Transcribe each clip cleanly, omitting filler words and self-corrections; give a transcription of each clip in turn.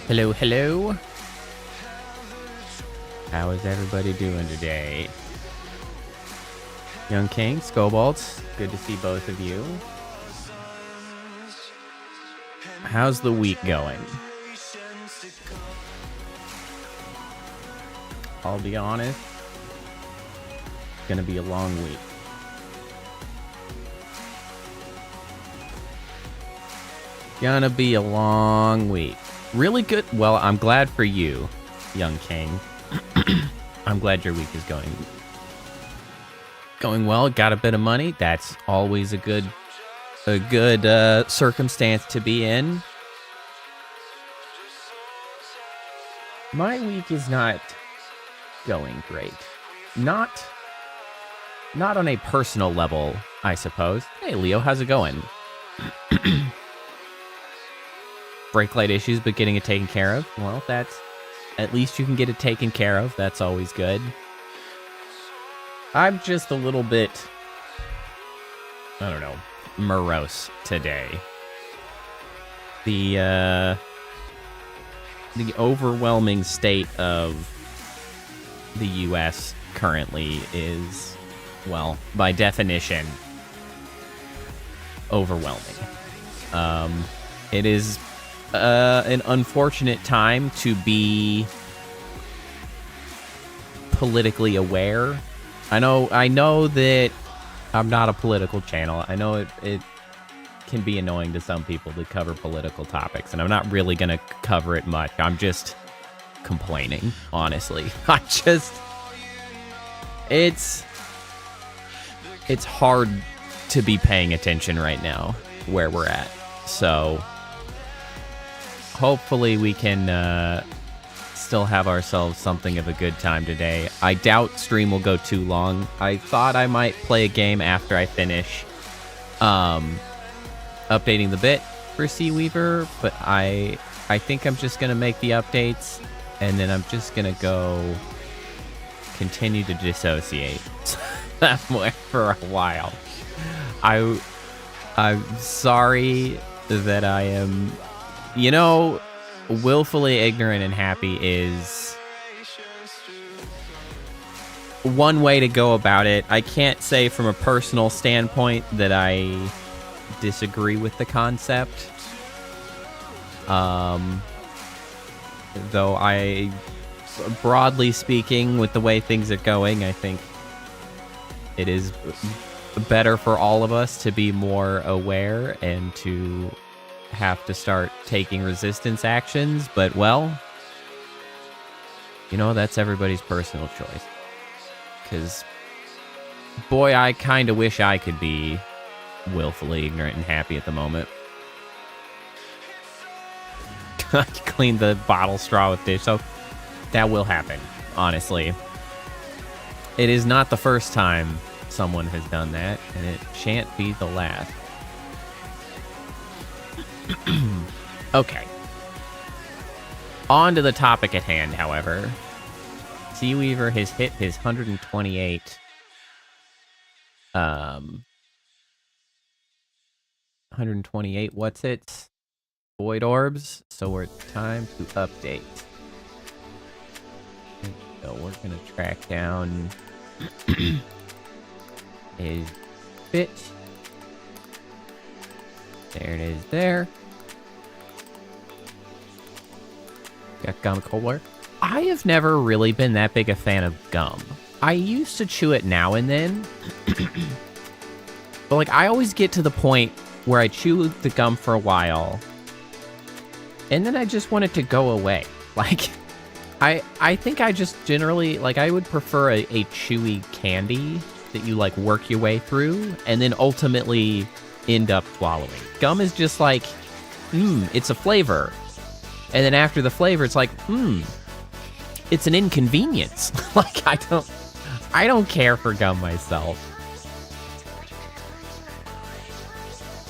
Hello, hello. How is everybody doing today? Young King, Scobalts, good to see both of you. How's the week going? I'll be honest, it's gonna be a long week. Gonna be a long week. Really good. Well, I'm glad for you, Young King. I'm glad your week is going well. Got a bit of money. That's always a good circumstance to be in. My week is not going great. Not on a personal level, I suppose. Hey, Leo, how's it going? Brake light issues, but getting it taken care of. Well, that's... At least you can get it taken care of. That's always good. I'm just a little bit... I don't know. Morose today. The overwhelming state of the U.S. currently is, well, by definition, overwhelming. It is an unfortunate time to be politically aware. I know that I'm not a political channel. I know it can be annoying to some people to cover political topics, and I'm not really going to cover it much. I'm just complaining, honestly. It's hard to be paying attention right now where we're at. So hopefully we can still have ourselves something of a good time today. I doubt stream will go too long. I thought I might play a game after I finish updating the bit for Seaweaver, but I think I'm just going to make the updates, and then I'm just going to go continue to dissociate for a while. I'm sorry that I am... willfully ignorant and happy is one way to go about it. I can't say from a personal standpoint that I disagree with the concept. Though I, broadly speaking, with the way things are going, I think it is better for all of us to be more aware and to have to start taking resistance actions, but well, that's everybody's personal choice. Because, boy, I kind of wish I could be willfully ignorant and happy at the moment. Clean the bottle straw with dish soap. That will happen, honestly. It is not the first time someone has done that, and it shan't be the last. Okay. On to the topic at hand, however. Seaweaver has hit his 128 128 what's it? Void orbs. So we're time to update. So we're gonna track down his bit. There it is there. Got gum cold water. I have never really been that big a fan of gum. I used to chew it now and then. But I always get to the point where I chew the gum for a while, and then I just want it to go away. I think I just generally, I would prefer a chewy candy that you, work your way through, and then ultimately end up swallowing. Gum is just it's a flavor. And then after the flavor, it's it's an inconvenience. I don't care for gum myself.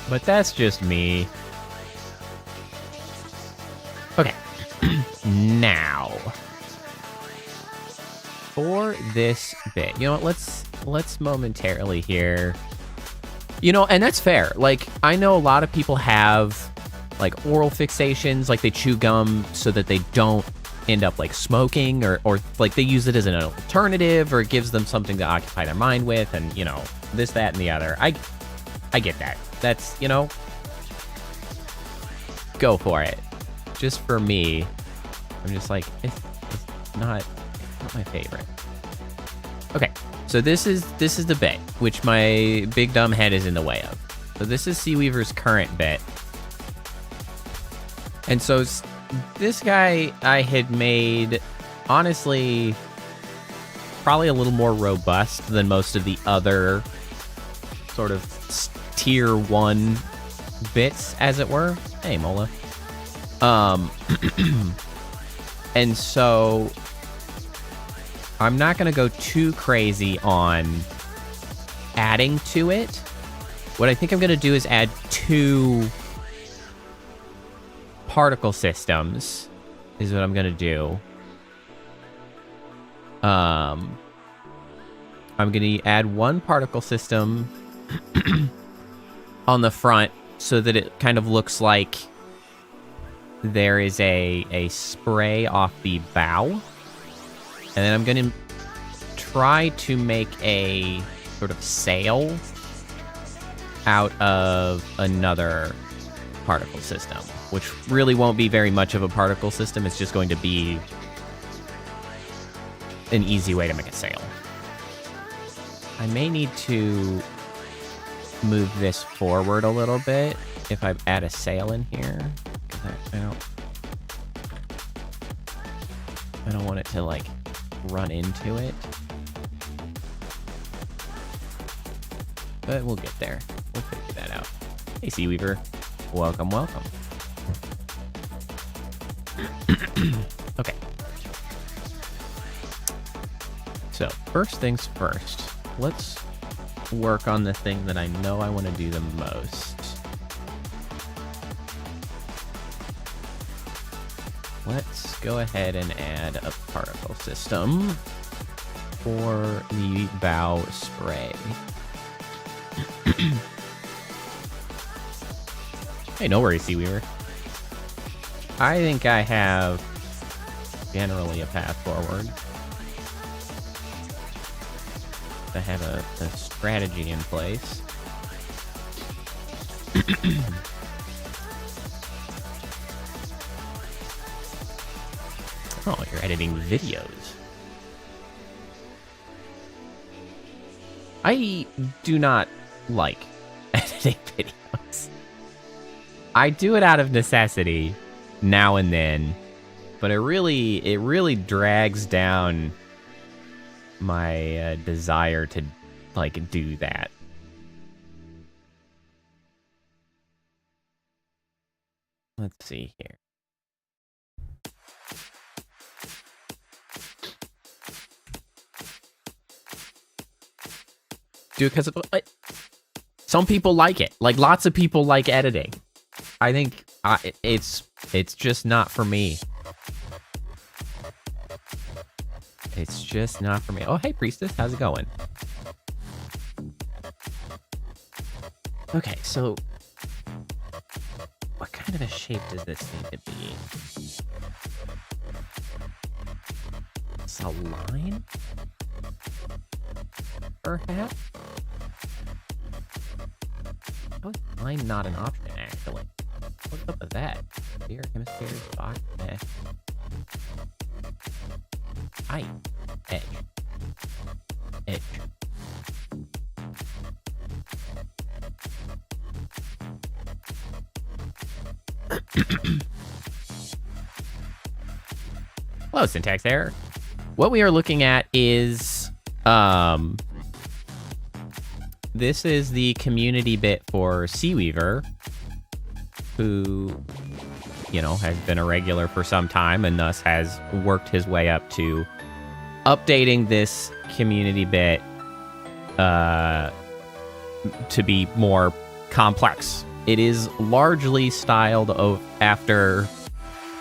But that's just me. Okay. Now, for this bit, let's momentarily here. And that's fair. I know a lot of people have like oral fixations, like they chew gum so that they don't end up like smoking, or like they use it as an alternative, or it gives them something to occupy their mind with, and, you know, this, that, and the other. I get that. That's, you know, go for it. Just for me, I'm just like, it's not my favorite. Okay, so this is the bit, which my big dumb head is in the way of. So this is Seaweaver's current bit. And so this guy I had made, honestly, probably a little more robust than most of the other sort of tier 1 bits, as it were. Hey, Mola. And so I'm not going to go too crazy on adding to it. What I think I'm going to do is add 2 particle systems, is what I'm going to do. I'm going to add 1 particle system on the front so that it kind of looks like there is a spray off the bow. And then I'm going to try to make a sort of sail out of another particle system, which really won't be very much of a particle system. It's just going to be an easy way to make a sail. I may need to move this forward a little bit if I add a sail in here, because I don't want it to like run into it. But we'll get there. We'll figure that out. Hey, Seaweaver. Welcome, welcome. Okay. So, first things first. Let's work on the thing that I know I want to do the most. Let's go ahead and add a particle system for the bow spray. Hey, no worries, Seaweaver. I think I have generally a path forward. I have a strategy in place. Oh, you're editing videos. I do not like editing videos. I do it out of necessity now and then, but it really drags down my desire to like do that. Let's see here. Do it because some people like it. Like, lots of people like editing. I think it's just not for me. It's just not for me. Oh, hey, Priestess. How's it going? Okay, so what kind of a shape does this need to be? It's a line? Perhaps? How is line not an option, actually? What's up with that? Beer, hemisphere, box, mesh. Height. Edge. Edge. Hello, syntax error. What we are looking at is, this is the community bit for Seaweaver, who, you know, has been a regular for some time and thus has worked his way up to updating this community bit to be more complex. It is largely styled after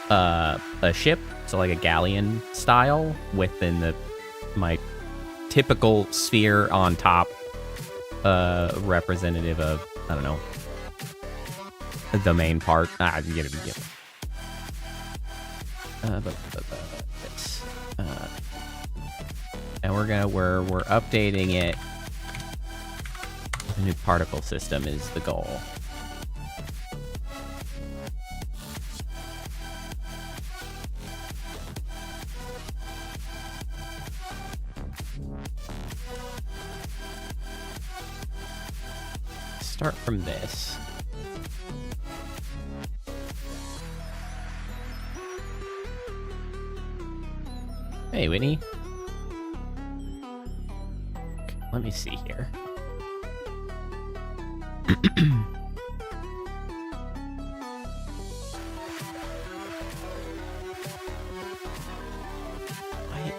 a ship, so like a galleon style, within my typical sphere on top, representative of, I don't know, the main part. And we're updating it. The new particle system is the goal. Start from this. Hey, Whitney. Okay, let me see here.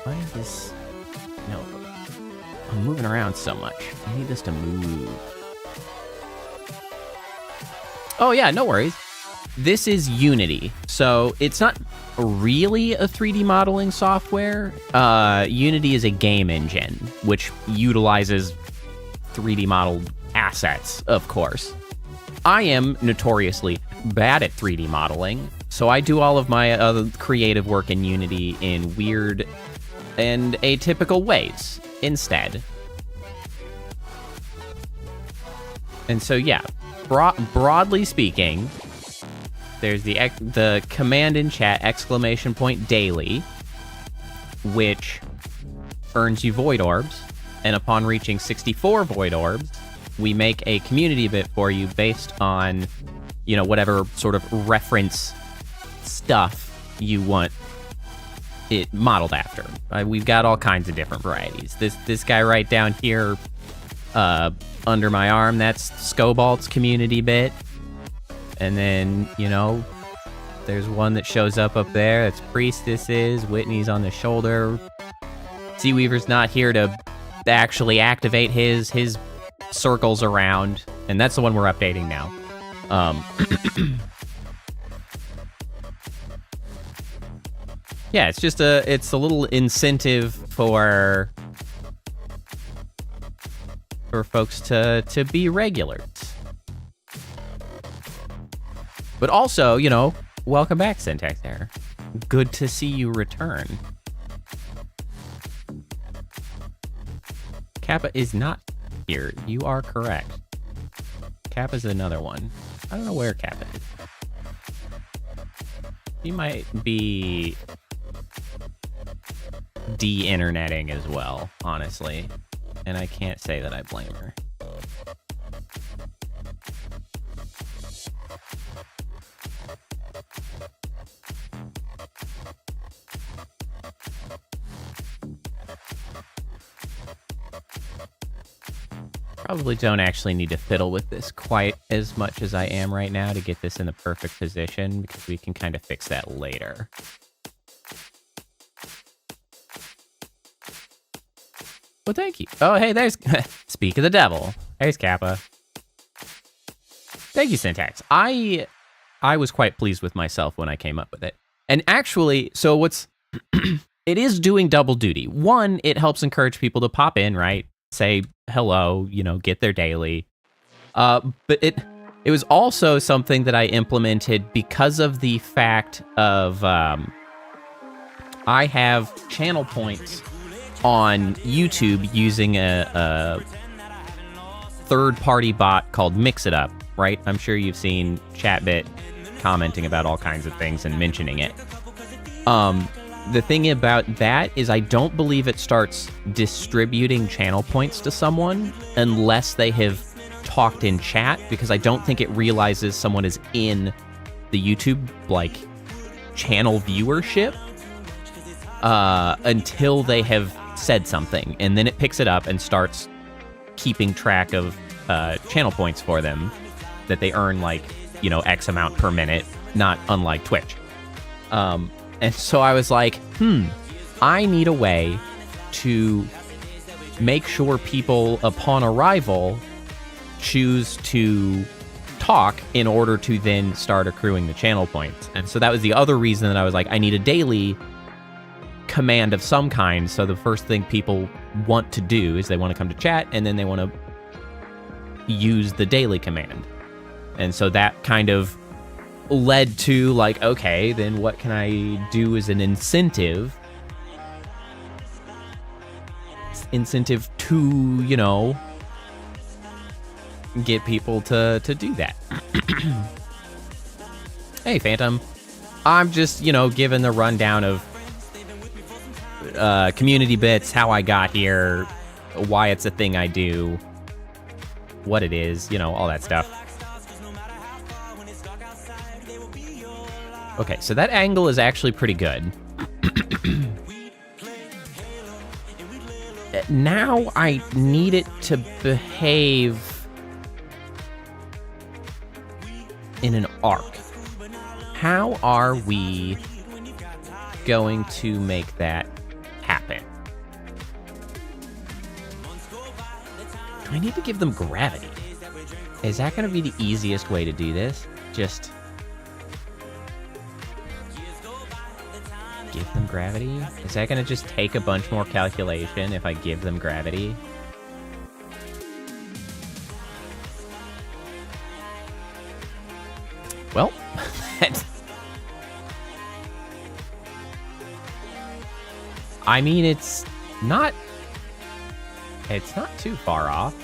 Why is this? No. I'm moving around so much. I need this to move. Oh yeah, no worries. This is Unity, so it's not really a 3D modeling software. Unity is a game engine, which utilizes 3D modeled assets, of course. I am notoriously bad at 3D modeling, so I do all of my other creative work in Unity in weird and atypical ways instead. And so yeah, broadly speaking, there's the command in chat !daily, which earns you void orbs, and upon reaching 64 void orbs, we make a community bit for you based on, you know, whatever sort of reference stuff you want it modeled after. We've got all kinds of different varieties. This guy right down here, under my arm, that's Scobalt's community bit. And then, you know, there's one that shows up there. That's Priestess's. Whitney's on the shoulder. Seaweaver's not here to actually activate his circles around. And that's the one we're updating now. Yeah, it's just it's a little incentive for folks to be regulars. But also, you know, welcome back, Syntax Error. Good to see you return. Kappa is not here. You are correct. Kappa's another one. I don't know where Kappa is. He might be de-interneting as well, honestly. And I can't say that I blame her. Probably don't actually need to fiddle with this quite as much as I am right now to get this in the perfect position, because we can kind of fix that later. Well, thank you. Oh, hey, there's... Speak of the devil. There's Kappa. Thank you, Syntax. I was quite pleased with myself when I came up with it. And actually, so what's... It is doing double duty. One, it helps encourage people to pop in, right? Say hello, you know, get their daily. But it was also something that I implemented because of the fact of I have channel points on YouTube using a third-party bot called Mix It Up, right? I'm sure you've seen Chatbit commenting about all kinds of things and mentioning it. The thing about that is I don't believe it starts distributing channel points to someone unless they have talked in chat, because I don't think it realizes someone is in the YouTube, like, channel viewership until they have said something. And then it picks it up and starts keeping track of channel points for them that they earn, like, you know, X amount per minute, not unlike Twitch. And so I was like, I need a way to make sure people upon arrival choose to talk in order to then start accruing the channel points. And so that was the other reason that I was like, I need a daily command of some kind. So the first thing people want to do is they want to come to chat, and then they want to use the daily command. And so that kind of led to, like, okay, then what can I do as an incentive? Incentive to, you know, get people to do that. Hey, Phantom. I'm just, you know, giving the rundown of community bits, how I got here, why it's a thing I do, what it is, you know, all that stuff. Okay, so that angle is actually pretty good. Now I need it to behave in an arc. How are we going to make that happen? Do I need to give them gravity? Is that going to be the easiest way to do this? Just give them gravity? Is that going to just take a bunch more calculation if I give them gravity? Well, I mean, it's not too far off.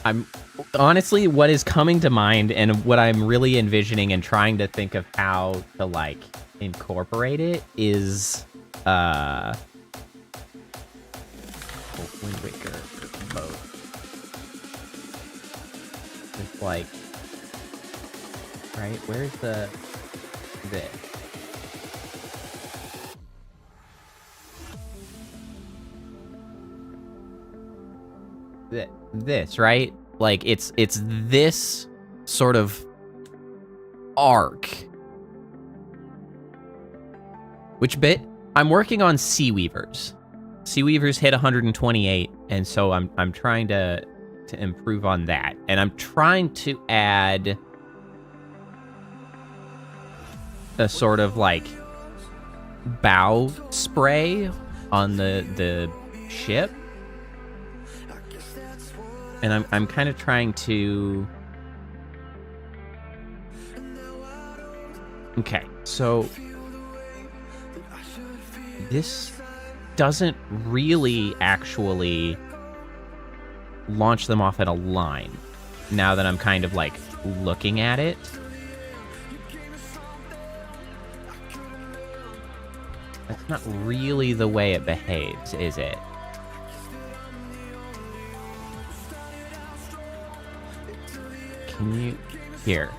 I'm honestly, what is coming to mind and what I'm really envisioning and trying to think of how to, like, incorporate it is Wind Waker boat. It's like, right, where's this? This, right? Like, it's this sort of arc. Which bit? I'm working on Sea Weavers. Sea Weavers hit 128, and so I'm trying to improve on that. And I'm trying to add a sort of, like, bow spray on the ship. And I'm kind of trying to... Okay, so this doesn't really actually launch them off at a line, now that I'm kind of, like, looking at it. That's not really the way it behaves, is it? Can you... Here.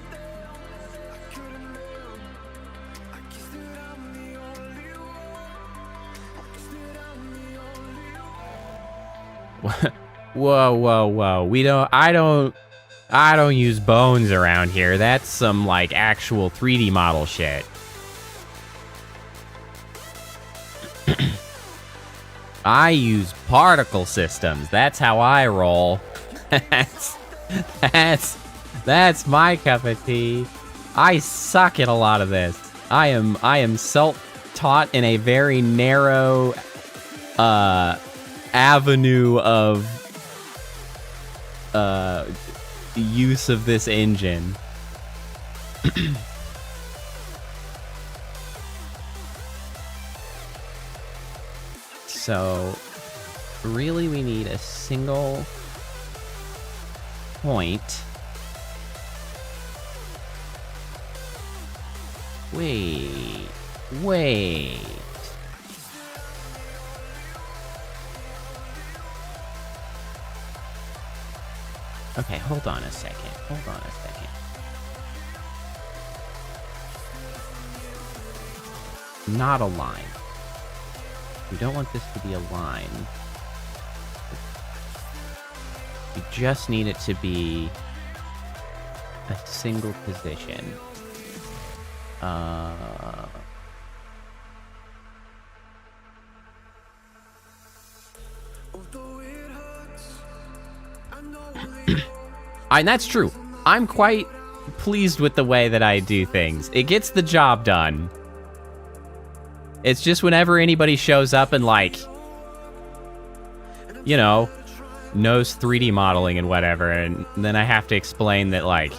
Whoa, whoa, whoa. I don't use bones around here. That's some, like, actual 3D model shit. I use particle systems. That's how I roll. That's my cup of tea. I suck at a lot of this. I am self-taught in a very narrow avenue of use of this engine. So really we need a single point. Wait. Okay, hold on a second. Not a line. We don't want this to be a line. We just need it to be a single position. And that's true. I'm quite pleased with the way that I do things. It gets the job done. It's just whenever anybody shows up and, like, you know, knows 3D modeling and whatever, and then I have to explain that, like,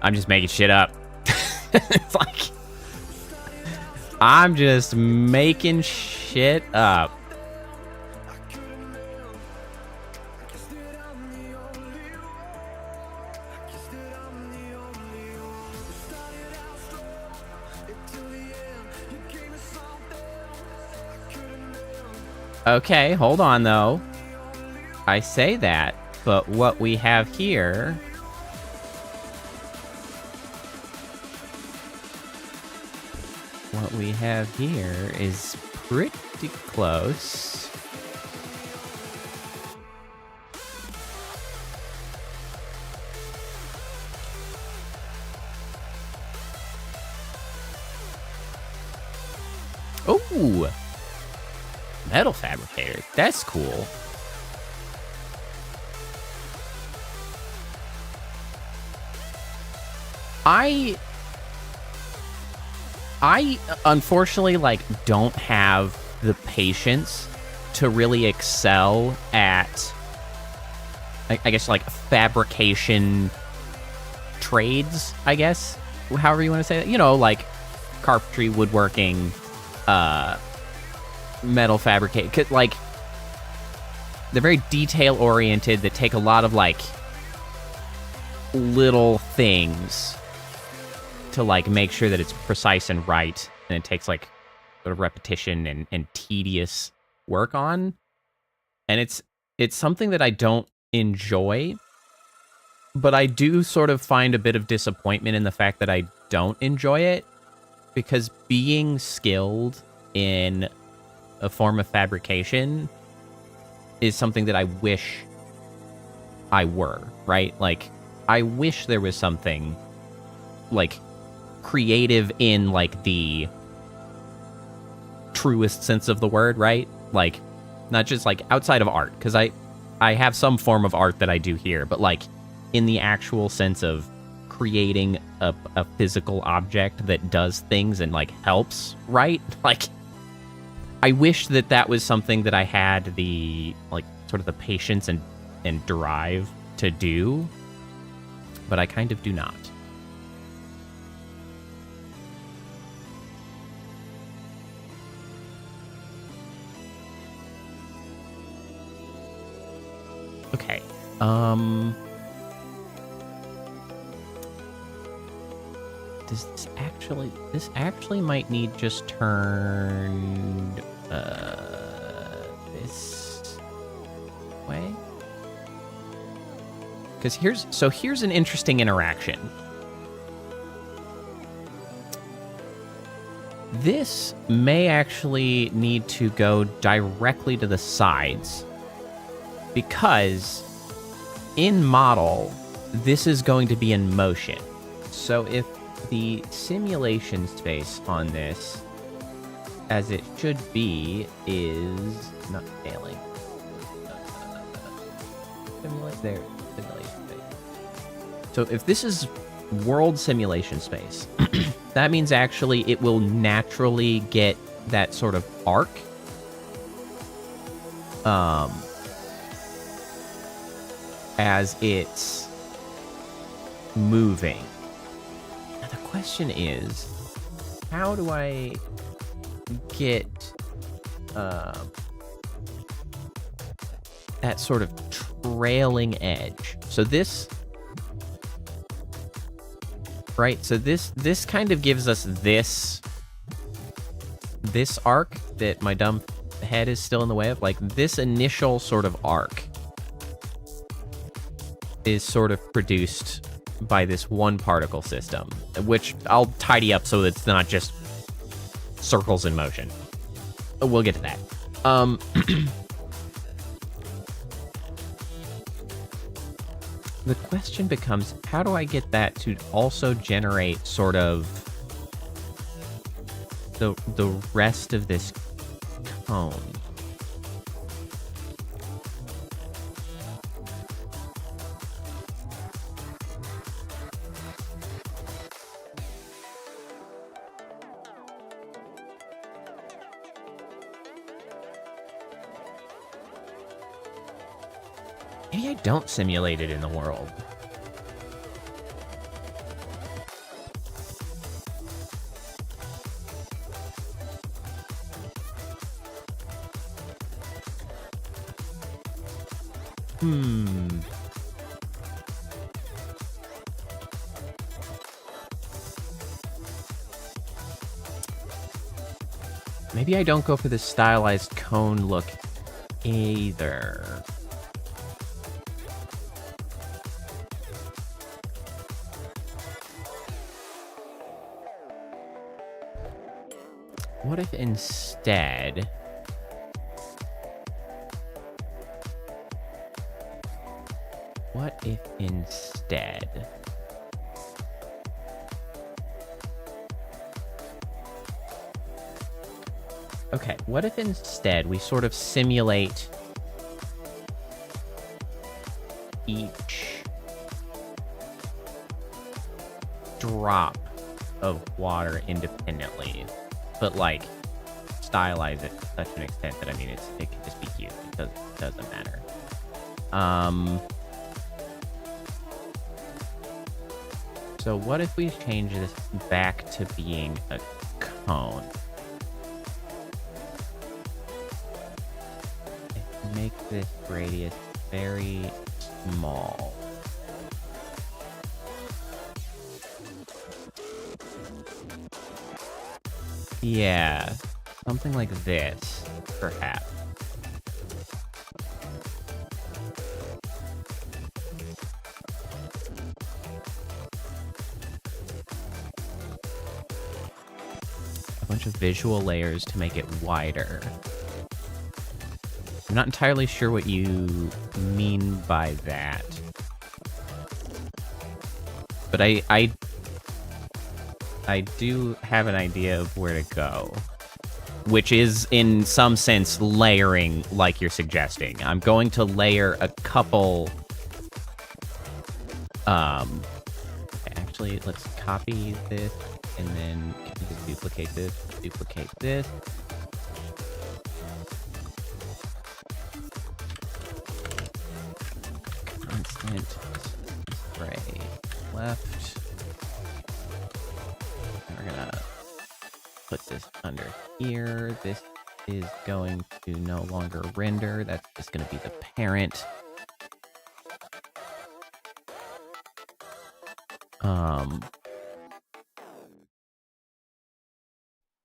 I'm just making shit up. It's like, I'm just making shit up. Okay, hold on, though. I say that, but what we have here... What we have here is pretty close. Ooh! Metal fabricator. That's cool. I unfortunately, like, don't have the patience to really excel at, I guess, like, fabrication trades, I guess, however you want to say that. You know, like, carpentry, woodworking, metal fabricate, like, they're very detail-oriented, that take a lot of, like, little things to, like, make sure that it's precise and right, and it takes, like, sort of repetition and tedious work on. And it's something that I don't enjoy, but I do sort of find a bit of disappointment in the fact that I don't enjoy it, because being skilled in a form of fabrication is something that I wish I were, right? Like, I wish there was something, like, creative in, like, the truest sense of the word, right? Like, not just, like, outside of art, because I have some form of art that I do here, but, like, in the actual sense of creating a physical object that does things and, like, helps, right? Like, I wish that was something that I had the, like, sort of the patience and drive to do, but I kind of do not. Okay, does this actually might need just turned, this way? Because here's an interesting interaction. This may actually need to go directly to the sides, because in model, this is going to be in motion. So if the simulation space on this, as it should be, is not failing. Simulation space. So if this is world simulation space, that means actually it will naturally get that sort of arc. As it's moving. Now the question is, how do I get that sort of trailing edge? So this, right? So this kind of gives us this arc that my dumb head is still in the way of. Like, this initial sort of arc is sort of produced by this one particle system, which I'll tidy up so that it's not just circles in motion. We'll get to that. The question becomes, how do I get that to also generate sort of the rest of this cone? Maybe I don't simulate it in the world. Maybe I don't go for the stylized cone look either. What if instead... Okay, what if instead we sort of simulate each drop of water independently, but like stylize it to such an extent that, I mean, it can just be cute. It doesn't matter. So what if we change this back to being a cone? Make this radius very small. Yeah, something like this, perhaps. A bunch of visual layers to make it wider. I'm not entirely sure what you mean by that. But I do have an idea of where to go. Which is, in some sense, layering like you're suggesting. I'm going to layer a couple... Actually, let's copy this, and then can we just duplicate this. Constant spray left. And we're gonna put this under here. This is going to no longer render. That's just gonna be the parent.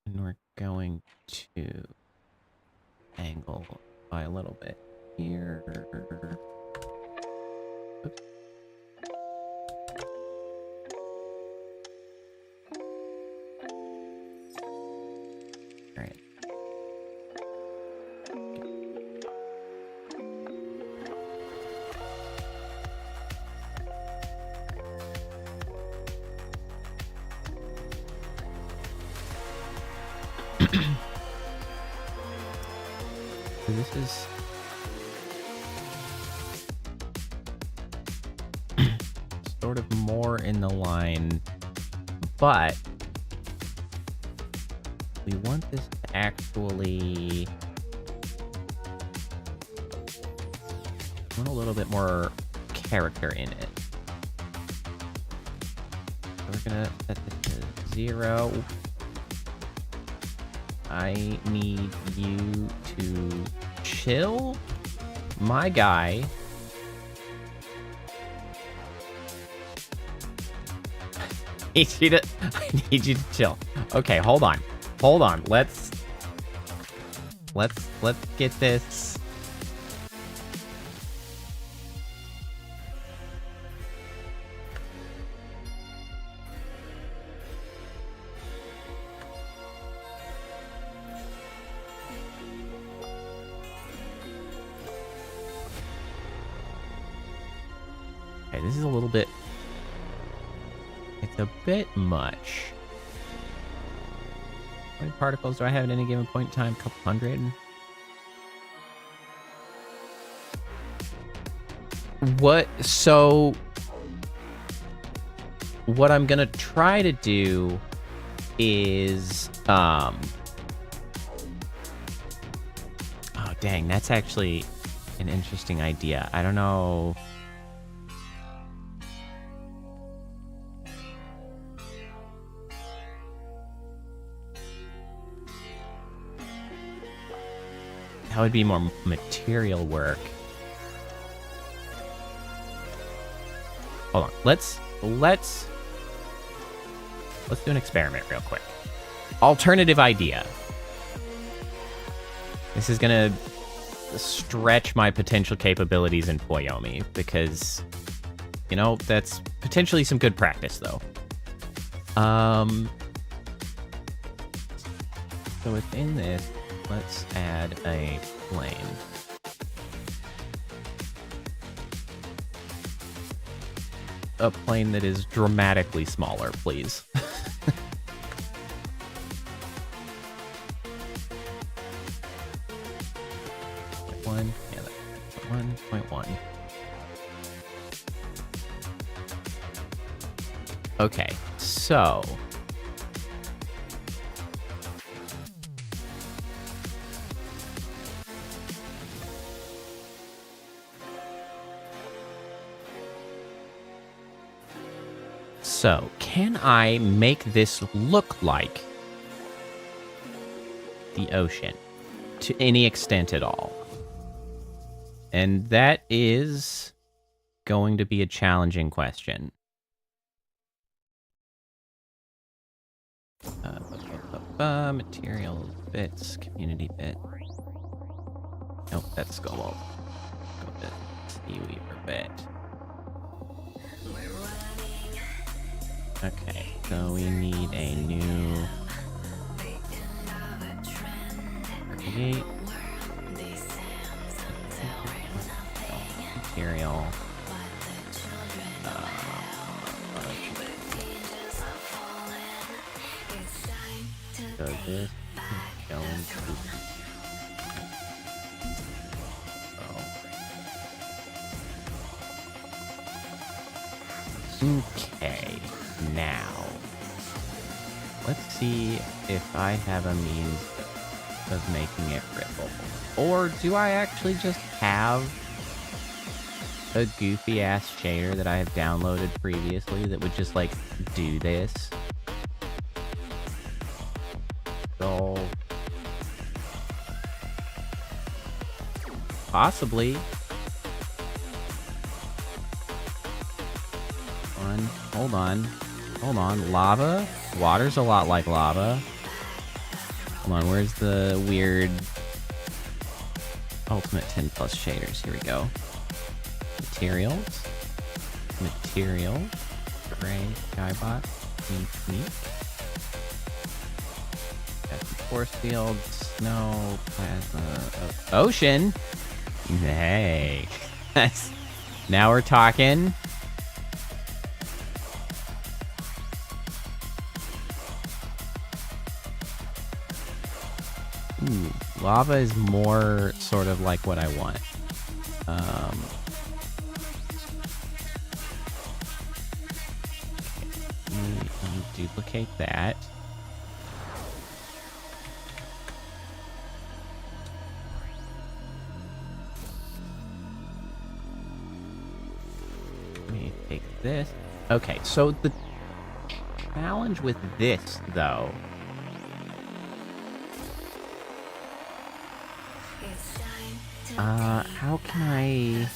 And we're going to angle by a little bit here. Oops. All right. So this is sort of more in the line, but we want this to actually want a little bit more character in it. So we're gonna set this to 0. I need you to chill, my guy. I need you to chill. Okay, hold on. Let's get this. this is a little bit... It's a bit much. How many particles do I have at any given point in time? A couple hundred? So... What I'm gonna try to do is... Oh, dang, that's actually an interesting idea. I don't know... That would be more material work. Hold on. Let's do an experiment real quick. Alternative idea. This is gonna stretch my potential capabilities in Poyomi because, you know, that's potentially some good practice though. So within this, let's add a plane. A plane that is dramatically smaller, please. One, yeah, 1.1. Okay, so... So, can I make this look like the ocean to any extent at all? And that is going to be a challenging question. Materials, bits, community bit. Nope, that's Skull. Go to Seaweaver bit. Okay, so we need a new create material. So this is going to okay. Now, let's see if I have a means of making it ripple. Or do I actually just have a goofy-ass shader that I have downloaded previously that would just, like, do this? So... possibly. Hold on, lava? Water's a lot like lava. Hold on, where's the weird ultimate 10 plus shaders? Here we go. Materials. Gray, skybot, sneak. Got some force fields, snow, plasma, ocean. Hey, now we're talking. Ooh, lava is more sort of like what I want. Let me duplicate that. Let me take this. Okay, so the challenge with this, though, how can I...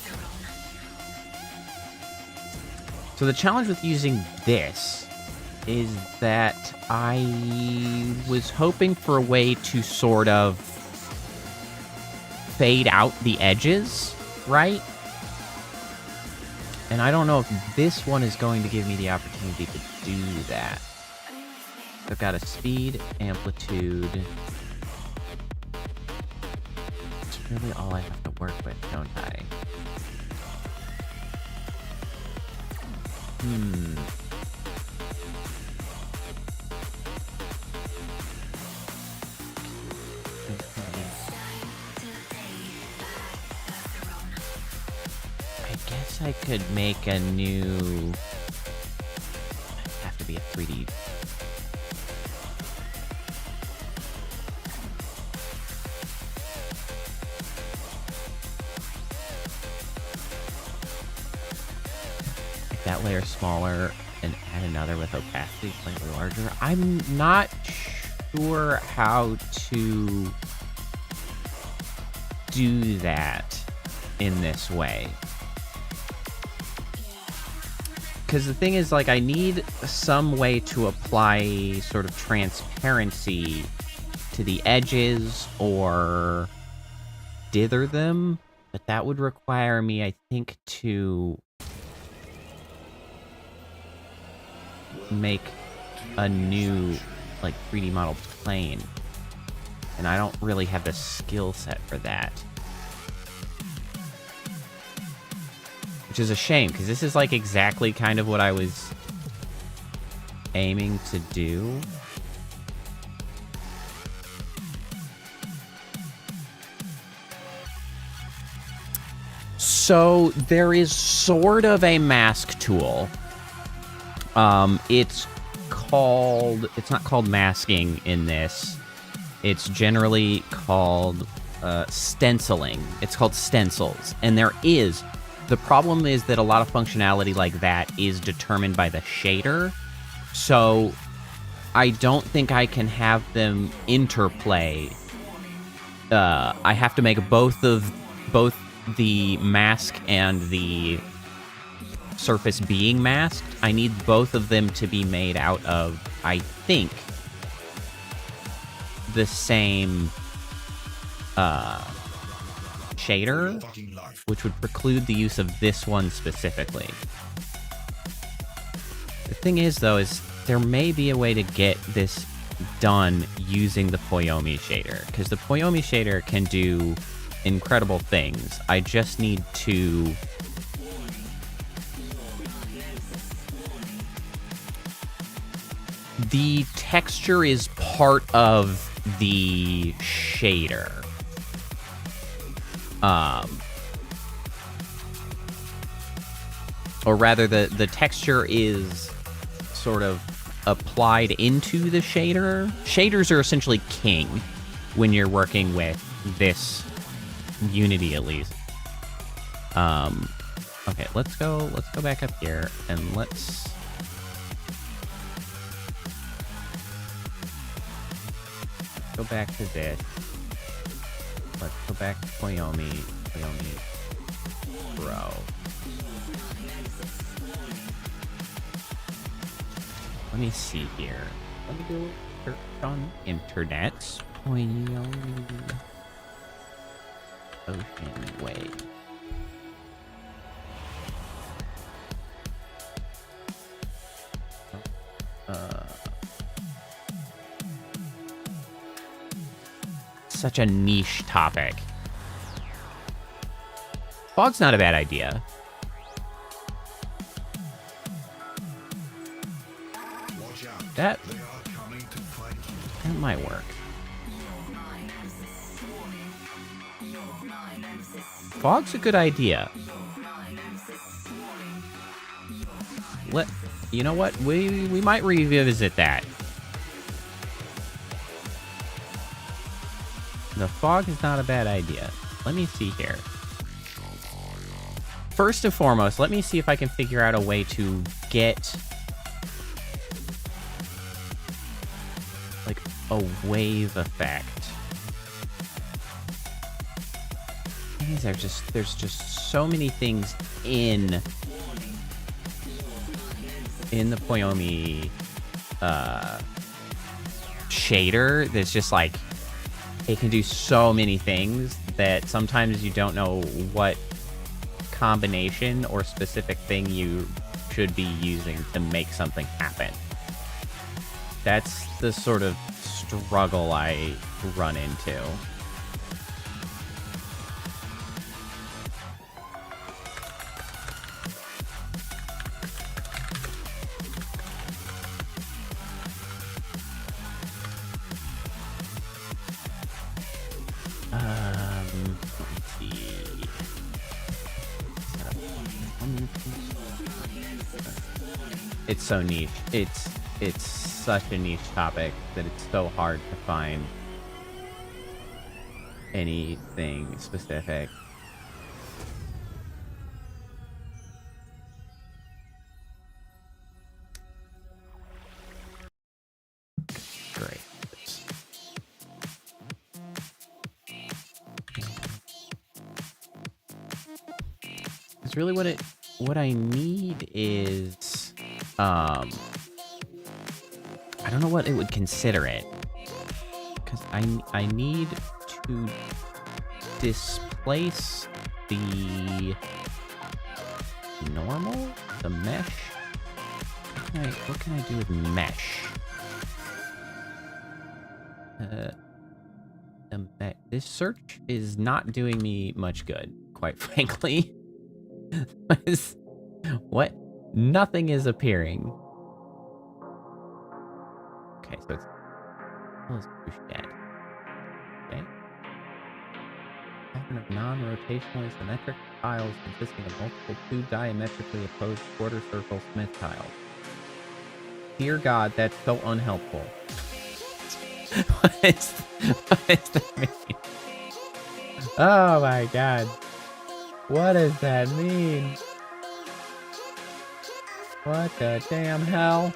So the challenge with using this is that I was hoping for a way to sort of fade out the edges, right? And I don't know if this one is going to give me the opportunity to do that. I've got a speed, amplitude. It's really all I have to work with, don't I? Hmm. I guess I could make a new... have to be a 3D. Make that layer smaller and add another with opacity slightly larger. I'm not sure how to do that in this way. Because the thing is, like, I need some way to apply sort of transparency to the edges or dither them, but that would require me, I think, to make a new, like, 3D model plane. And I don't really have the skill set for that. Which is a shame, because this is, like, exactly kind of what I was aiming to do. So, there is sort of a mask tool. It's not called masking in this. It's generally called stenciling. It's called stencils. And the problem is that a lot of functionality like that is determined by the shader. So I don't think I can have them interplay. I have to make both the mask and the surface being masked. I need both of them to be made out of, I think, the same shader, which would preclude the use of this one specifically. The thing is, though, is there may be a way to get this done using the Poyomi shader, because the Poyomi shader can do incredible things. I just need to the texture is part of the shader. Or rather, the texture is sort of applied into the shader. Shaders are essentially king when you're working with this Unity, at least. Okay, let's go back up here and let's go back to this. Let's go back to Poyomi Pro. Let me see here. Let me go search on internet. Poyomi Ocean Wave. Such a niche topic. Fog's not a bad idea. That might work. Fog's a good idea. You know what? We might revisit that. The fog is not a bad idea. Let me see here. First and foremost, let me see if I can figure out a way to get like a wave effect. There's just so many things in the Poyomi shader that's just like, it can do so many things that sometimes you don't know what combination or specific thing you should be using to make something happen. That's the sort of struggle I run into. it's so niche. It's such a niche topic that it's so hard to find anything specific. Great. It's really what I need is I don't know what it would consider it, because I need to displace the normal, the mesh. What can I do with mesh? This search is not doing me much good, quite frankly. What? Nothing is appearing. Okay, so it's dead. Okay. Pattern of non-rotationally symmetric tiles consisting of multiple two diametrically opposed quarter circle Smith tiles. Dear God, that's so unhelpful. What does that mean? Oh my God. What does that mean? What the damn hell?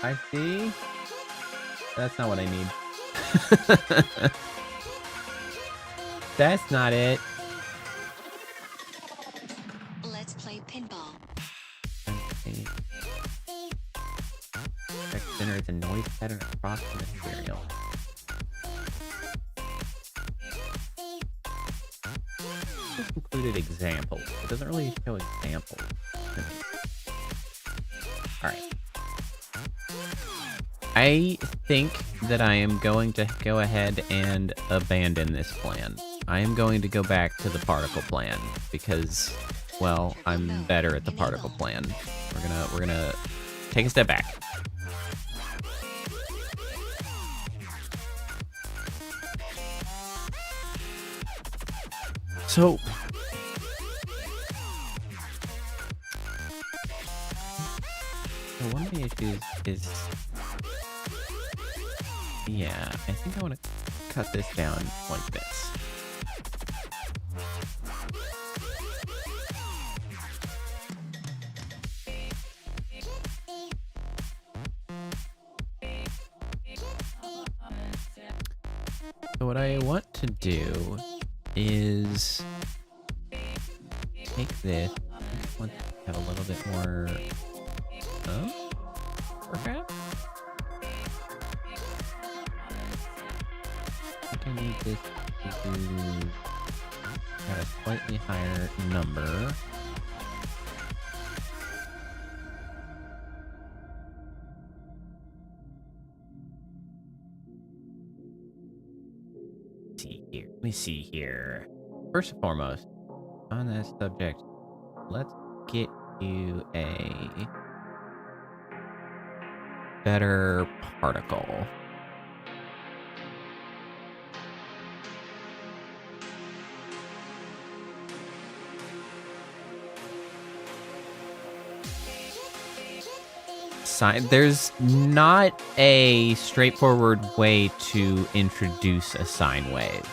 I see. That's not what I need. That's not it. Let's play pinball. Okay. That generates a noise pattern across the material. This included examples. It doesn't really show examples. Alright. I think that I am going to go ahead and abandon this plan. I am going to go back to the particle plan because, well, I'm better at the particle plan. We're gonna take a step back. So one of the issues is, yeah, I think I want to cut this down like this. So what I want to do is take this. I want to have a little bit more, perhaps? I think I need this to have a slightly higher number. Let me see here. First and foremost, on that subject, let's get you a better particle. There's not a straightforward way to introduce a sine wave.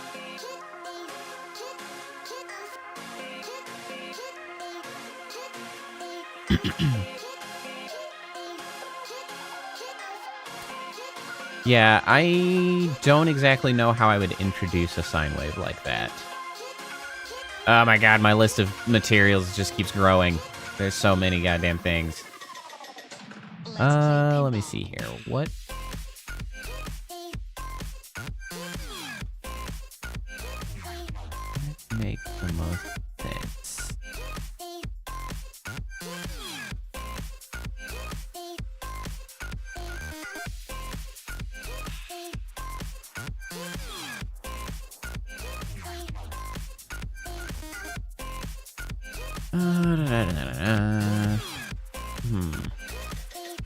Yeah, I don't exactly know how I would introduce a sine wave like that. Oh my God, my list of materials just keeps growing. There's so many goddamn things. Let me see here. What? What makes the most sense?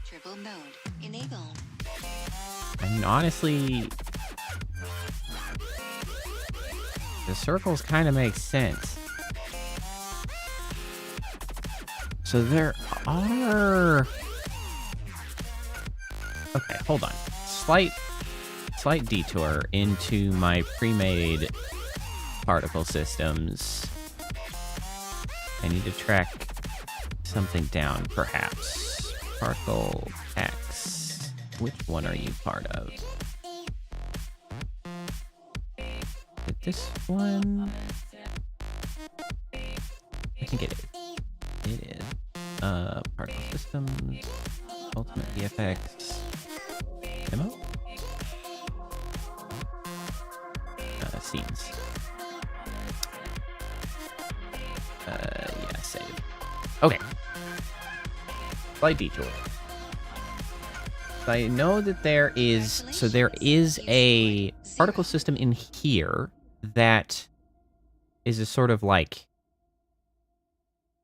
Triple mode enabled. I mean, honestly, circles kind of make sense. So there are... Okay, hold on. Slight detour into my pre-made particle systems. I need to track something down, perhaps. Particle X. Which one are you part of? Is it this one? I think it is. It is. Particle systems. Ultimate VFX. Demo? Scenes. Yeah, save. Okay. Slight detour. I know that there is... So there is a particle system in here that is a sort of like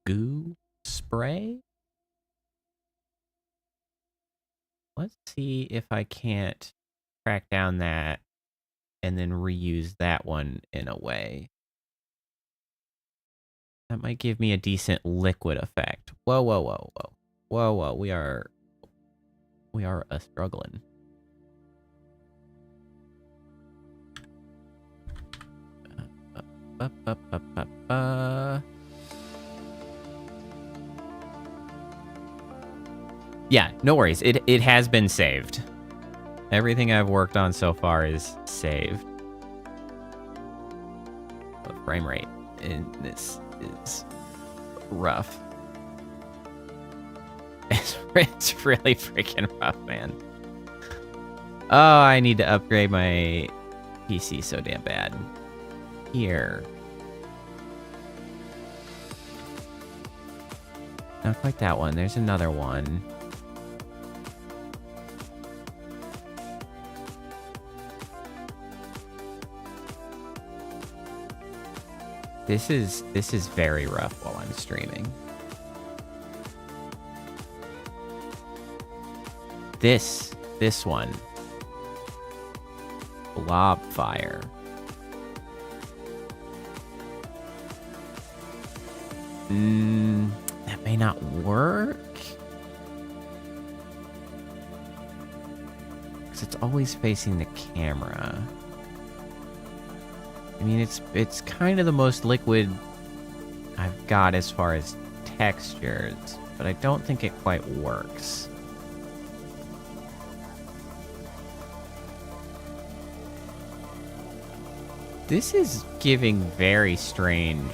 goo spray. Let's see if I can't track down that and then reuse that one in a way. That might give me a decent liquid effect. Whoa, whoa, whoa, whoa. Whoa, whoa, we are struggling. Yeah, no worries. It has been saved. Everything I've worked on so far is saved. The frame rate in this is rough. It's really freaking rough, man. Oh, I need to upgrade my PC so damn bad. Here. Not quite that one. There's another one. This is very rough while I'm streaming. This one. Blob fire. That may not work. Because it's always facing the camera. I mean, it's kind of the most liquid I've got as far as textures, but I don't think it quite works. This is giving very strange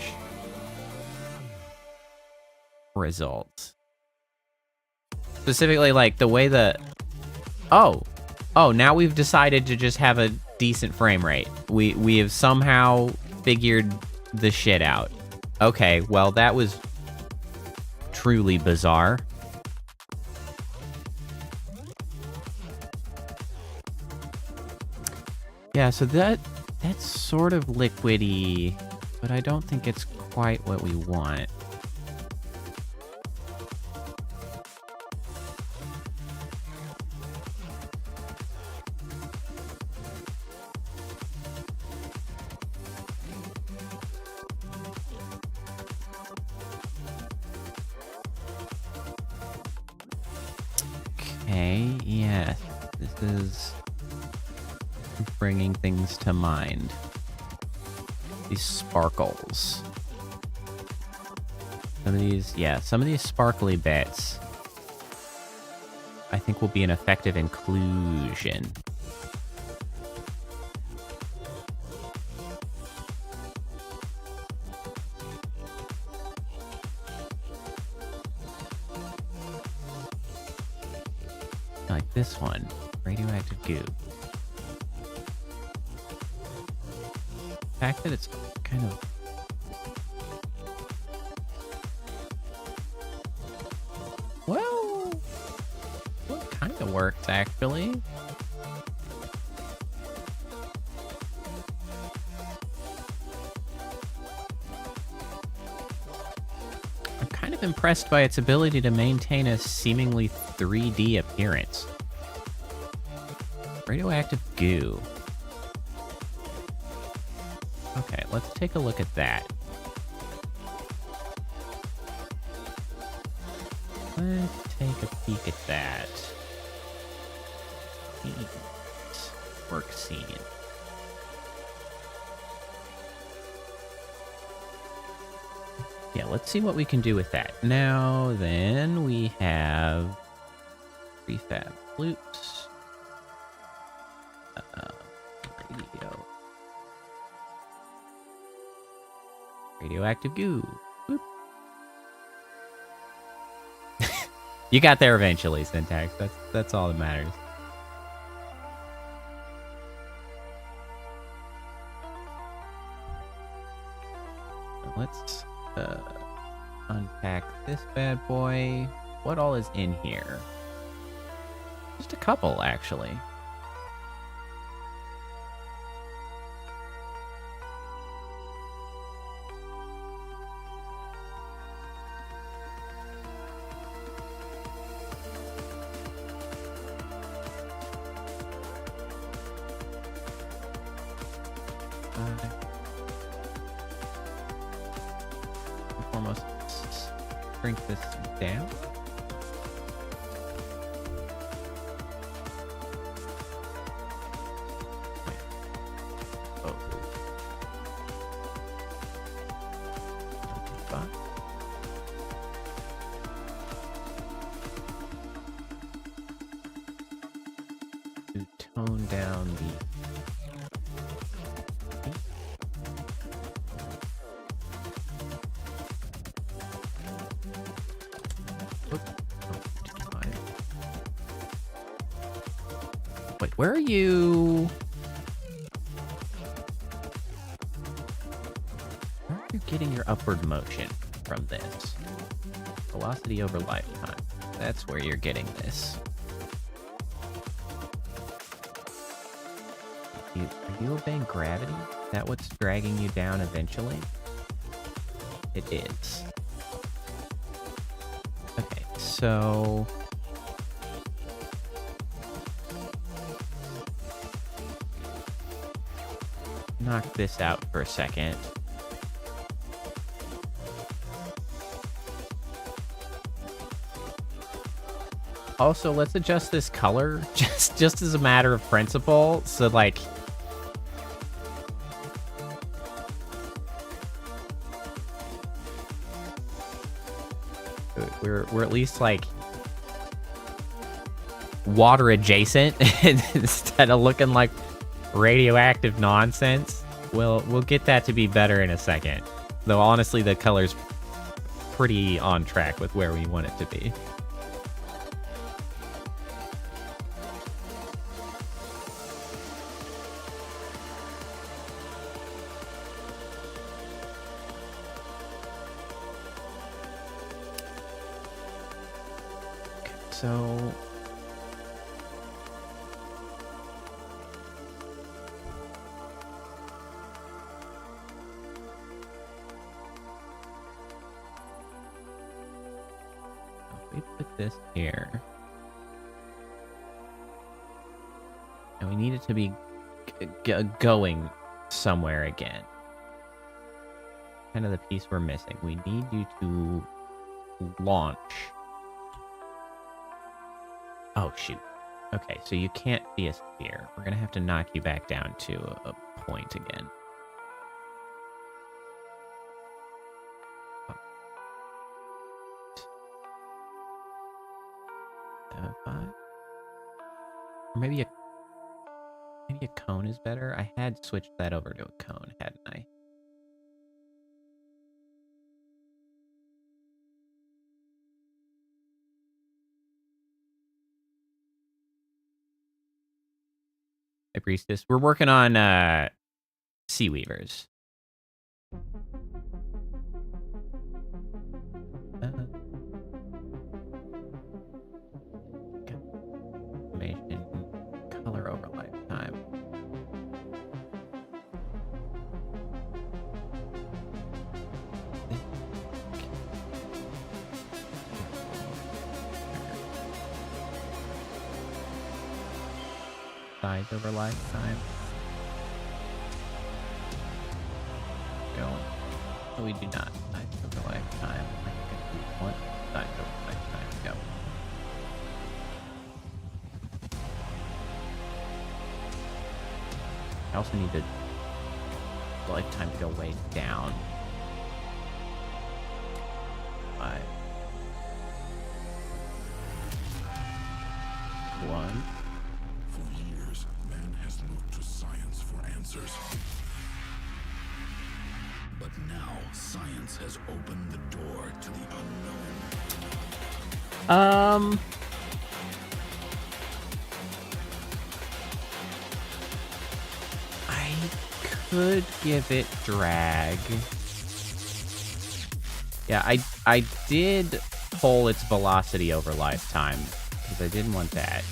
results. Specifically, like, the way the... Oh, now we've decided to just have a decent frame rate. We have somehow figured the shit out. Okay, well, that was truly bizarre. Yeah, so that's sort of liquidy, but I don't think it's quite what we want. Okay, yeah, this is bringing things to mind. These sparkles. Some of these sparkly bits I think will be an effective inclusion. Like this one, radioactive goo. The fact that it's kind of... Well, it kind of works, actually. I'm kind of impressed by its ability to maintain a seemingly 3D appearance. Radioactive goo. Okay, let's take a look at that. Let's take a peek at that. Work scene. Yeah, let's see what we can do with that. Now then, we have prefab flutes. Radio. Radioactive goo. Boop. You got there eventually, Syntax. That's all that matters. Let's unpack this bad boy. What all is in here? Just a couple, actually. Almost shrink this down. Wait. Oh. Fine. To tone down the Wait, where are you? Where are you getting your upward motion from this? Velocity over lifetime. That's where you're getting this. Are you obeying gravity? Is that what's dragging you down eventually? It is. Okay, so... knock this out for a second. Also, let's adjust this color just as a matter of principle. So like we're at least like water adjacent instead of looking like radioactive nonsense. We'll get that to be better in a second. Though honestly, the color's pretty on track with where we want it to be. Okay, so we put this here, and we need it to be going somewhere again. Kind of the piece we're missing. We need you to launch. Oh, shoot. Okay, so you can't be a sphere. We're gonna have to knock you back down to a point again. Five. Or maybe a cone is better. I had switched that over to a cone, hadn't I? Hey, Priestess. We're working on Sea Weavers. Information, color over lifetime. Size over lifetime. No, we do not. Size over lifetime. I think I do want size over lifetime. Go. I also need the lifetime to go way down. 5. 1. For years, man has looked to science for answers. But now, science has opened the door to the unknown. I could give it drag. Yeah, I did pull its velocity over lifetime because I didn't want that.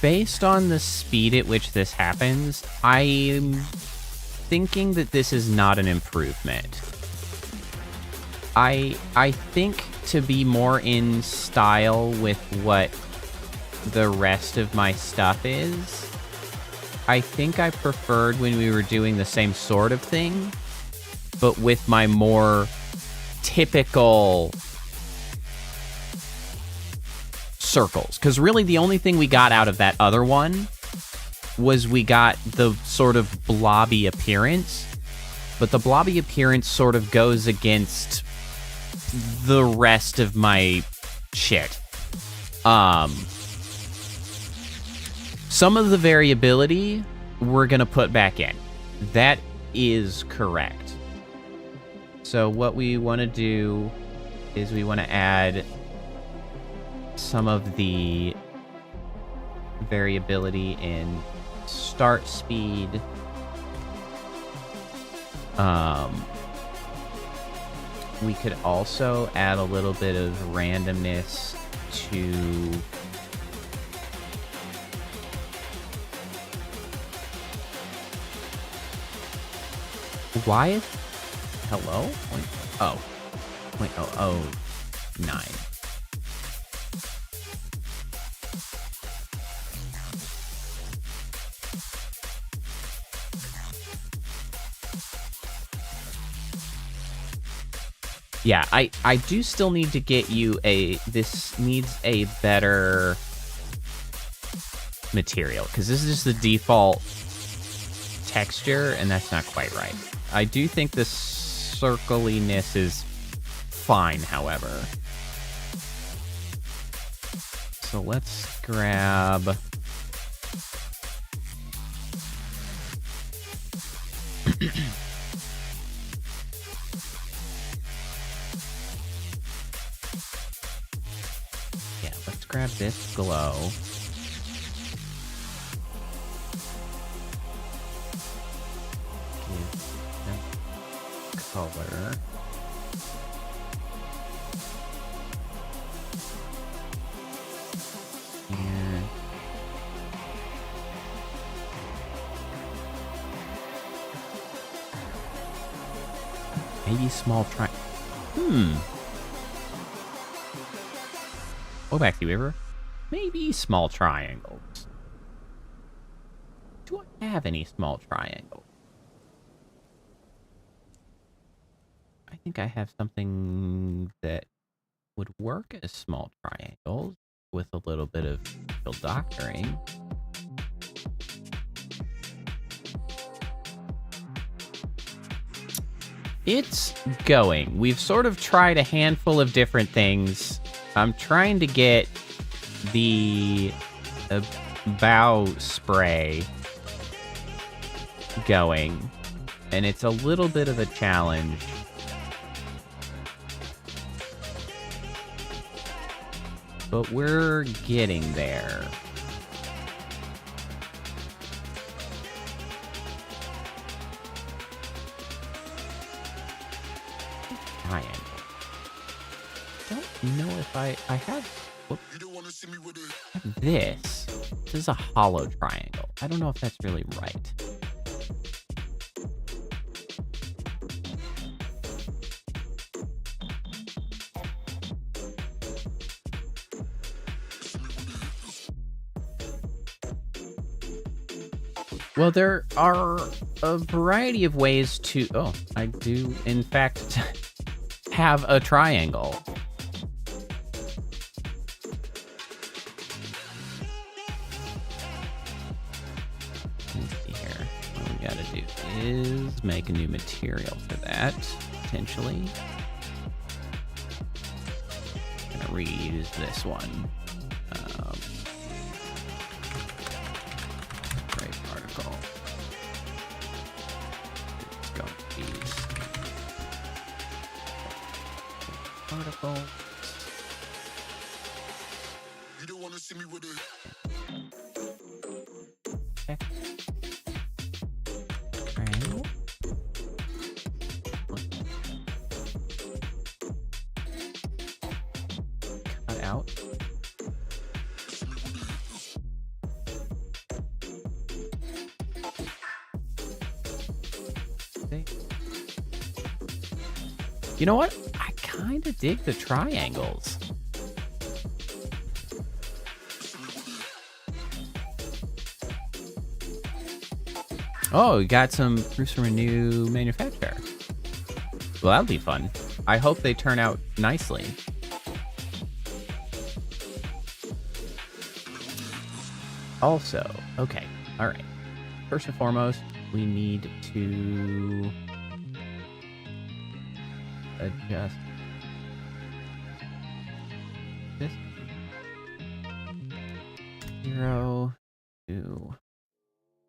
Based on the speed at which this happens, I'm thinking that this is not an improvement. I think to be more in style with what the rest of my stuff is, I think I preferred when we were doing the same sort of thing, but with my more typical circles. Because really the only thing we got out of that other one was we got the sort of blobby appearance, but the blobby appearance sort of goes against the rest of my shit. Some of the variability we're gonna put back in. That is correct. So what we want to do is we want to add some of the variability in start speed. We could also add a little bit of randomness to why is hello? Oh. 0.009. Yeah, I do still need to get you this needs a better material, because this is just the default texture, and that's not quite right. I do think the circliness is fine, however. So let's grab... yeah, let's grab this glow. Color. And maybe small Go back to River. Maybe small triangles. Do I have any small triangles? I think I have something that would work as small triangles with a little bit of doctoring. It's going. We've sort of tried a handful of different things. I'm trying to get the bow spray going, and it's a little bit of a challenge. But we're getting there. Triangle. Don't know if I have. Whoop. You don't want This is a hollow triangle. I don't know if that's really right. Well, there are a variety of ways to... Oh, I do, in fact, have a triangle. Let's see here. What we gotta do is make a new material for that, potentially. I'm gonna reuse this one. Particle. You don't want to see me with it. Okay. Triangle. Cut out. Okay. You know what? I kind of dig the triangles. Oh, we got some proofs from a new manufacturer. Well, that'll be fun. I hope they turn out nicely. Also, okay, all right. First and foremost, we need to adjust this 0 to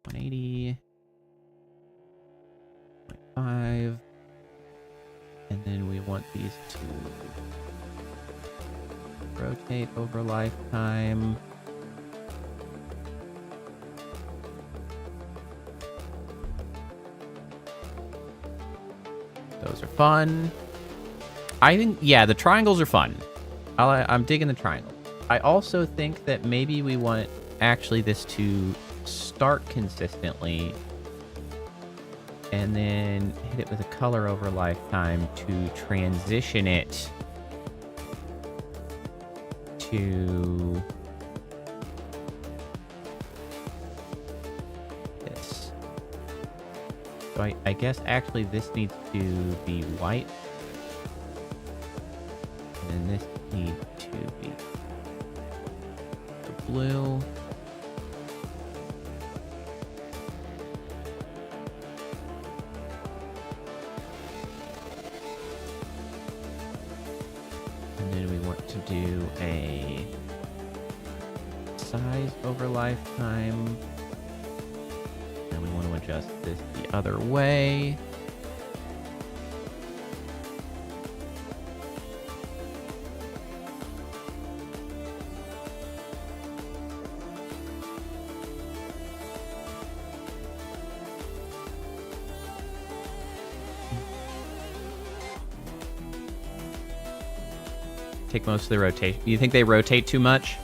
180.5, and then we want these to rotate over lifetime. Those are fun. I think, yeah, the triangles are fun. I'm digging the triangle. I also think that maybe we want actually this to start consistently and then hit it with a color over lifetime to transition it to this. So I guess actually this needs to be white. And this needs to be the blue. And then we want to do a size over lifetime. And we want to adjust this the other way. Take most of the rotation. You think they rotate too much?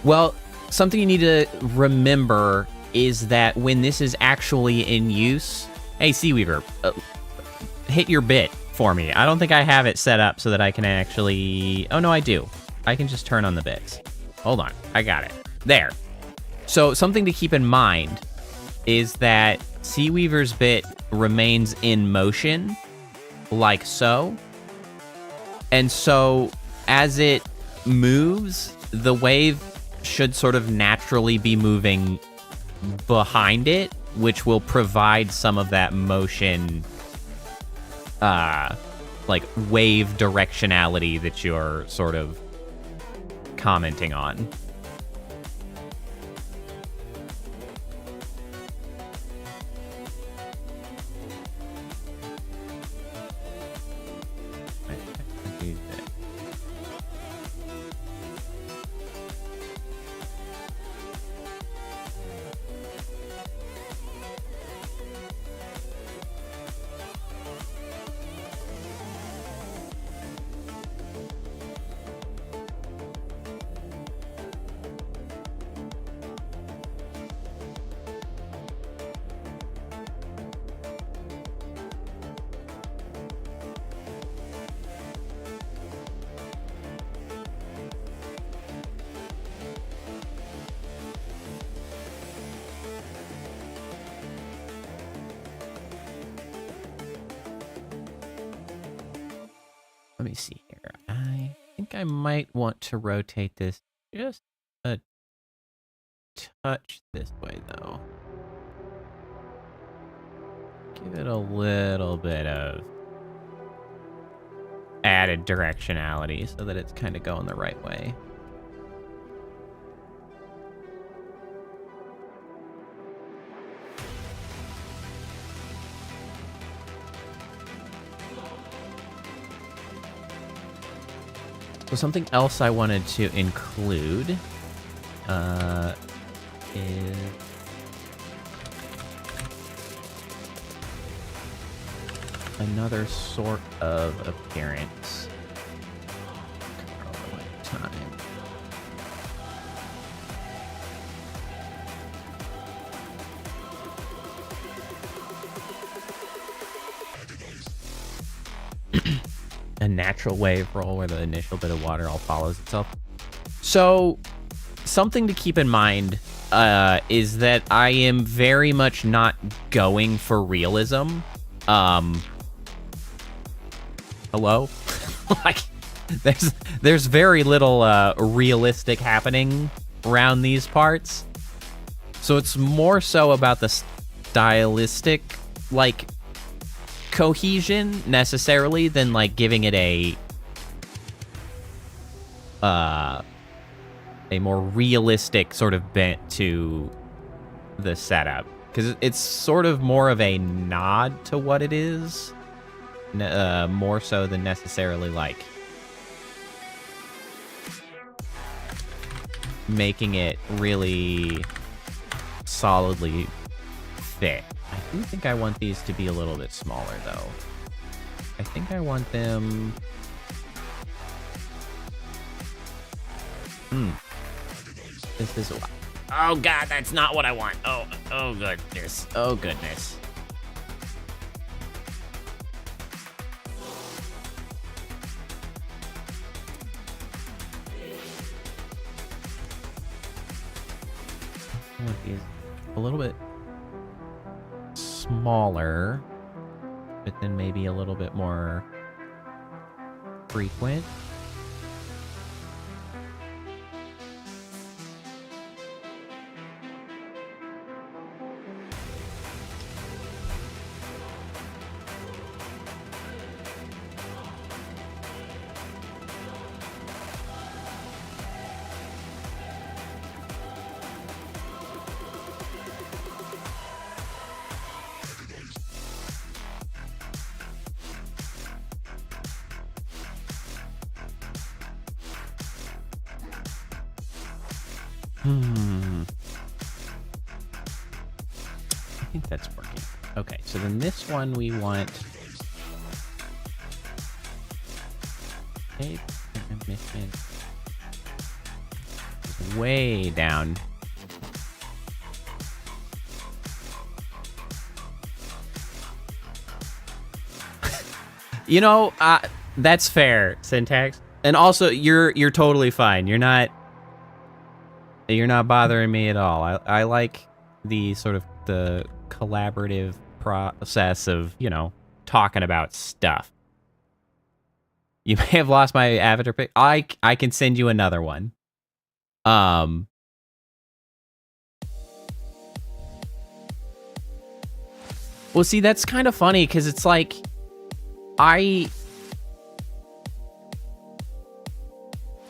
Well, something you need to remember is that when this is actually in use... Hey, Seaweaver, hit your bit for me. I don't think I have it set up so that I can actually... Oh, no, I do. I can just turn on the bits. Hold on. I got it. There. So something to keep in mind is that Seaweaver's bit remains in motion, like so. And so as it moves, the wave should sort of naturally be moving behind it, which will provide some of that motion, like wave directionality that you're sort of commenting on. Let me see here. I think I might want to rotate this just a touch this way, though. Give it a little bit of added directionality so that it's kind of going the right way. So something else I wanted to include is another sort of appearance. Over my time. A natural wave roll where the initial bit of water all follows itself. So, something to keep in mind is that I am very much not going for realism. Hello? Like, there's very little realistic happening around these parts. So it's more so about the stylistic, like, cohesion necessarily than like giving it a more realistic sort of bent to the setup, because it's sort of more of a nod to what it is, more so than necessarily like making it really solidly fit. I do think I want these to be a little bit smaller, though. I think I want them... This is a lot. Oh, God, that's not what I want. Oh, goodness. Oh, goodness. I want these a little bit smaller, but then maybe a little bit more frequent. I think that's working. Okay, so then this one we want tape emission way down. You know, that's fair, Syntax. And also, you're totally fine. You're not bothering me at all. I like the sort of the collaborative process of, you know, talking about stuff. You may have lost my avatar pic. I can send you another one. Well, see, that's kind of funny because it's like I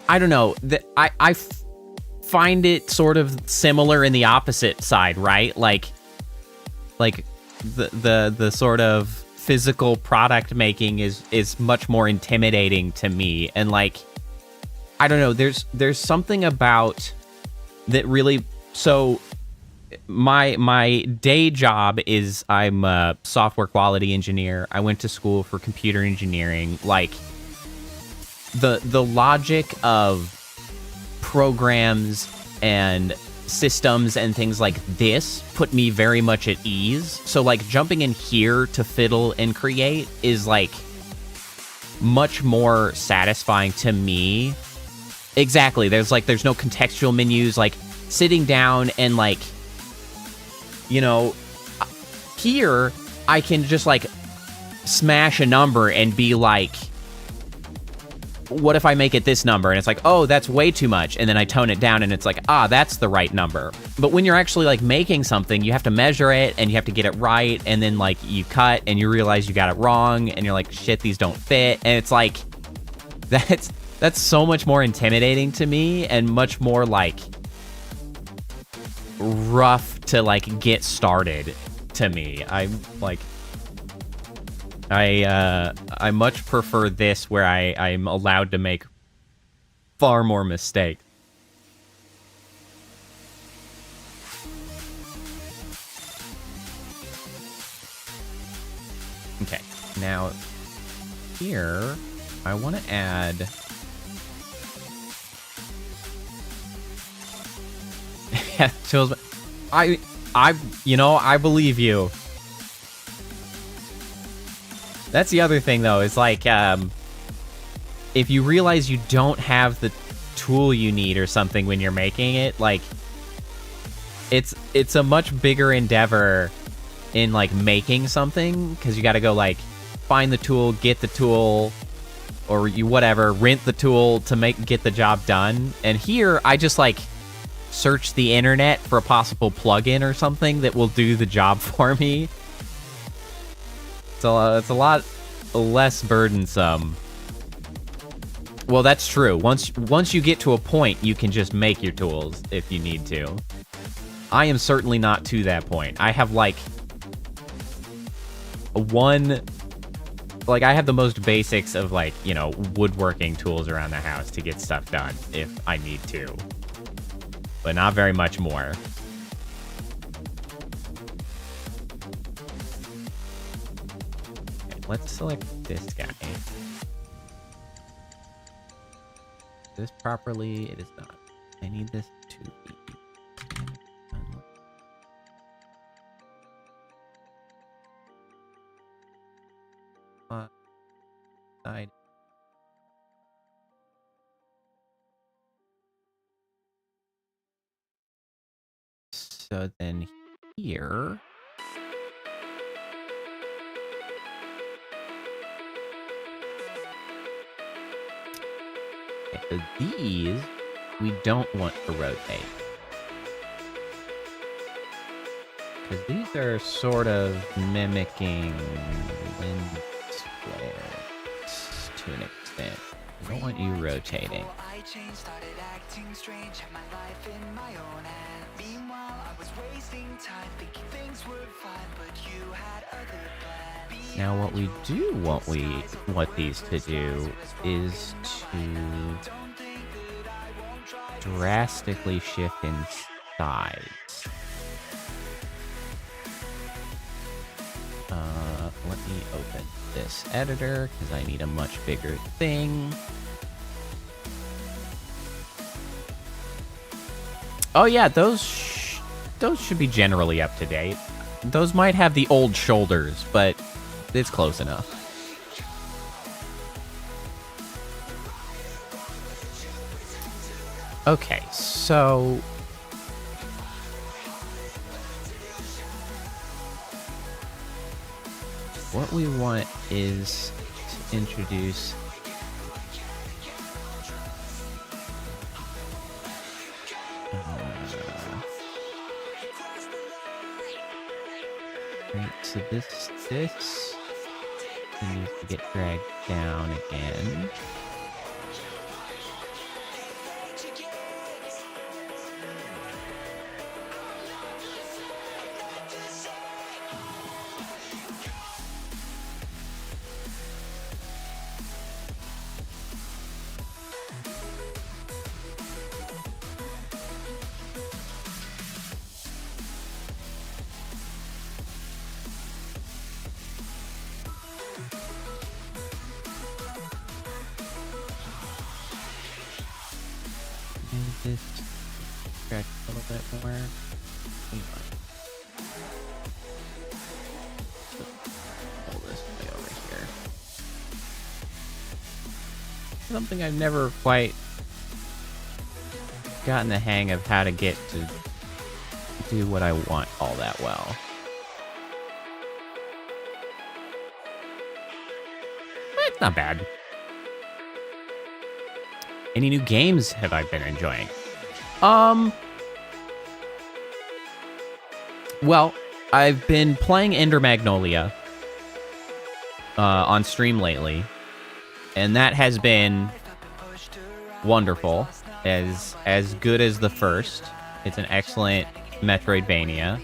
don't know, that I find it sort of similar in the opposite side, right? Like the sort of physical product making is much more intimidating to me, and like I don't know, there's something about that really. So my day job is I'm a software quality engineer. I went to school for computer engineering. Like the logic of programs and systems and things like this put me very much at ease. So like jumping in here to fiddle and create is like much more satisfying to me. Exactly. There's no contextual menus. Like sitting down and like, you know, here I can just like smash a number and be like, what if I make it this number? And it's like, oh, that's way too much. And then I tone it down and it's like, ah, that's the right number. But when you're actually like making something, you have to measure it and you have to get it right. And then like you cut and you realize you got it wrong and you're like, shit, these don't fit. And it's like, that's so much more intimidating to me and much more like rough to like get started to me. I much prefer this where I'm allowed to make far more mistakes. Okay, now here I want to add chills. I believe you. That's the other thing, though, is like, if you realize you don't have the tool you need or something when you're making it, like, it's a much bigger endeavor in, like, making something, because you gotta go, like, find the tool, get the tool, or you whatever, rent the tool to get the job done. And here, I just, like, search the internet for a possible plugin or something that will do the job for me. So it's a lot less burdensome. Well, that's true. Once you get to a point, you can just make your tools if you need to. I am certainly not to that point. I have like I have the most basics of like, you know, woodworking tools around the house to get stuff done if I need to. But not very much more. Let's select this guy. This properly? It is not. I need this to be. Side. So then here. Okay, so these we don't want to rotate. Because these are sort of mimicking wind squares to an extent. I don't want you rotating. Now what we do want these to do is to drastically shift in size. Let me open this editor because I need a much bigger thing. Oh yeah, those should be generally up to date. Those might have the old shoulders, but it's close enough. Okay, so what we want is to introduce right, so this needs to get dragged down again. Just stretch a little bit more. Pull this way over here. Something I've never quite gotten the hang of how to get to do what I want all that well. It's not bad. Any new games have I been enjoying? Well, I've been playing Ender Magnolia on stream lately, and that has been wonderful. As good as the first. It's an excellent Metroidvania.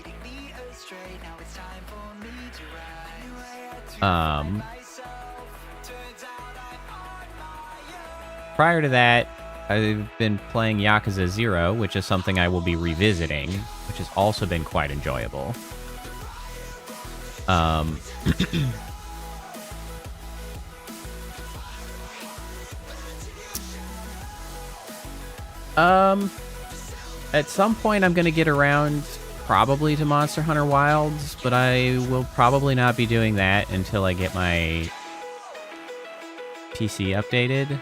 Prior to that, I've been playing Yakuza 0, which is something I will be revisiting, which has also been quite enjoyable. At some point I'm going to get around probably to Monster Hunter Wilds, but I will probably not be doing that until I get my PC updated.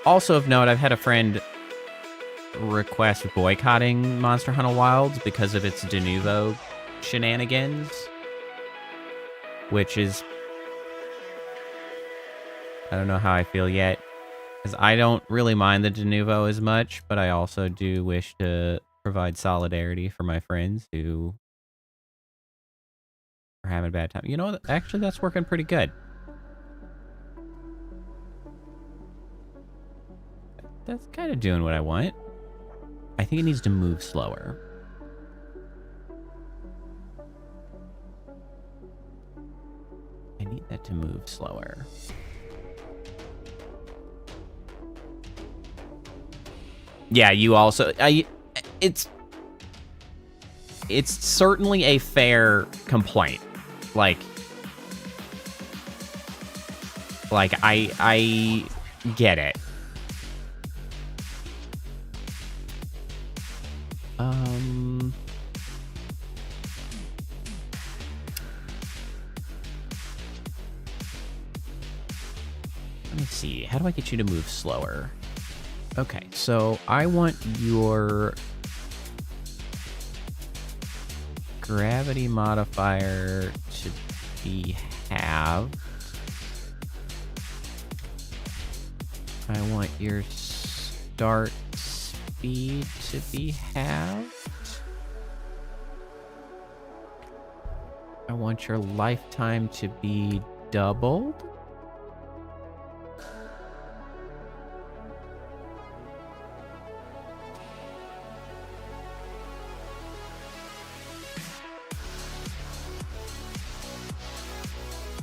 Also of note, I've had a friend request boycotting Monster Hunter Wilds because of its de novo shenanigans, which is... I don't know how I feel yet, because I don't really mind the de novo as much, but I also do wish to provide solidarity for my friends who are having a bad time. You know, actually, that's working pretty good. That's kind of doing what I want. I think it needs to move slower. I need that to move slower. Yeah, you also... It's certainly a fair complaint. Like I get it. Let me see. How do I get you to move slower? Okay, so I want your gravity modifier to be halved. I want your start speed to be halved. I want your lifetime to be doubled.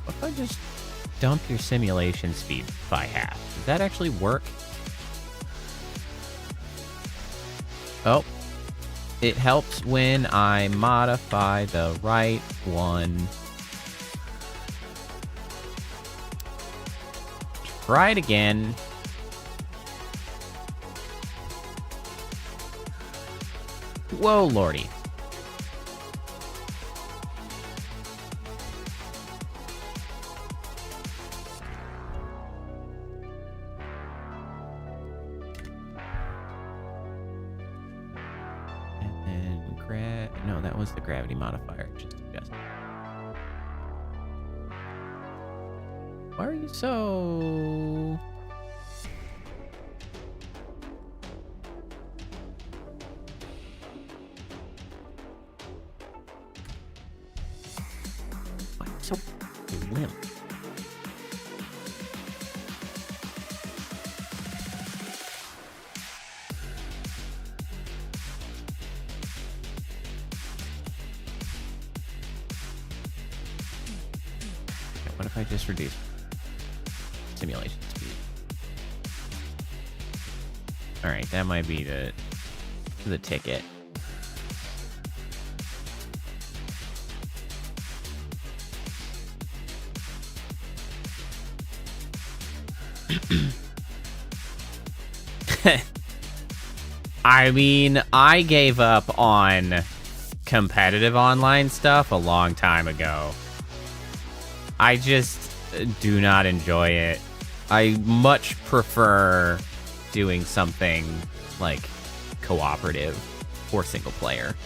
What if I just dump your simulation speed by half? Does that actually work? Oh. It helps when I modify the right one. Try it again. Whoa, lordy. No, that was the gravity modifier. Just adjust. Why are you so... Why are you so limp? What if I just reduce simulation speed? Alright, that might be the ticket. I mean, I gave up on competitive online stuff a long time ago. I just do not enjoy it. I much prefer doing something like cooperative or single player.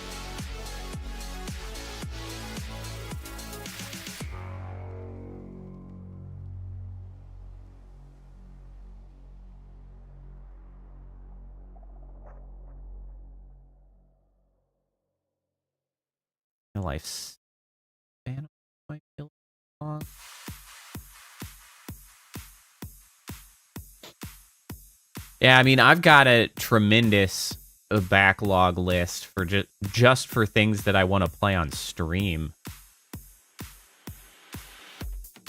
My lifespan might be a little long. Yeah, I mean, I've got a tremendous backlog list for just for things that I want to play on stream.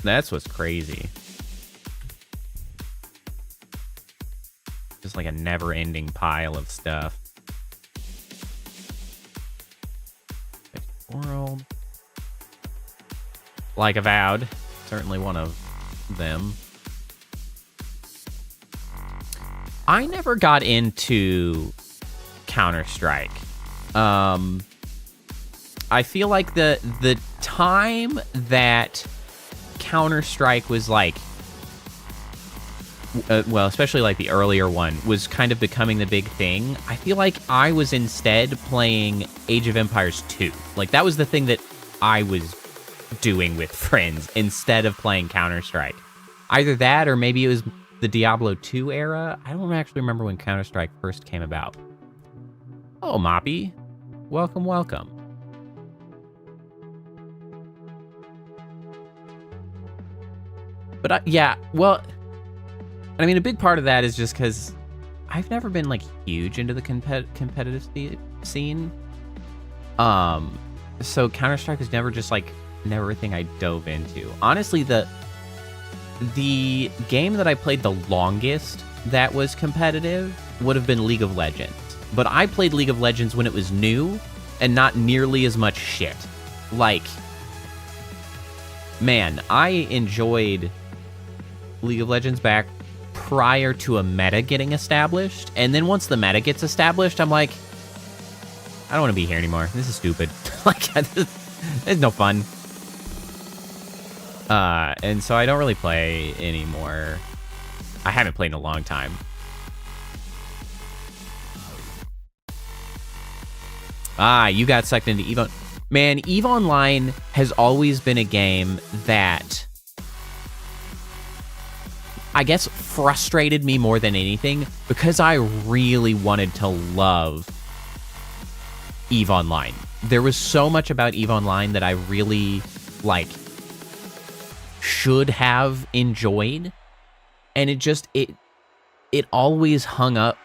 That's what's crazy. Just like a never-ending pile of stuff. World. Like Avowed. Certainly one of them. I never got into Counter-Strike. I feel like the time that Counter-Strike was like, well, especially like the earlier one, was kind of becoming the big thing. I feel like I was instead playing Age of Empires 2. Like, that was the thing that I was doing with friends instead of playing Counter-Strike. Either that or maybe it was the Diablo 2 era. I don't actually remember when Counter-Strike first came about. Oh, Moppy. Welcome, welcome. But yeah, well, I mean, a big part of that is just because I've never been like huge into the competitive scene. So Counter-Strike was never just like never a thing I dove into. Honestly, the game that I played the longest that was competitive would have been League of Legends. But I played League of Legends when it was new and not nearly as much shit. Like, man, I enjoyed League of Legends back prior to a meta getting established. And then once the meta gets established, I'm like, I don't want to be here anymore. This is stupid. Like, it's no fun. And so I don't really play anymore. I haven't played in a long time. Ah, you got sucked into EVE. Man, EVE Online has always been a game that I guess frustrated me more than anything because I really wanted to love EVE Online. There was so much about EVE Online that I really, like, should have enjoyed, and it always hung up,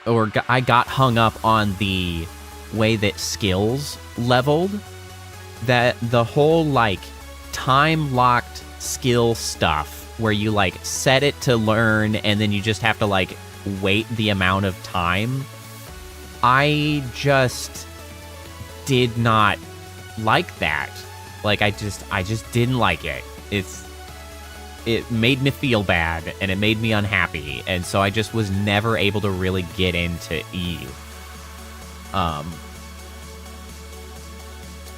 or I got hung up on the way that skills leveled, that the whole like time-locked skill stuff where you like set it to learn and then you just have to like wait the amount of time. I just did not like that. Like I just didn't like it. It made me feel bad and it made me unhappy, and so I just was never able to really get into EVE.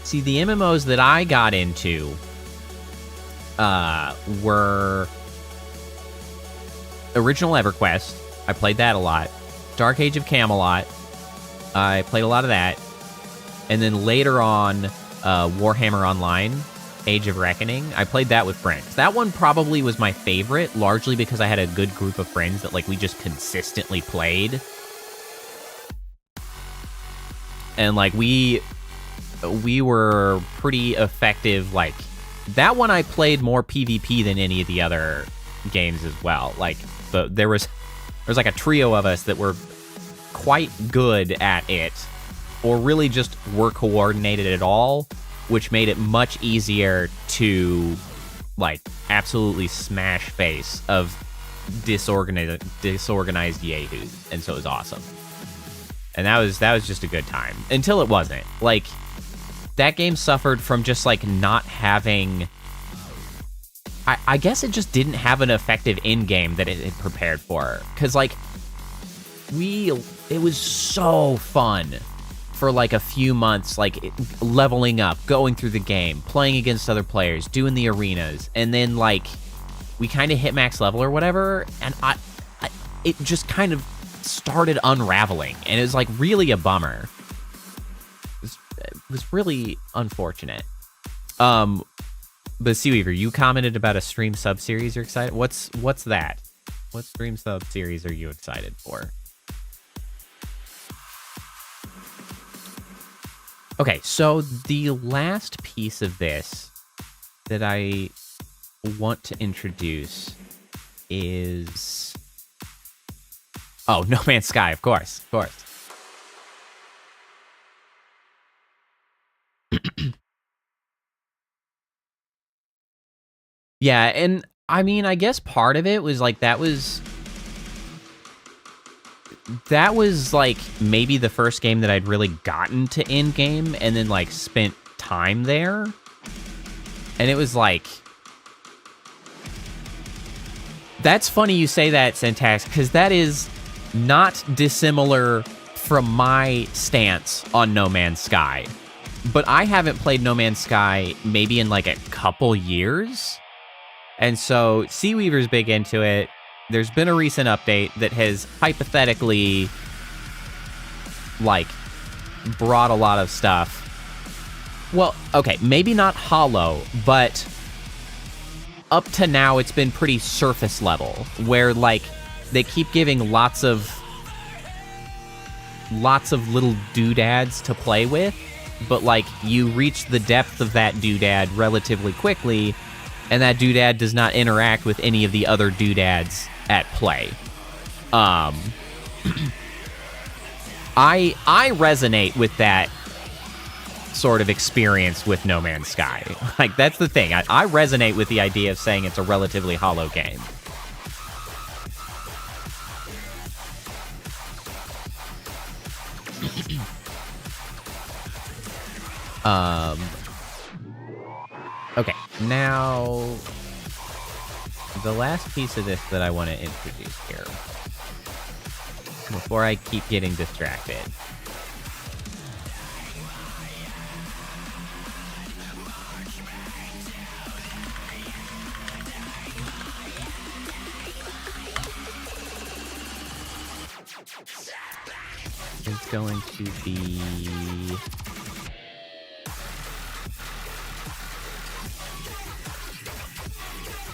See, the MMOs that I got into were Original EverQuest. I played that a lot. Dark Age of Camelot. I played a lot of that. And then later on, Warhammer Online, Age of Reckoning. I played that with friends. That one probably was my favorite, largely because I had a good group of friends that like we just consistently played. And like we were pretty effective. Like that one I played more PvP than any of the other games as well. Like there was like a trio of us that were quite good at it, or really just were coordinated at all, which made it much easier to like absolutely smash face of disorganized yahoos. And so it was awesome. And that was just a good time until it wasn't. Like that game suffered from just like not having, I guess it just didn't have an effective end game that it had prepared for. Cause like it was so fun for like a few months, like leveling up, going through the game, playing against other players, doing the arenas, and then like we kind of hit max level or whatever, and it just kind of started unraveling, and it was like really a bummer. It was really unfortunate. But Seaweaver, you commented about a stream sub series you're excited. What's that? What stream sub series are you excited for? Okay, so the last piece of this that I want to introduce is... Oh, No Man's Sky, of course, of course. Yeah, and I mean, I guess part of it was like that was like maybe the first game that I'd really gotten to end game and then like spent time there. And it was like, that's funny you say that, Syntax, because that is not dissimilar from my stance on No Man's Sky. But I haven't played No Man's Sky maybe in like a couple years. And so Seaweaver's big into it. There's been a recent update that has hypothetically, like, brought a lot of stuff. Well, okay, maybe not hollow, but up to now it's been pretty surface level, where, like, they keep giving lots of little doodads to play with, but, like, you reach the depth of that doodad relatively quickly, and that doodad does not interact with any of the other doodads at play. I resonate with that sort of experience with No Man's Sky. Like, that's the thing. I resonate with the idea of saying it's a relatively hollow game. Okay, now the last piece of this that I want to introduce here, before I keep getting distracted. Is going to be...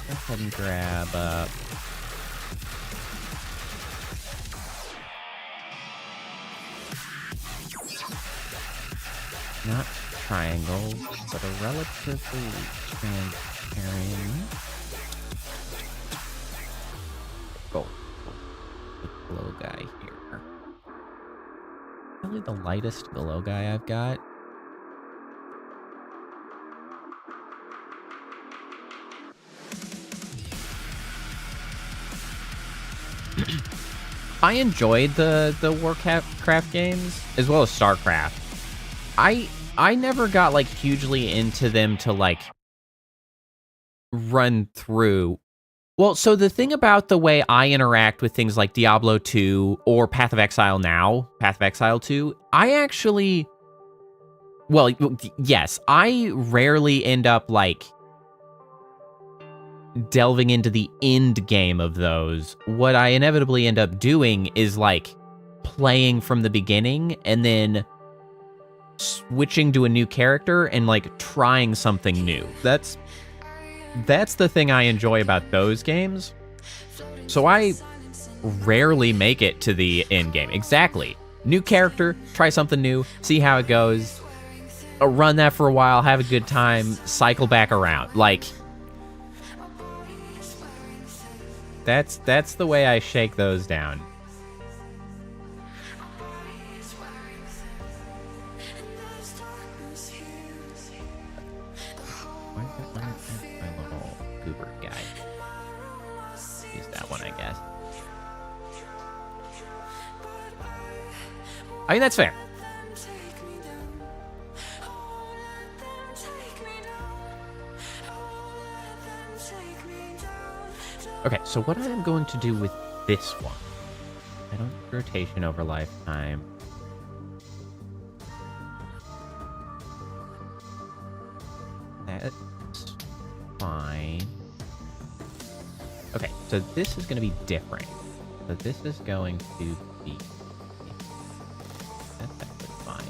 Go ahead and grab up... Not triangle, but a relatively transparent... Gold. The glow guy here. Probably the lightest glow guy I've got. I enjoyed the Warcraft games, as well as StarCraft. I never got, like, hugely into them to, like, run through. Well, so the thing about the way I interact with things like Diablo 2 or Path of Exile now, Path of Exile 2, I actually... Well, yes, I rarely end up, like, delving into the end game of those. What I inevitably end up doing is, like, playing from the beginning and then switching to a new character and, like, trying something new. That's the thing I enjoy about those games. So I rarely make it to the end game. Exactly. New character, try something new, see how it goes, run that for a while, have a good time, cycle back around. Like, that's the way I shake those down. Why is that my little goober guy? Use that one, I guess. I mean, that's fair. Okay, so what I'm going to do with this one, I don't do rotation over lifetime. That's fine. Okay, so this is going to be different. So this is going to be... That's actually fine.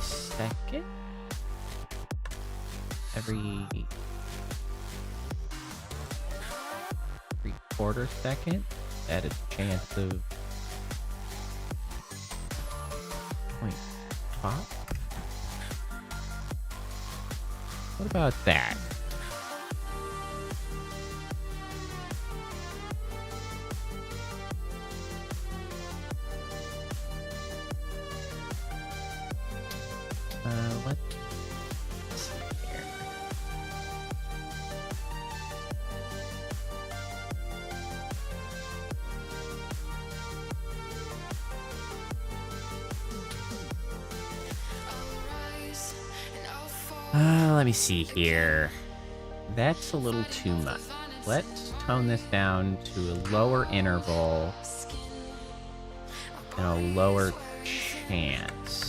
Second. Every quarter second at a chance of 0.5. What about that? Let's see here. Let me see here. That's a little too much. Let's tone this down to a lower interval and a lower chance.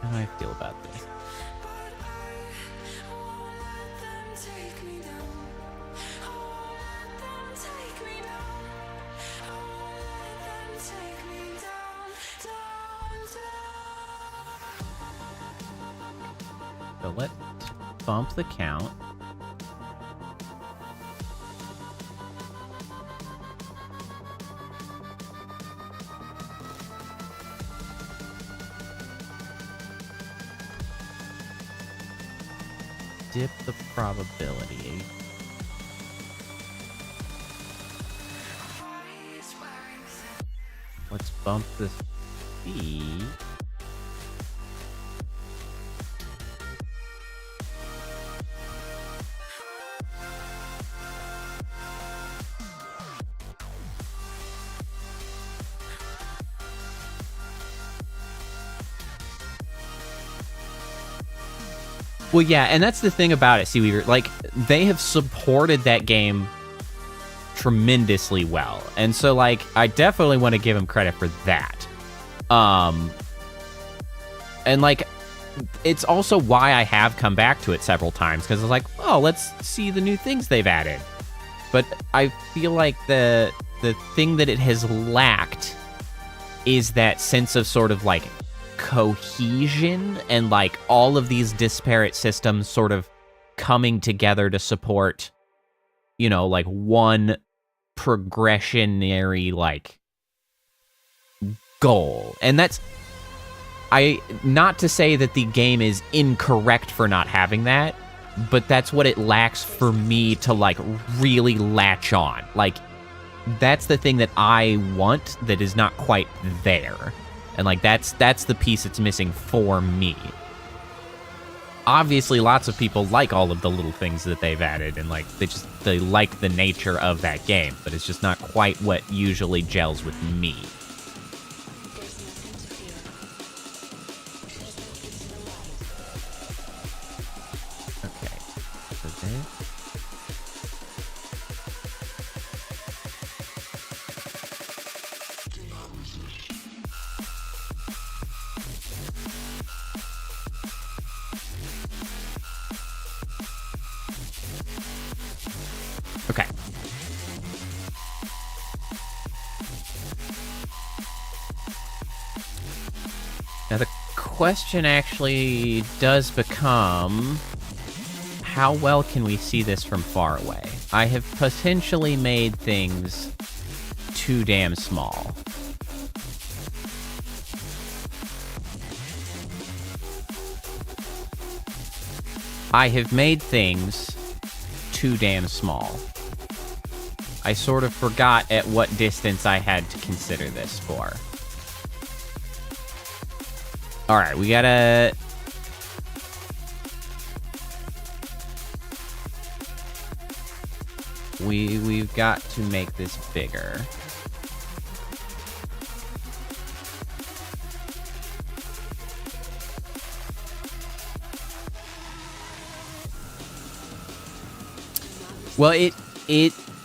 How do I feel about this? So let's bump the count. Dip the probability. Let's bump the speed. Well, yeah, and that's the thing about it, Seaweaver. Like, they have supported that game tremendously well. And so, like, I definitely want to give them credit for that. And, like, it's also why I have come back to it several times, because it's like, oh, let's see the new things they've added. But I feel like the thing that it has lacked is that sense of sort of, like, cohesion and like all of these disparate systems sort of coming together to support, you know, like one progressionary like goal. And that's not to say that the game is incorrect for not having that, but that's what it lacks for me to like really latch on. Like, that's the thing that I want that is not quite there. And, like, that's the piece it's missing for me. Obviously, lots of people like all of the little things that they've added, and, like, they like the nature of that game, but it's just not quite what usually gels with me. Okay, so this. Okay. Now the question actually does become, how well can we see this from far away? I have potentially made things too damn small. I have made things too damn small. I sort of forgot at what distance I had to consider this for. Alright, we gotta... We've got to make this bigger. Well,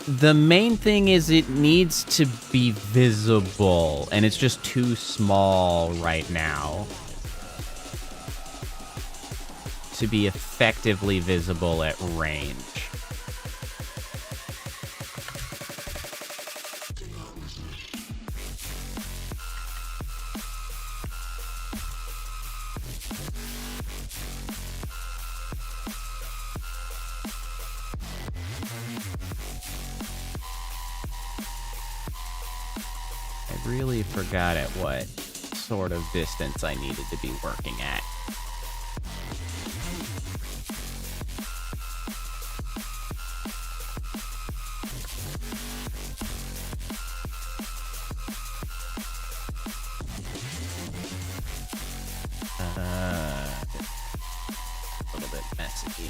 the main thing is it needs to be visible, and it's just too small right now. to be effectively visible at range. I really forgot at what sort of distance I needed to be working at. A little bit messy.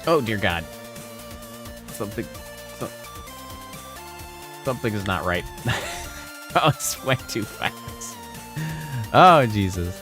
Oh, dear God. Something is not right. Oh, it's way too fast. Oh, Jesus.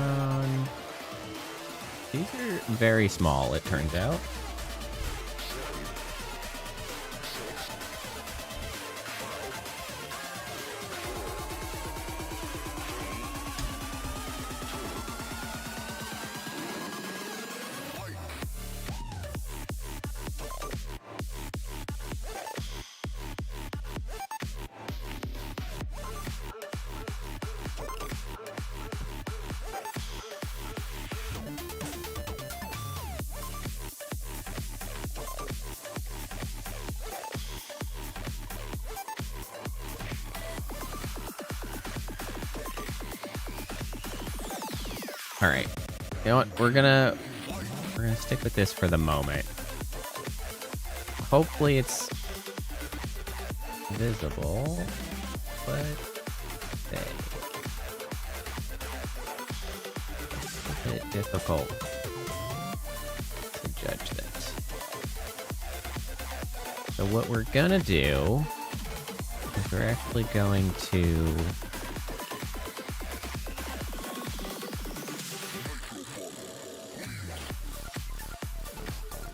And these are very small, it turns out. All right. You know what? We're gonna stick with this for the moment. Hopefully it's visible, but hey, it's a bit difficult to judge this. So what we're gonna do is we're actually going to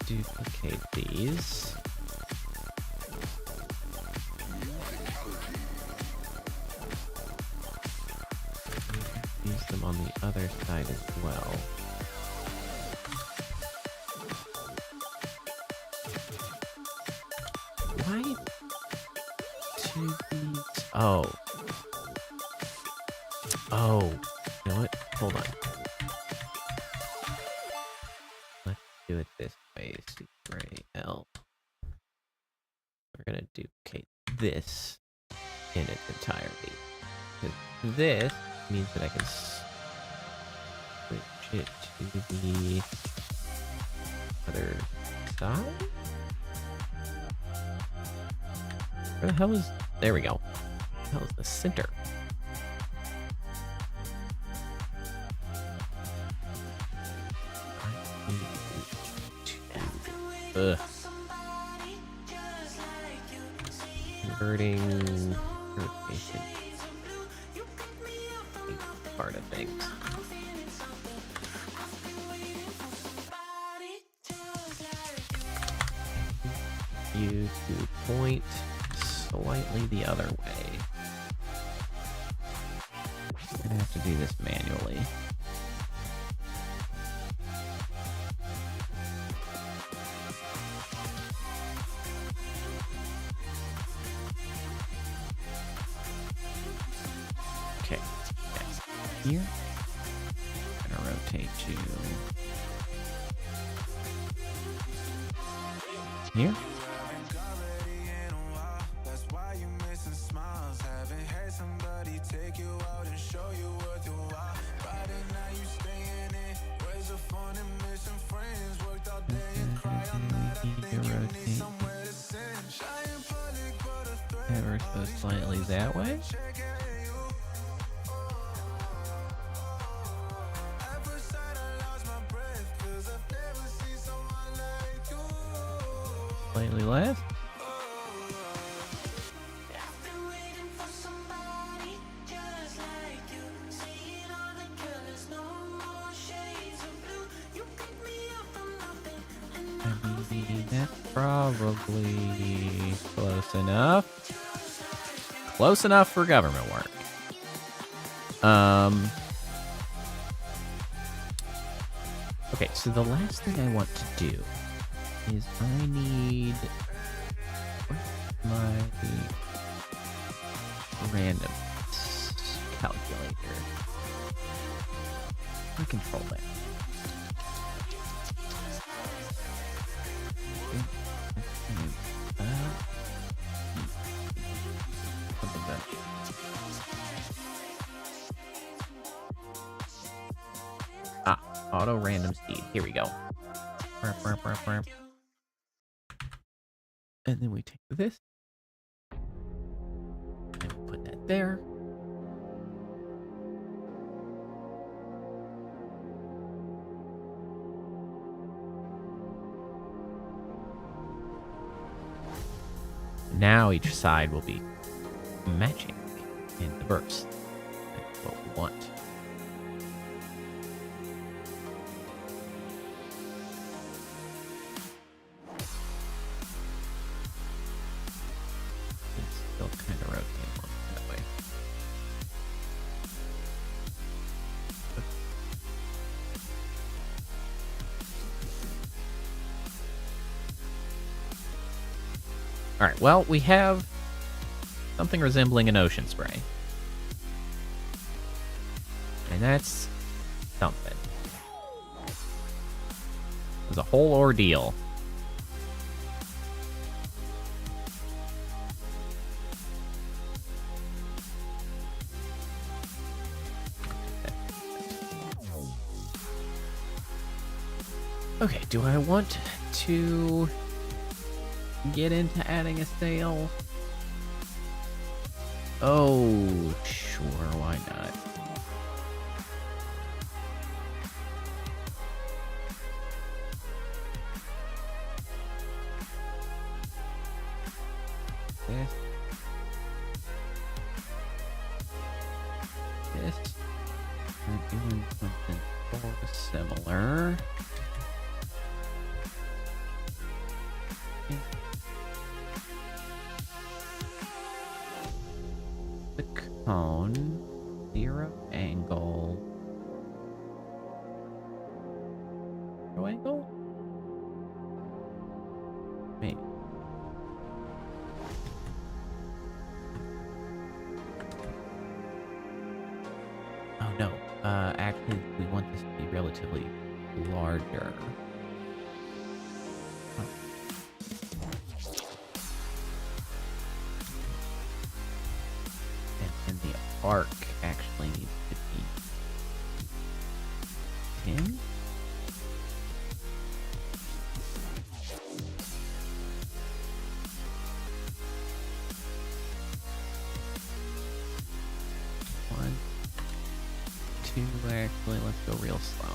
duplicate these. Use them on the other side as well. Why 2 beats? Oh. Oh. You know what? Hold on. Let's do it this way. Super L. We're gonna duplicate this in its entirety. Because this means that I can switch it to the other side? Where the hell is... There we go. Where the hell is the center? Ugh. Converting... rotation. Part of things. You to point slightly the other way. I'm gonna have to do this manually. Okay, that's here. I'm gonna rotate you here. Ever so slightly that way. Slightly left. That's probably close enough. Close enough for government work. Okay, so the last thing I want to do is I need my random calculator. I control that. Auto random speed. Here we go. And then we take this and we put that there. Now each side will be matching in the burst. That's what we want. Still kind of rotate one that way. All right, well, we have something resembling an ocean spray. And that's something. It was a whole ordeal. Okay, do I want to get into adding a sail? Oh, sure, why not? This. This. We're doing something sort of similar. The cone, 0 angle. 0 angle? Wait. Oh no. Actually, we want this to be relatively larger. Huh. And the arc actually needs to be 10. One, two, actually, let's go real slow.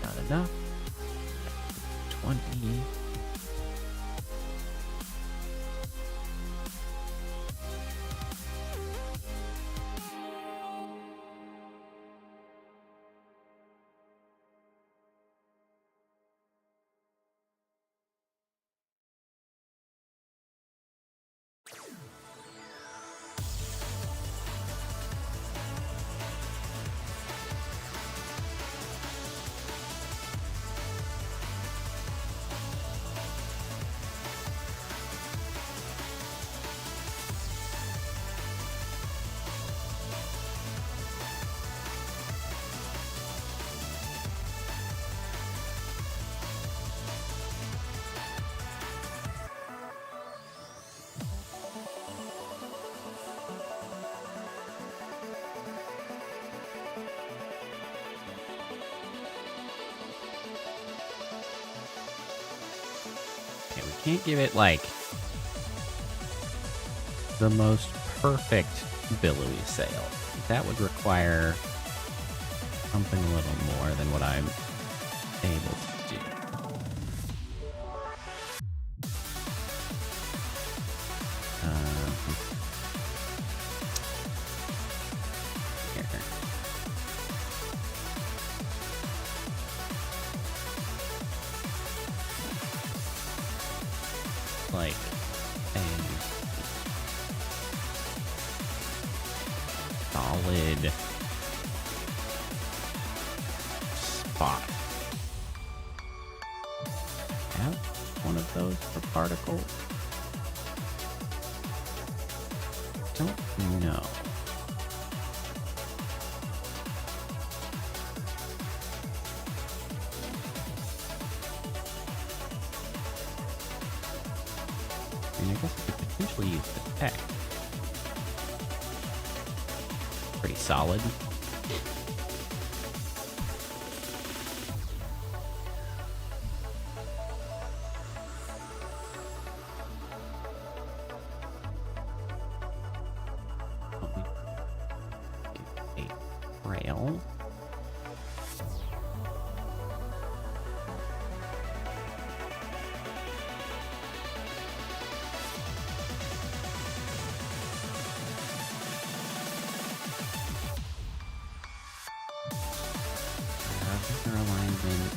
Not enough. 20. Okay, we can't give it, like, the most perfect billowy sail. That would require something a little more than what I'm able to do. Here. Like a solid spot. Have one of those for particles? Don't know. I mean, I guess I could potentially use the tech. Pretty solid. Get a rail. Their alignment.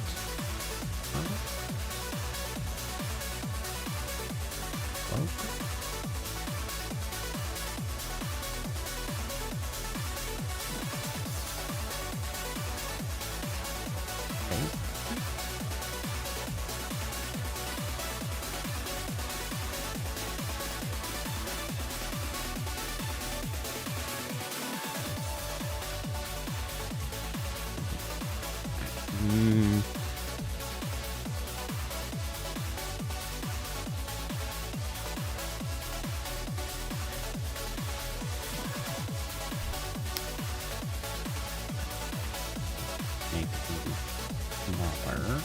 smaller.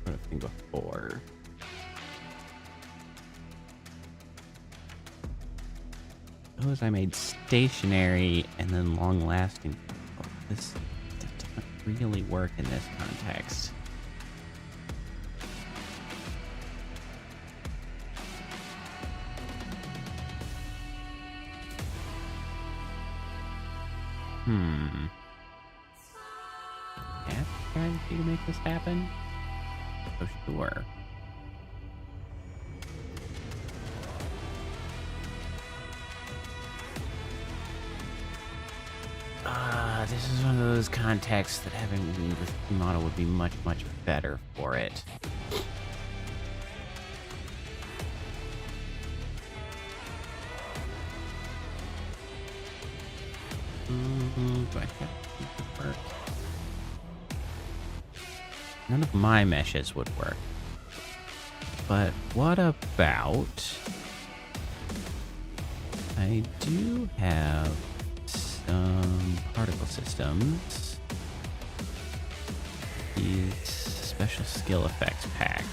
What have I been before? Suppose I made stationary and then long-lasting. Oh, this doesn't really work in this context. That's a strategy to make this happen? Oh, sure. This is one of those contexts that having the model would be much, much better for it. Do I have to work? None of my meshes would work. But what about... I do have some particle systems. These special skill effects pack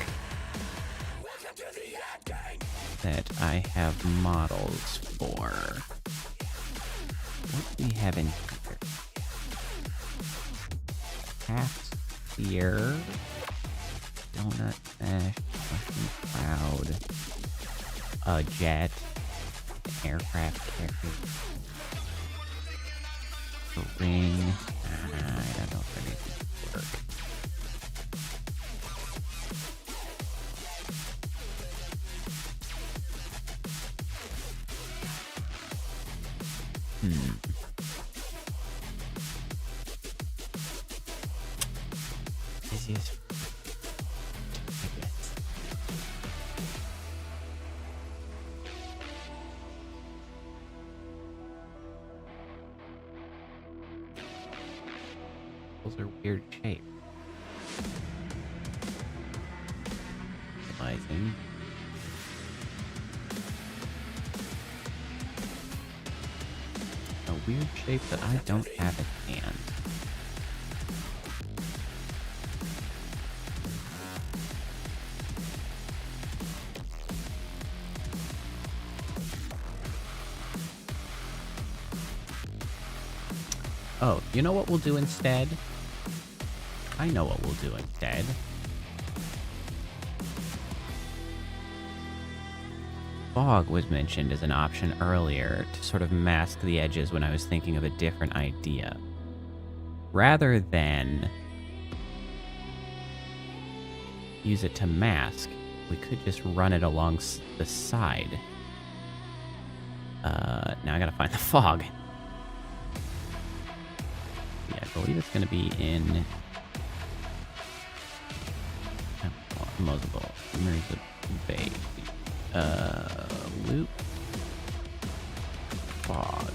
that I have models for. What do we have in here? Half sphere, donut mesh, mushroom cloud, a jet, an aircraft carrier, a ring. I don't know if anything will work. This is... Those are weird shapes. Realizing. A weird shape that I don't have at hand. Oh, you know what we'll do instead? I know what we'll do instead. Fog was mentioned as an option earlier to sort of mask the edges when I was thinking of a different idea. Rather than use it to mask, we could just run it along the side. Now I gotta find the fog. Yeah, I believe it's gonna be in... Mosable. Where's the bait? Loop. Fog.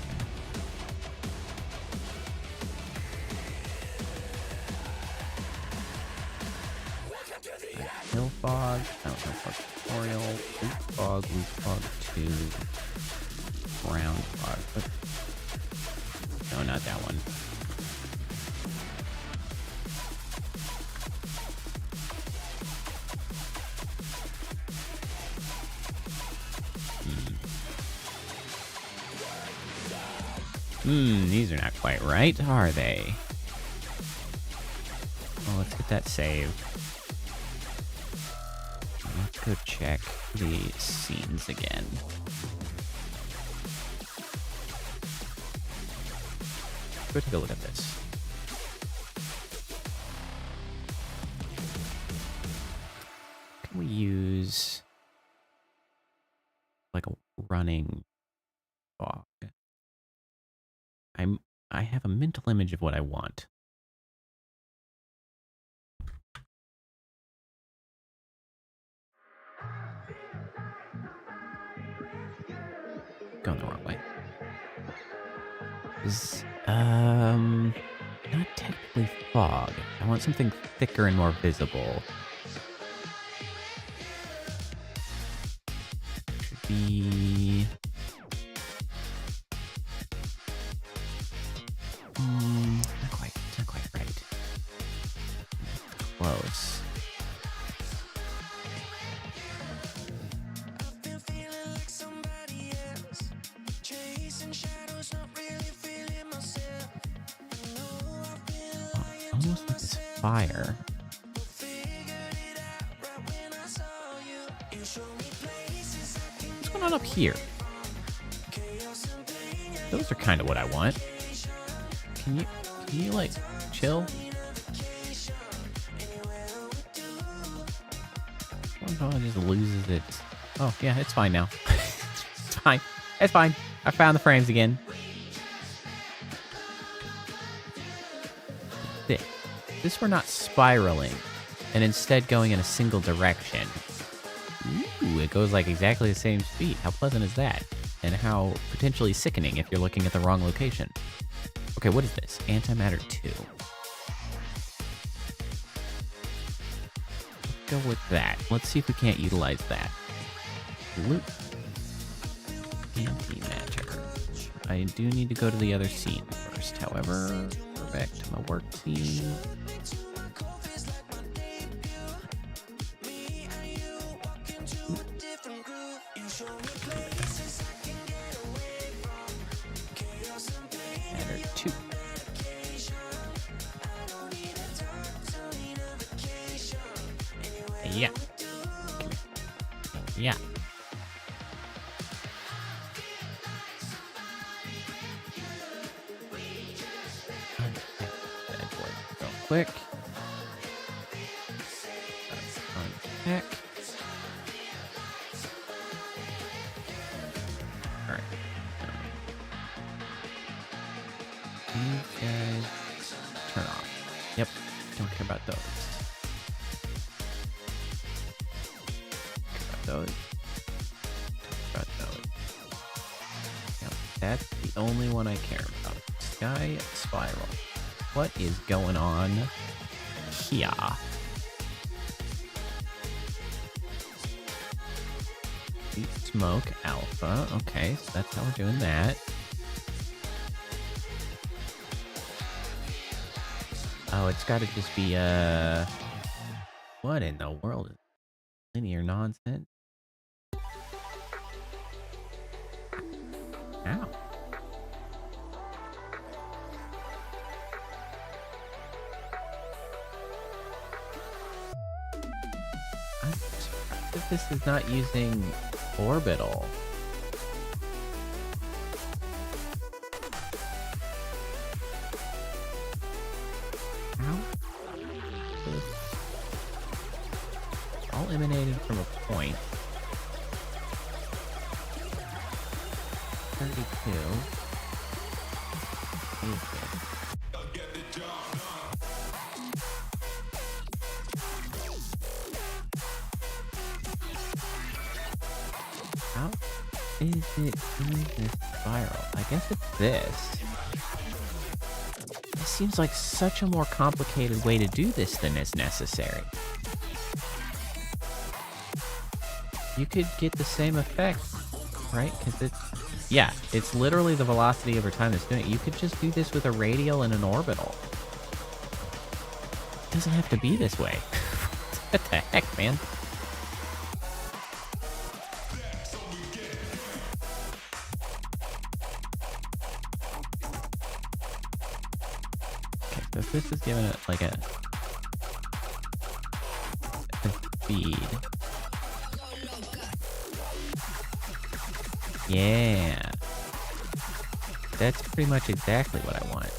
Hill fog. No, hill fog tutorial. Loop fog 2. Ground fog. What? No, not that one. These are not quite right, are they? Well, let's get that saved. Let's go check the scenes again. Go take a look at this. Can we use like a running fog? I have a mental image of what I want. Going the wrong way. Not technically fog. I want something thicker and more visible. Should be... not quite right. Close. Almost like this fire. What's going on up here? Those are kind of what I want. Can you like chill? Oh, it just loses its... Oh, yeah, it's fine now. It's fine. It's fine. I found the frames again. This we're not spiraling, and instead going in a single direction. Ooh, it goes like exactly the same speed. How pleasant is that? And how potentially sickening if you're looking at the wrong location. Okay, what is this? Antimatter 2. Let's go with that. Let's see if we can't utilize that. Loop. Antimatter. I do need to go to the other scene first, however. Go back to my work scene. Matter 2. Yeah. Yeah. Real quick. Unpack. Alright. These guys turn off. Yep. Don't care about those. Those. About those. Yep, that's the only one I care about. Sky Spiral. What is going on here? Deep Smoke Alpha. Okay, so that's how we're doing that. Oh, it's got to just be what in the world is linear nonsense? Ow. I'm surprised that this is not using orbital. How? All emanated from a point. 32. How is it doing this spiral? I guess it's this. This seems like such a more complicated way to do this than is necessary. You could get the same effect, right? Because it's... Yeah, it's literally the velocity over time that's doing it. You could just do this with a radial and an orbital. It doesn't have to be this way. What the heck, man? Okay, so if this is giving it like a speed. Yeah. That's pretty much exactly what I want.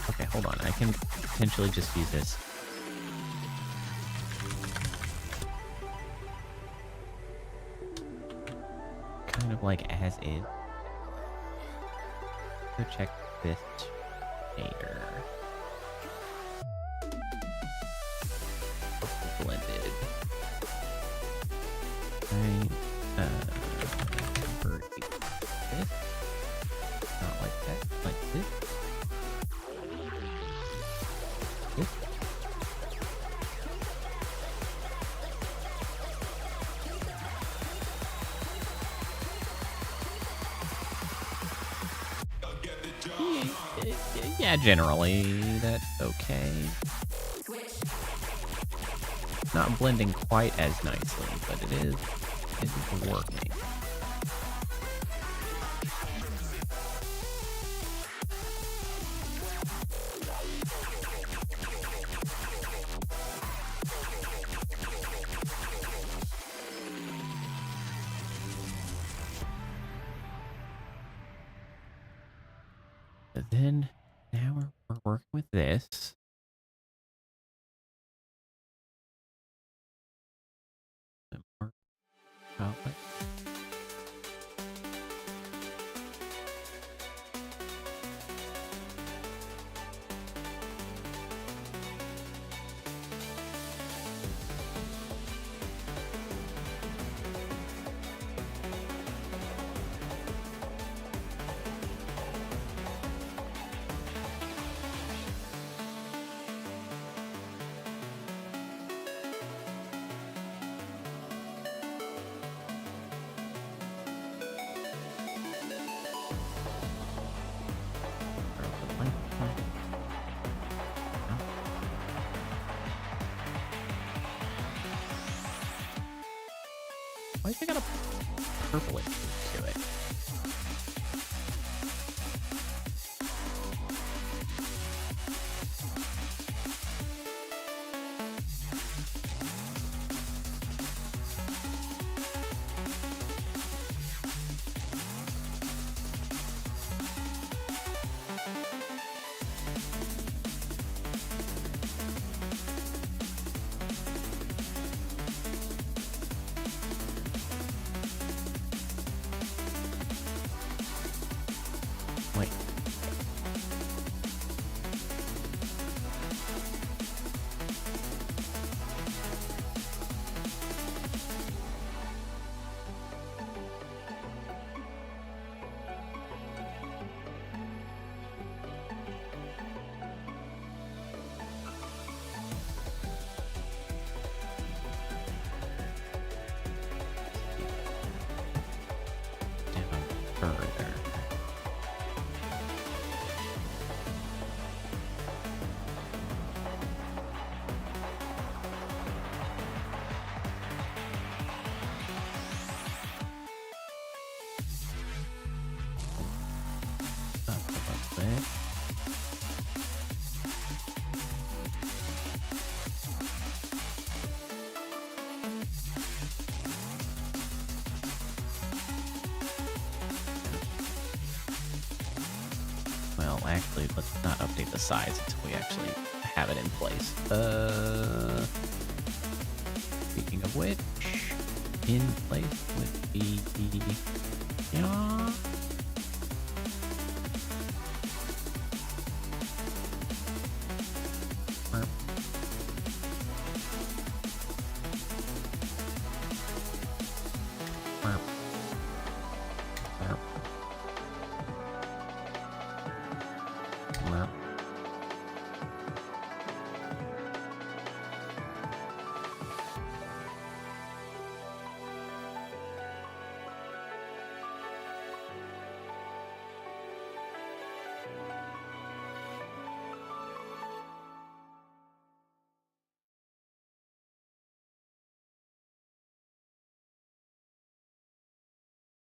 Okay, hold on. I can potentially just use this. Kind of like as is. Go check this later. Blended. Right. Convert this. Yeah, generally, that's okay. Not blending quite as nicely, but it is working. But then, now we're working with this. More outlet. Why is it got a purplish to it? Wait. Down further. Up a little bit. Well, actually, let's not update the size until we actually have it in place. Speaking of which, in place would be yeah.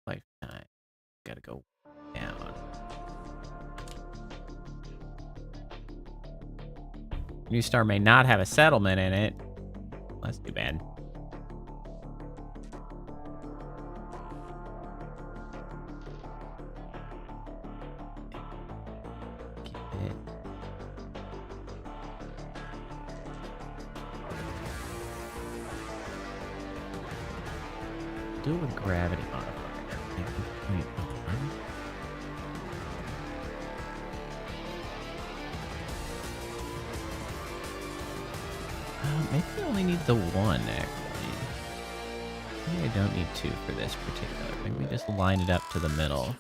Lifetime. Gotta go down. New star may not have a settlement in it. That's too bad. Keep it. Do a gravity modifier. Maybe I only need the one, actually. Maybe I don't need two for this particular. Maybe just line it up to the middle.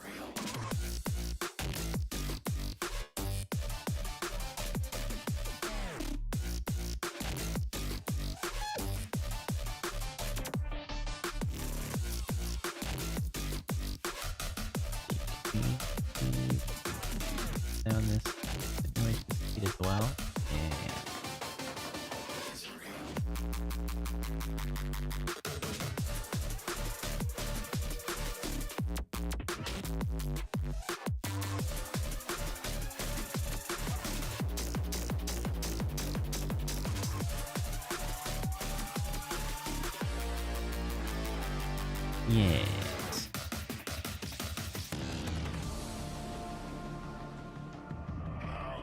Yes.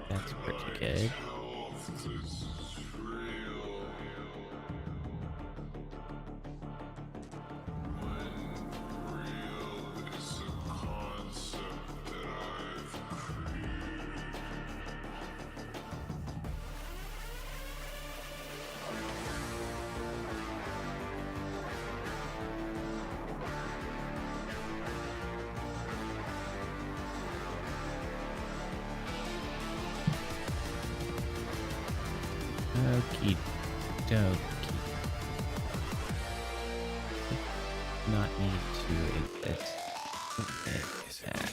That's pretty good. Okie dokie. Not need to exist. That.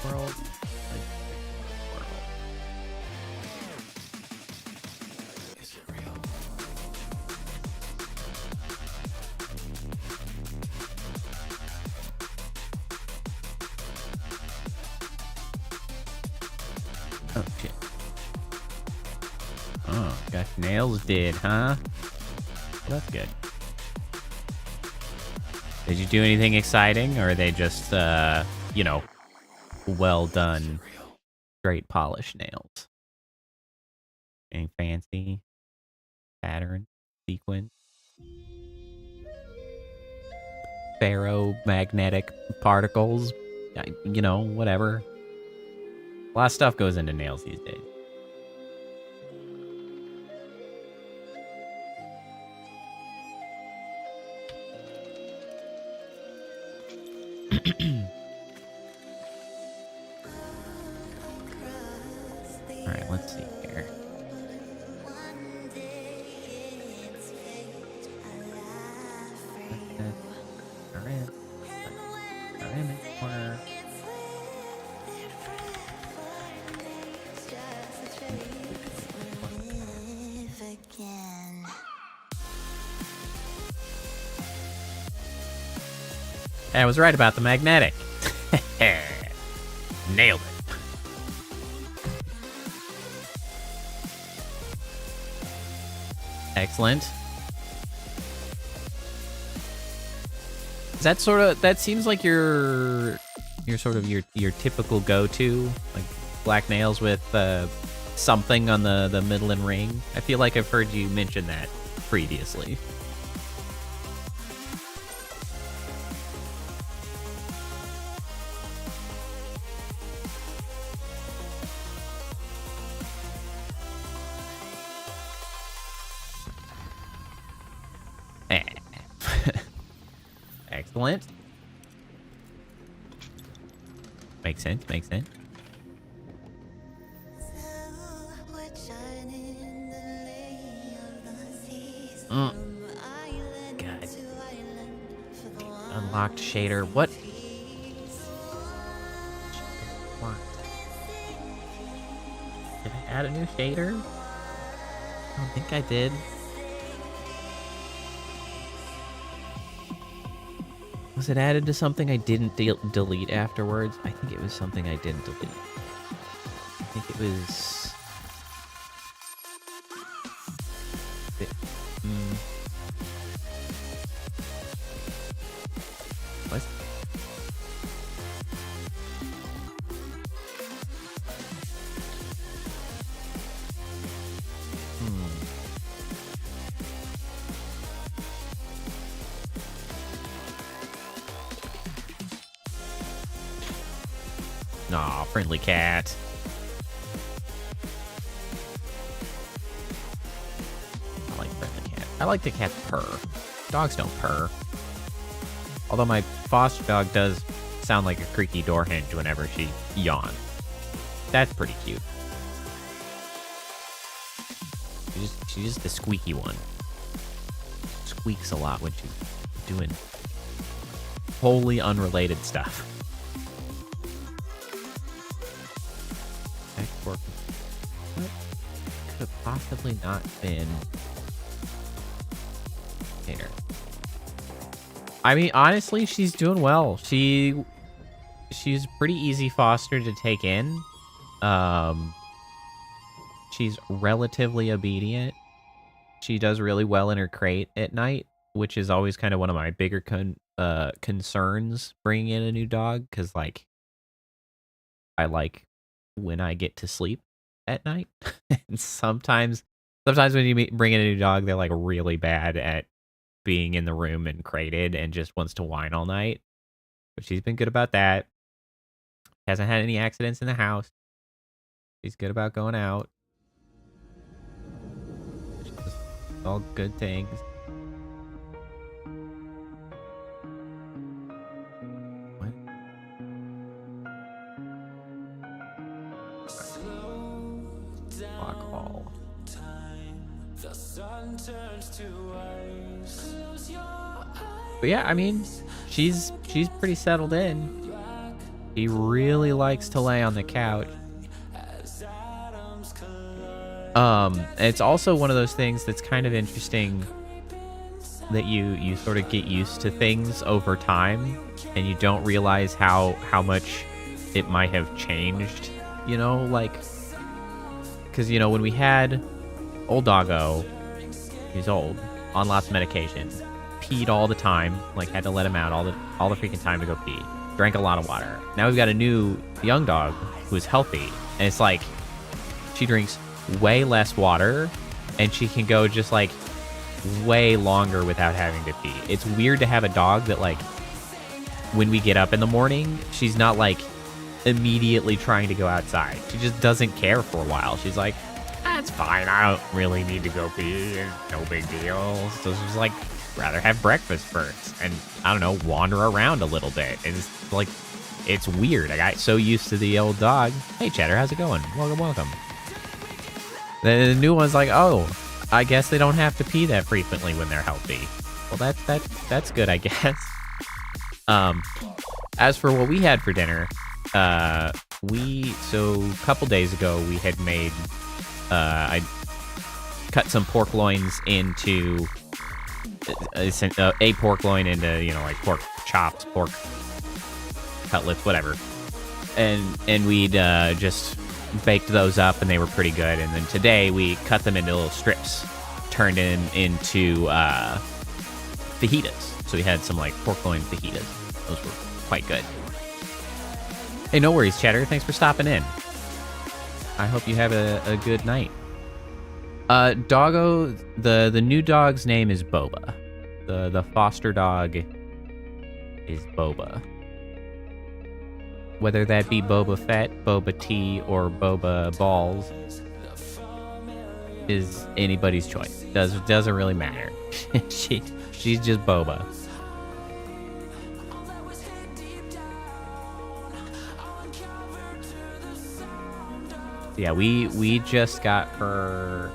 World. Is it real? Oh shit. Oh, got nails did, huh? That's good. Did you do anything exciting, or are they just, you know, well done, straight polished nails? Anything fancy? Pattern? Sequence? Ferromagnetic particles? You know, whatever. A lot of stuff goes into nails these days. All right, let's see here. I was right about the magnetic. Nailed it. Excellent. Is that sort of, that seems like your sort of your typical go-to, like black nails with something on the middle and ring? I feel like I've heard you mention that previously. Excellent. Makes sense, makes sense. God. Unlocked shader. What? What? Did I add a new shader? I don't think I did. Was it added to something I didn't delete afterwards? I think it was something I didn't delete. I think it was... What? Aw, friendly cat. I like friendly cat. I like the cat purr. Dogs don't purr. Although my foster dog does sound like a creaky door hinge whenever she yawns. That's pretty cute. She's just the squeaky one. Squeaks a lot when she's doing wholly unrelated stuff. What could have possibly not been here? I mean, honestly, she's doing well. She's pretty easy foster to take in. She's relatively obedient. She does really well in her crate at night, which is always kind of one of my bigger concerns bringing in a new dog, because like I like when I get to sleep at night. And sometimes when you bring in a new dog, they're like really bad at being in the room and crated and just wants to whine all night. But she's been good about that. Hasn't had any accidents in the house. She's good about going out. She's all good things. What? Block wall. But yeah, I mean, she's pretty settled in. He really likes to lay on the couch. It's also one of those things that's kind of interesting that you sort of get used to things over time, and you don't realize how much it might have changed, you know, like, because, you know, when we had old doggo, he's old, on lots of medication, peed all the time, like had to let him out all the freaking time to go pee, drank a lot of water. Now we've got a new young dog who's healthy, and it's like she drinks way less water and she can go just like way longer without having to pee. It's weird to have a dog that, like, when we get up in the morning, she's not like immediately trying to go outside. She just doesn't care for a while. She's like, that's fine, I don't really need to go pee, no big deal. So she's like, rather have breakfast first and, I don't know, wander around a little bit. And it's like, it's weird. I got so used to the old dog. Hey Cheddar, how's it going? Welcome. The new one's like, oh, I guess they don't have to pee that frequently when they're healthy. Well, that's good, I guess. As for what we had for dinner, so a couple days ago we had made, I cut some pork loins into a pork loin into, you know, like pork chops, pork cutlets, whatever, and we'd just baked those up, and they were pretty good. And then today we cut them into little strips, turned into fajitas. So we had some like pork loin fajitas. Those were quite good. Hey, no worries, Cheddar. Thanks for stopping in. I hope you have a good night. Doggo, the new dog's name is Boba. The foster dog is Boba. Whether that be Boba Fett, Boba Tea, or Boba Balls is anybody's choice. Doesn't really matter. She's just Boba. Yeah, we just got her.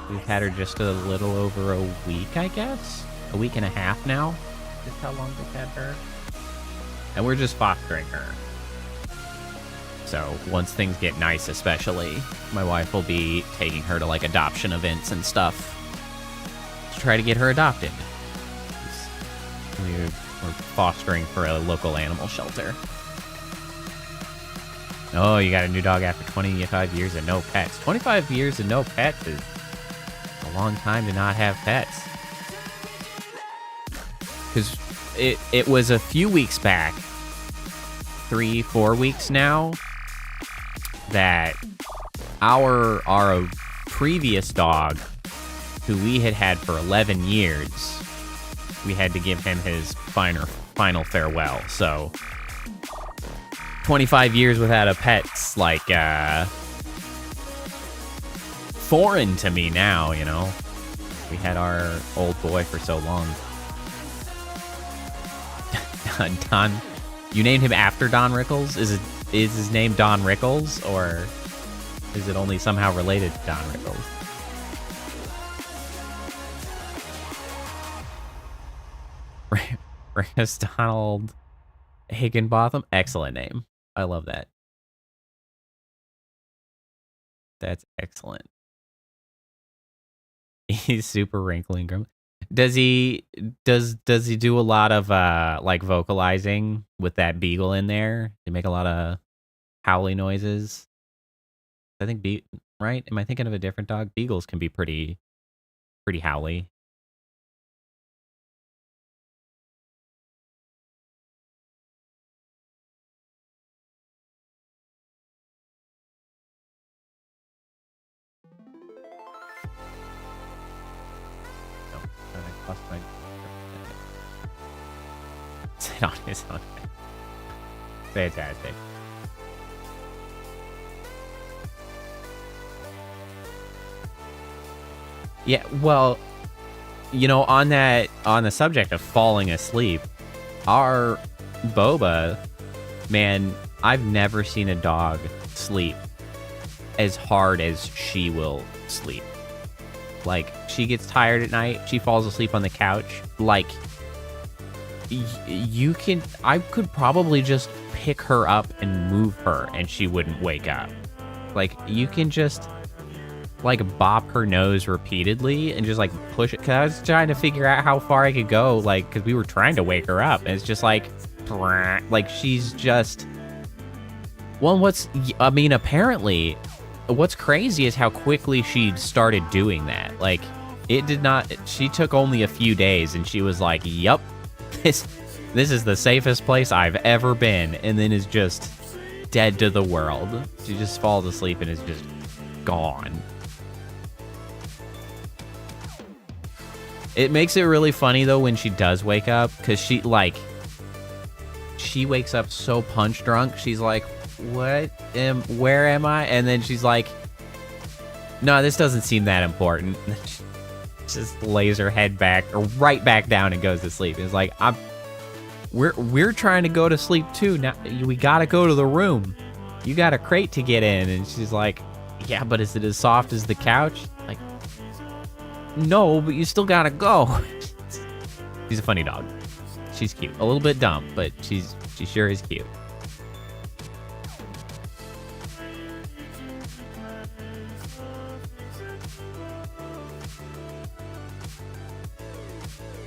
We've had her just a little over a week, I guess. A week and a half now. Is how long we've had her. And we're just fostering her. So once things get nice, especially, my wife will be taking her to like adoption events and stuff to try to get her adopted. We're fostering for a local animal shelter. Oh, you got a new dog after 25 years of no pets. 25 years of no pets is a long time to not have pets. Because it was a few weeks back, 3-4 weeks now, that our previous dog, who we had for 11 years, we had to give him his final farewell. So 25 years without a pet's like foreign to me now, you know. We had our old boy for so long. Don, you named him after Don Rickles? Is his name Don Rickles, or is it only somehow related to Don Rickles? Donald Higginbotham. Excellent name. I love that. That's excellent. He's super wrinkly and grumpy. Does he do a lot of like vocalizing with that beagle in there? They make a lot of howly noises. I think right? Am I thinking of a different dog? Beagles can be pretty howly. Sit on his own. Fantastic. Yeah, well, you know, on the subject of falling asleep, our Boba, man, I've never seen a dog sleep as hard as she will sleep. Like, she gets tired at night, she falls asleep on the couch. Like, I could probably just pick her up and move her and she wouldn't wake up. Like, you can just, like, bop her nose repeatedly and just, like, push it. Because I was trying to figure out how far I could go, like, because we were trying to wake her up. And it's just like she's just... Well, apparently... What's crazy is how quickly she started doing that. Like, it did not... She took only a few days, and she was like, yup, this is the safest place I've ever been, and then is just dead to the world. She just falls asleep and is just gone. It makes it really funny, though, when she does wake up, because she wakes up so punch drunk. She's like, where am I? And then she's like, no, this doesn't seem that important. She just lays her head back or right back down and goes to sleep. It's like, we're trying to go to sleep too. Now we gotta go to the room. You got a crate to get in. And she's like, yeah, but is it as soft as the couch? Like, no, but you still gotta go. She's a funny dog. She's cute. A little bit dumb, but she sure is cute.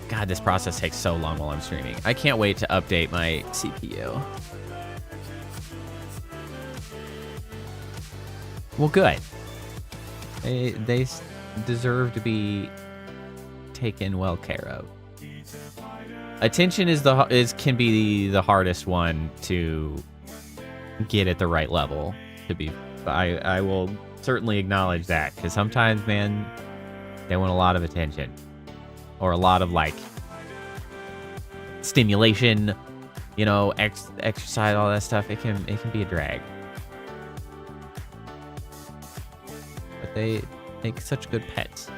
God, this process takes so long while I'm streaming. I can't wait to update my CPU. Well, good. They deserve to be taken well care of. Attention can be the hardest one to get at the right level. I will certainly acknowledge that, because sometimes, man, they want a lot of attention. Or a lot of, like, stimulation, you know, exercise, all that stuff. It can be a drag. But they make such good pets.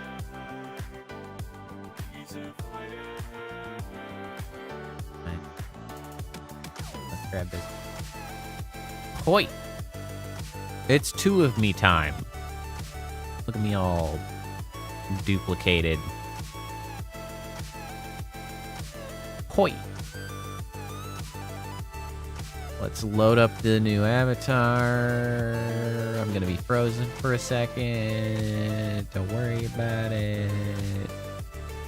Let's grab this. Hoi! It's two of me time. Look at me all duplicated. Hoi! Let's load up the new avatar. I'm gonna be frozen for a second. Don't worry about it.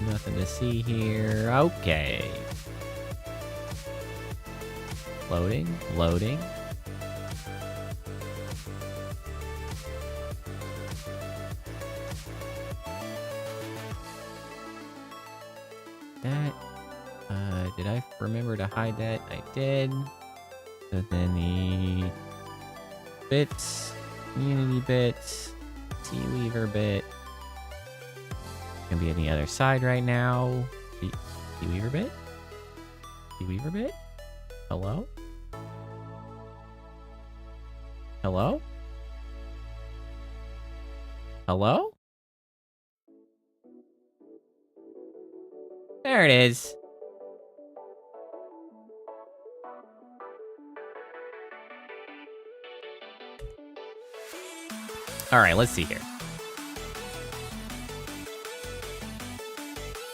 Nothing to see here. Okay. Loading. Did I remember to hide that? I did. So then the bits, community bits, T-Weaver bit. Gonna be on the other side right now. T-Weaver bit? T-Weaver bit? Hello? Hello? Hello? There it is. All right, let's see here.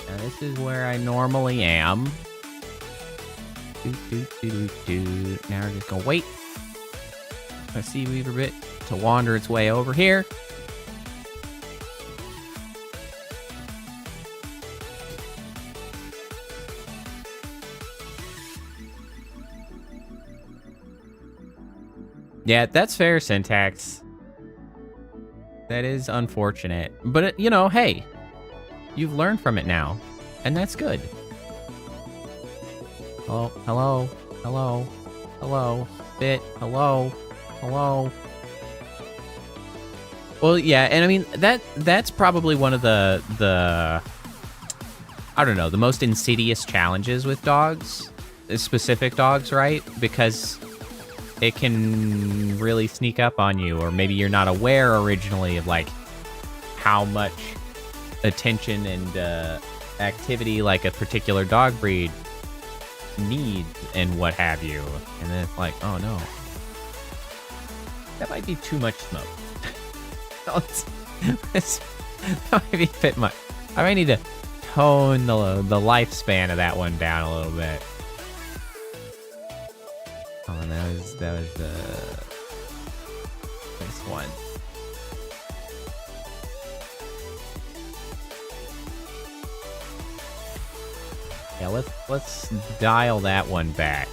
Now, this is where I normally am. Now we're just gonna wait. Let's see Weaver Bit to wander its way over here. Yeah, that's fair, Syntax. That is unfortunate. But, you know, hey, you've learned from it now, and that's good. Hello, hello, hello, hello, Bit, hello, hello. Well, yeah, and I mean, that's probably one of the I don't know, the most insidious challenges with dogs, specific dogs, right? Because it can really sneak up on you, or maybe you're not aware originally of like how much attention and activity like a particular dog breed needs and what have you. And then it's like, oh no, that might be too much smoke. That might be a bit much. I might need to tone the lifespan of that one down a little bit. Oh, and that was this one. Yeah, let's dial that one back.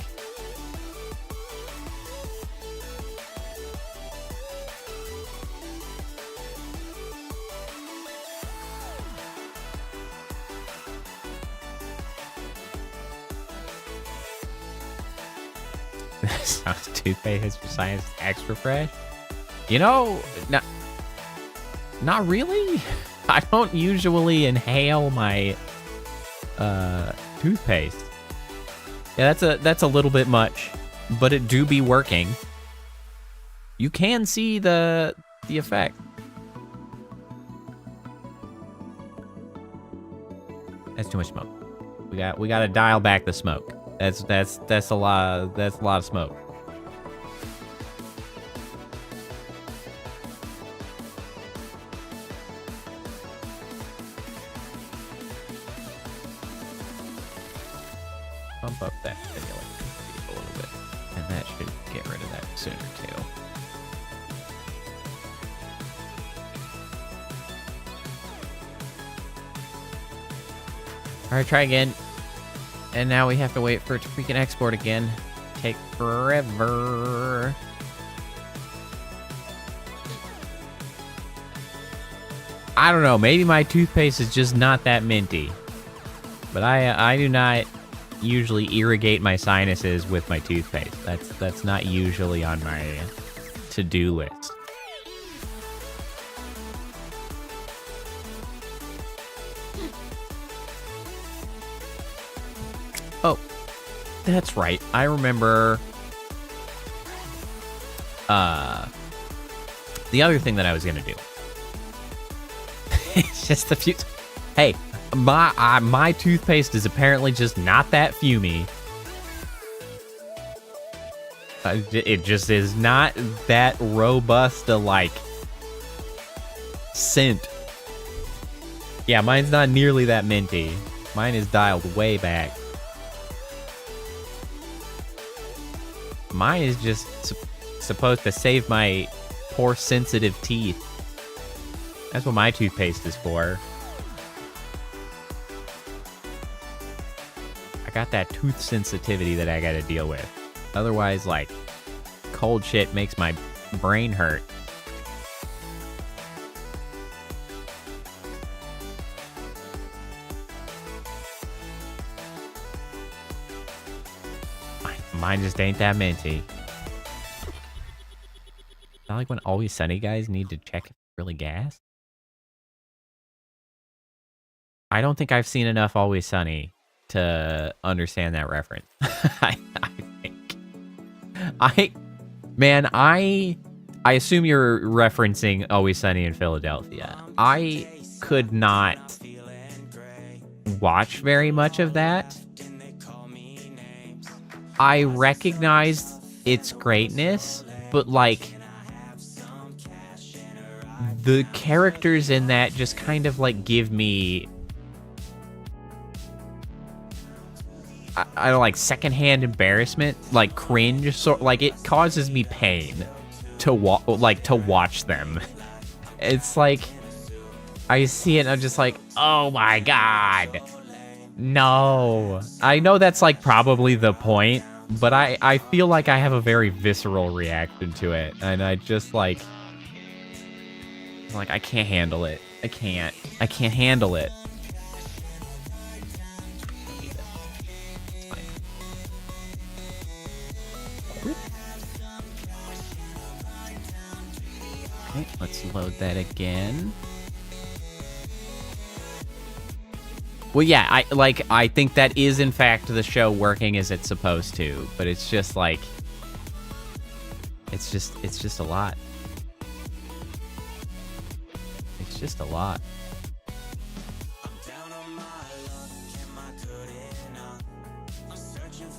Sounds toothpaste for science extra fresh. You know, not really. I don't usually inhale my toothpaste. Yeah, that's a little bit much, but it do be working. You can see the effect. That's too much smoke. We got to dial back the smoke. That's a lot of smoke. Bump up that stimulation speed a little bit, and that should get rid of that sooner too. All right, try again. And now we have to wait for it to freaking export again. Take forever. I don't know. Maybe my toothpaste is just not that minty. But I do not usually irrigate my sinuses with my toothpaste. That's not usually on my to-do list. Oh, that's right. I remember the other thing that I was gonna do. It's just a few. Hey, my toothpaste is apparently just not that fumey. It just is not that robust a like scent. Yeah, mine's not nearly that minty. Mine is dialed way back. Mine is just supposed to save my poor sensitive teeth. That's what my toothpaste is for. I got that tooth sensitivity that I gotta deal with. Otherwise, like, cold shit makes my brain hurt. Mine just ain't that minty. Not like when Always Sunny guys need to check if it's really gas. I don't think I've seen enough Always Sunny to understand that reference. I think. Man, I I assume you're referencing Always Sunny in Philadelphia. I could not watch very much of that. I recognized its greatness, but like the characters in that just kind of like give me I don't like secondhand embarrassment, like cringe, sort like it causes me pain to watch them. It's like I see it and I'm just like, oh my god, no. I know that's like probably the point, but I feel like I have a very visceral reaction to it, and I just like I can't handle it. I can't handle it. It's fine. Okay, let's load that again. Well, yeah, I think that is in fact the show working as it's supposed to, but it's just like it's just a lot. It's just a lot.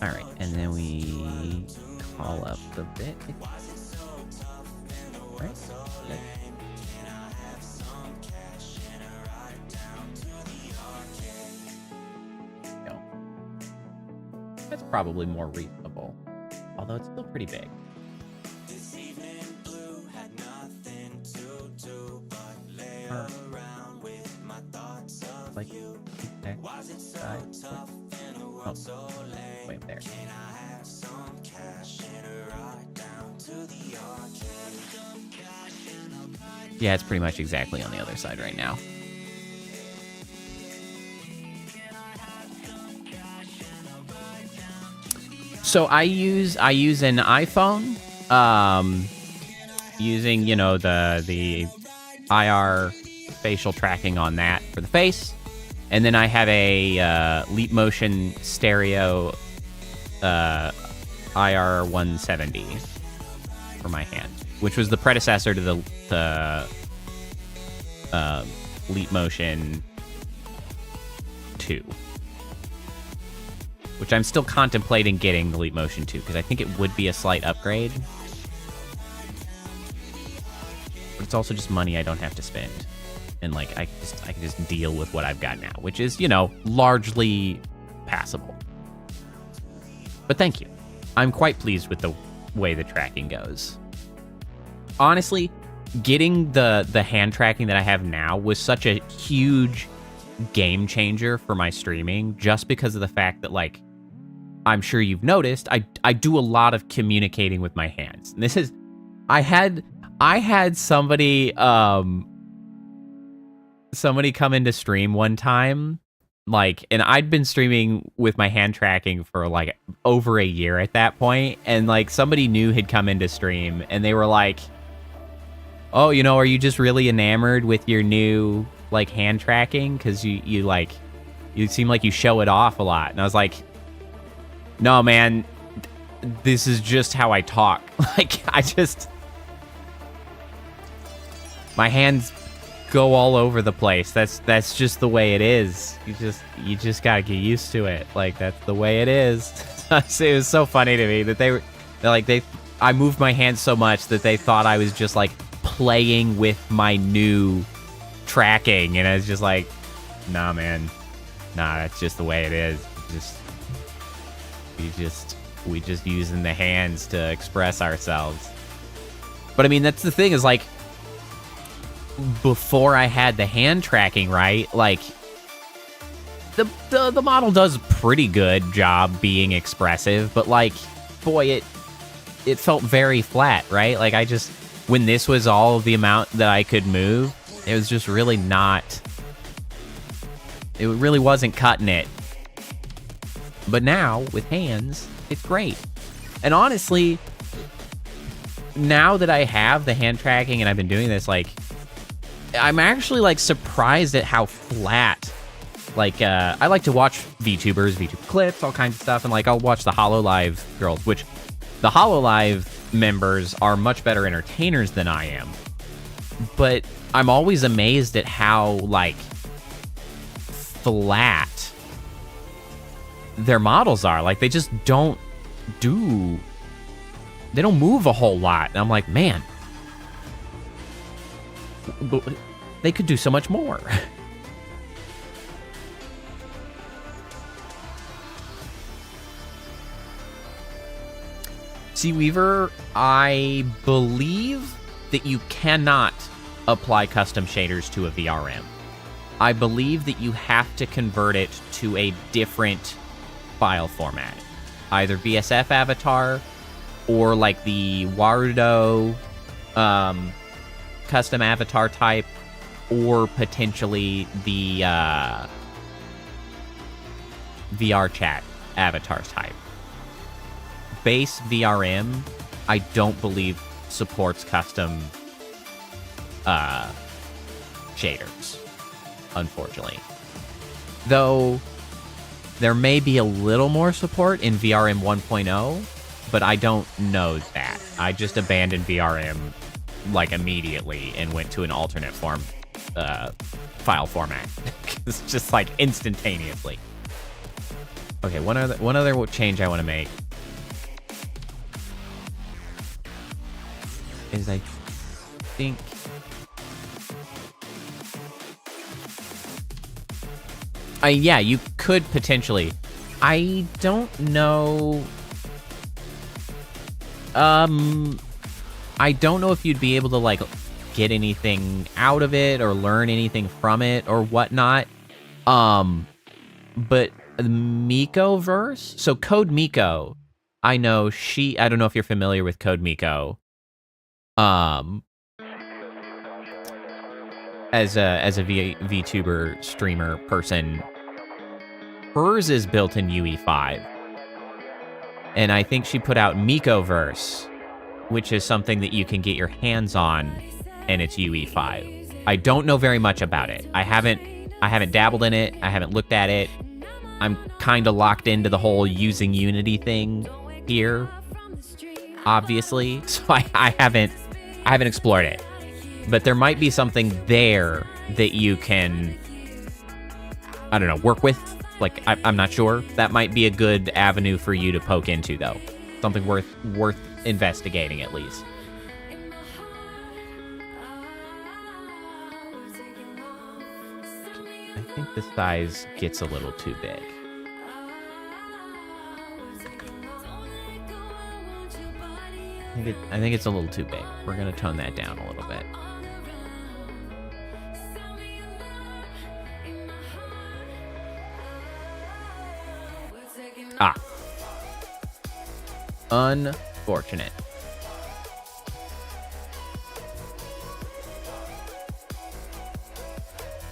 All right, and then we call up the bit. Right? Okay. No. That's probably more reasonable, although it's still pretty big. Like, okay. Oh, way up there. Yeah, it's pretty much exactly on the other side right now. So I use an iPhone, using, you know, the IR facial tracking on that for the face, and then I have a Leap Motion Stereo IR 170 for my hand, which was the predecessor to the Leap Motion 2, which I'm still contemplating getting the Leap Motion 2 because I think it would be a slight upgrade. But it's also just money I don't have to spend. And like I can just deal with what I've got now, which is, you know, largely passable. But thank you. I'm quite pleased with the way the tracking goes. Honestly, getting the hand tracking that I have now was such a huge game changer for my streaming, just because of the fact that, like, I'm sure you've noticed, I do a lot of communicating with my hands. And this is, I had somebody come into stream one time, like, and I'd been streaming with my hand tracking for like over a year at that point, and like somebody new had come into stream and they were like, oh, you know, are you just really enamored with your new like hand tracking? Because you seem like you show it off a lot. And I was like, no, man, this is just how I talk. Like, my hands go all over the place. That's just the way it is. You just gotta get used to it. Like, that's the way it is. It was so funny to me that I moved my hands so much that they thought I was just like playing with my new tracking, and I was just like, nah, man, nah, that's just the way it is. We just using the hands to express ourselves. But I mean, that's the thing, is like, before I had the hand tracking, right, like the model does a pretty good job being expressive, but like, boy, it felt very flat, right? Like, when this was all the amount that I could move, it was just really not, it really wasn't cutting it. But now, with hands, it's great. And honestly, now that I have the hand tracking and I've been doing this, like, I'm actually, like, surprised at how flat, like, I like to watch VTubers, VTuber clips, all kinds of stuff, and, like, I'll watch the HoloLive girls, which, The HoloLive members are much better entertainers than I am. But I'm always amazed at how, like, flat their models are. Like, they just don't they don't move a whole lot. And I'm like, man, they could do so much more. Seaweaver, I believe that you cannot apply custom shaders to a VRM. I believe that you have to convert it to a different file format. Either VSF avatar or like the Warudo custom avatar type, or potentially the VR chat avatar type. Base VRM, I don't believe supports custom shaders, unfortunately. Though there may be a little more support in VRM 1.0, but I don't know that. I just abandoned VRM like immediately and went to an alternate form file format. It's just like instantaneously. Okay, one other change I want to make is I think yeah, you could potentially. I don't know. I don't know if you'd be able to like get anything out of it or learn anything from it or whatnot. But Miko verse. So Code Miko, I know I don't know if you're familiar with Code Miko. As a VTuber streamer person, hers is built in UE5. And I think she put out Mikoverse, which is something that you can get your hands on, and it's UE5. I don't know very much about it. I haven't dabbled in it. I haven't looked at it. I'm kind of locked into the whole using Unity thing here, obviously. So I haven't explored it. But there might be something there that you can, I don't know, work with. Like, I'm not sure. That might be a good avenue for you to poke into, though. Something worth investigating, at least. I think the size gets a little too big. I think it's a little too big. We're going to tone that down a little bit. Unfortunate.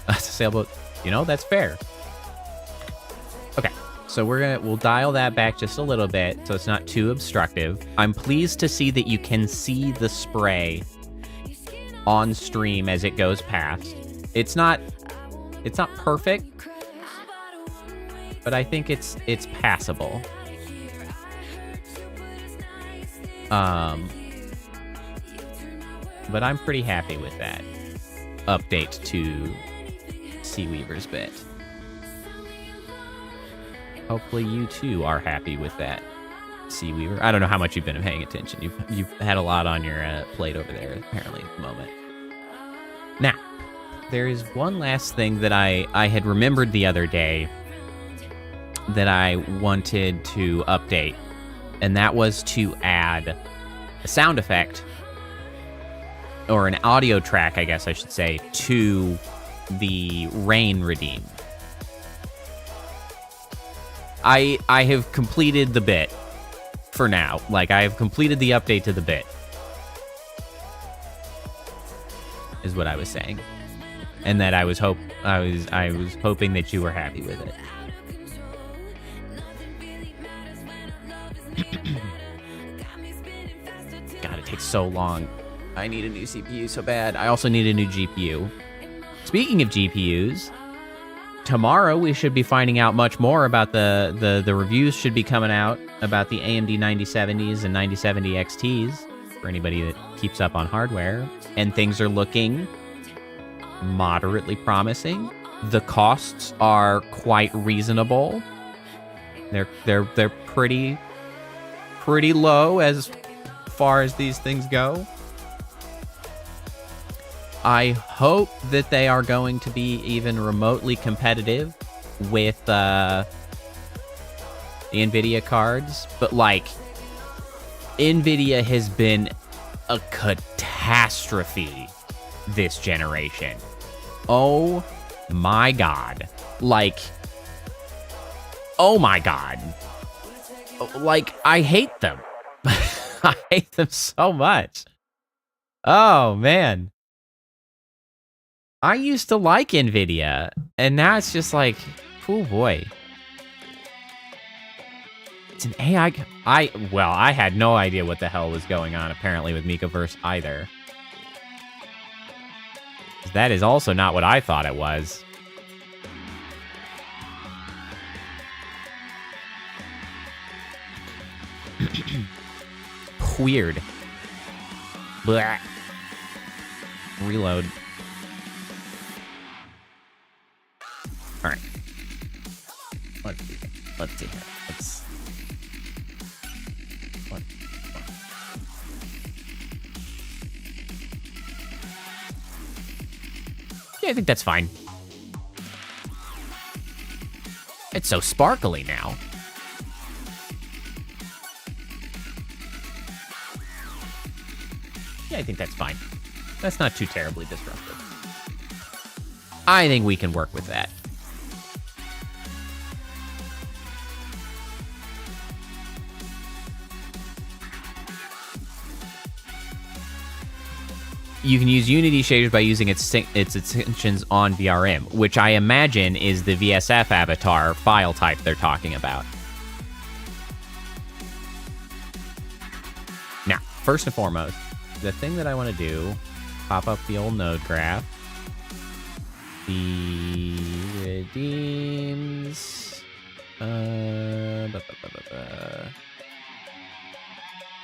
That's a sailboat. You know, that's fair. Okay, so we'll dial that back just a little bit so it's not too obstructive. I'm pleased to see that you can see the spray on stream as it goes past. It's not perfect, but I think it's passable. But I'm pretty happy with that update to Seaweaver's bit. Hopefully you too are happy with that, Seaweaver. I don't know how much you've been paying attention. You've had a lot on your plate over there apparently at the moment. Now, there is one last thing that I had remembered the other day that I wanted to update, and that was to add a sound effect, or an audio track, I guess I should say, to the rain redeem. I have completed the bit for now. Like, I have completed the update to the bit, is what I was saying. And that I was hoping that you were happy with it. God, it takes so long. I need a new CPU so bad. I also need a new GPU. Speaking of GPUs, tomorrow we should be finding out much more about the reviews should be coming out about the AMD 9070s and 9070 XTs for anybody that keeps up on hardware, and things are looking moderately promising. The costs are quite reasonable. They're pretty low as far as these things go. I hope that they are going to be even remotely competitive with the NVIDIA cards, but like, NVIDIA has been a catastrophe this generation. Oh my god. Like, oh my god. Like, I hate them. I hate them so much. Oh, man. I used to like NVIDIA, and now it's just like, oh boy. It's an AI... Well, I had no idea what the hell was going on, apparently, with Mikaverse either. That is also not what I thought it was. Weird. Blah. Reload. All right. Let's see. Let's see here. Yeah, I think that's fine. It's so sparkly now. Yeah, I think that's fine. That's not too terribly disruptive. I think we can work with that. You can use Unity shaders by using its extensions on VRM, which I imagine is the VSF avatar file type they're talking about. Now, first and foremost, the thing that I want to do, pop up the old node graph. The redeems...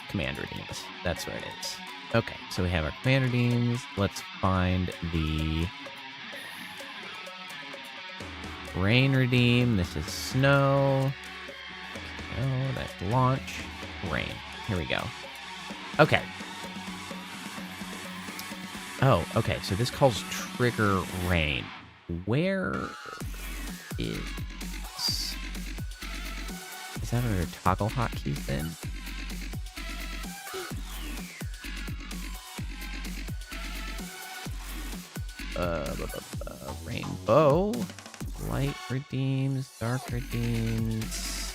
command redeems. That's where it is. Okay, so we have our command redeems. Let's find the rain redeem. This is snow. Oh, that's launch. Rain. Here we go. Okay. Oh, okay, so this calls trigger rain. Where is that under toggle hotkeys then? Rainbow, light redeems, dark redeems.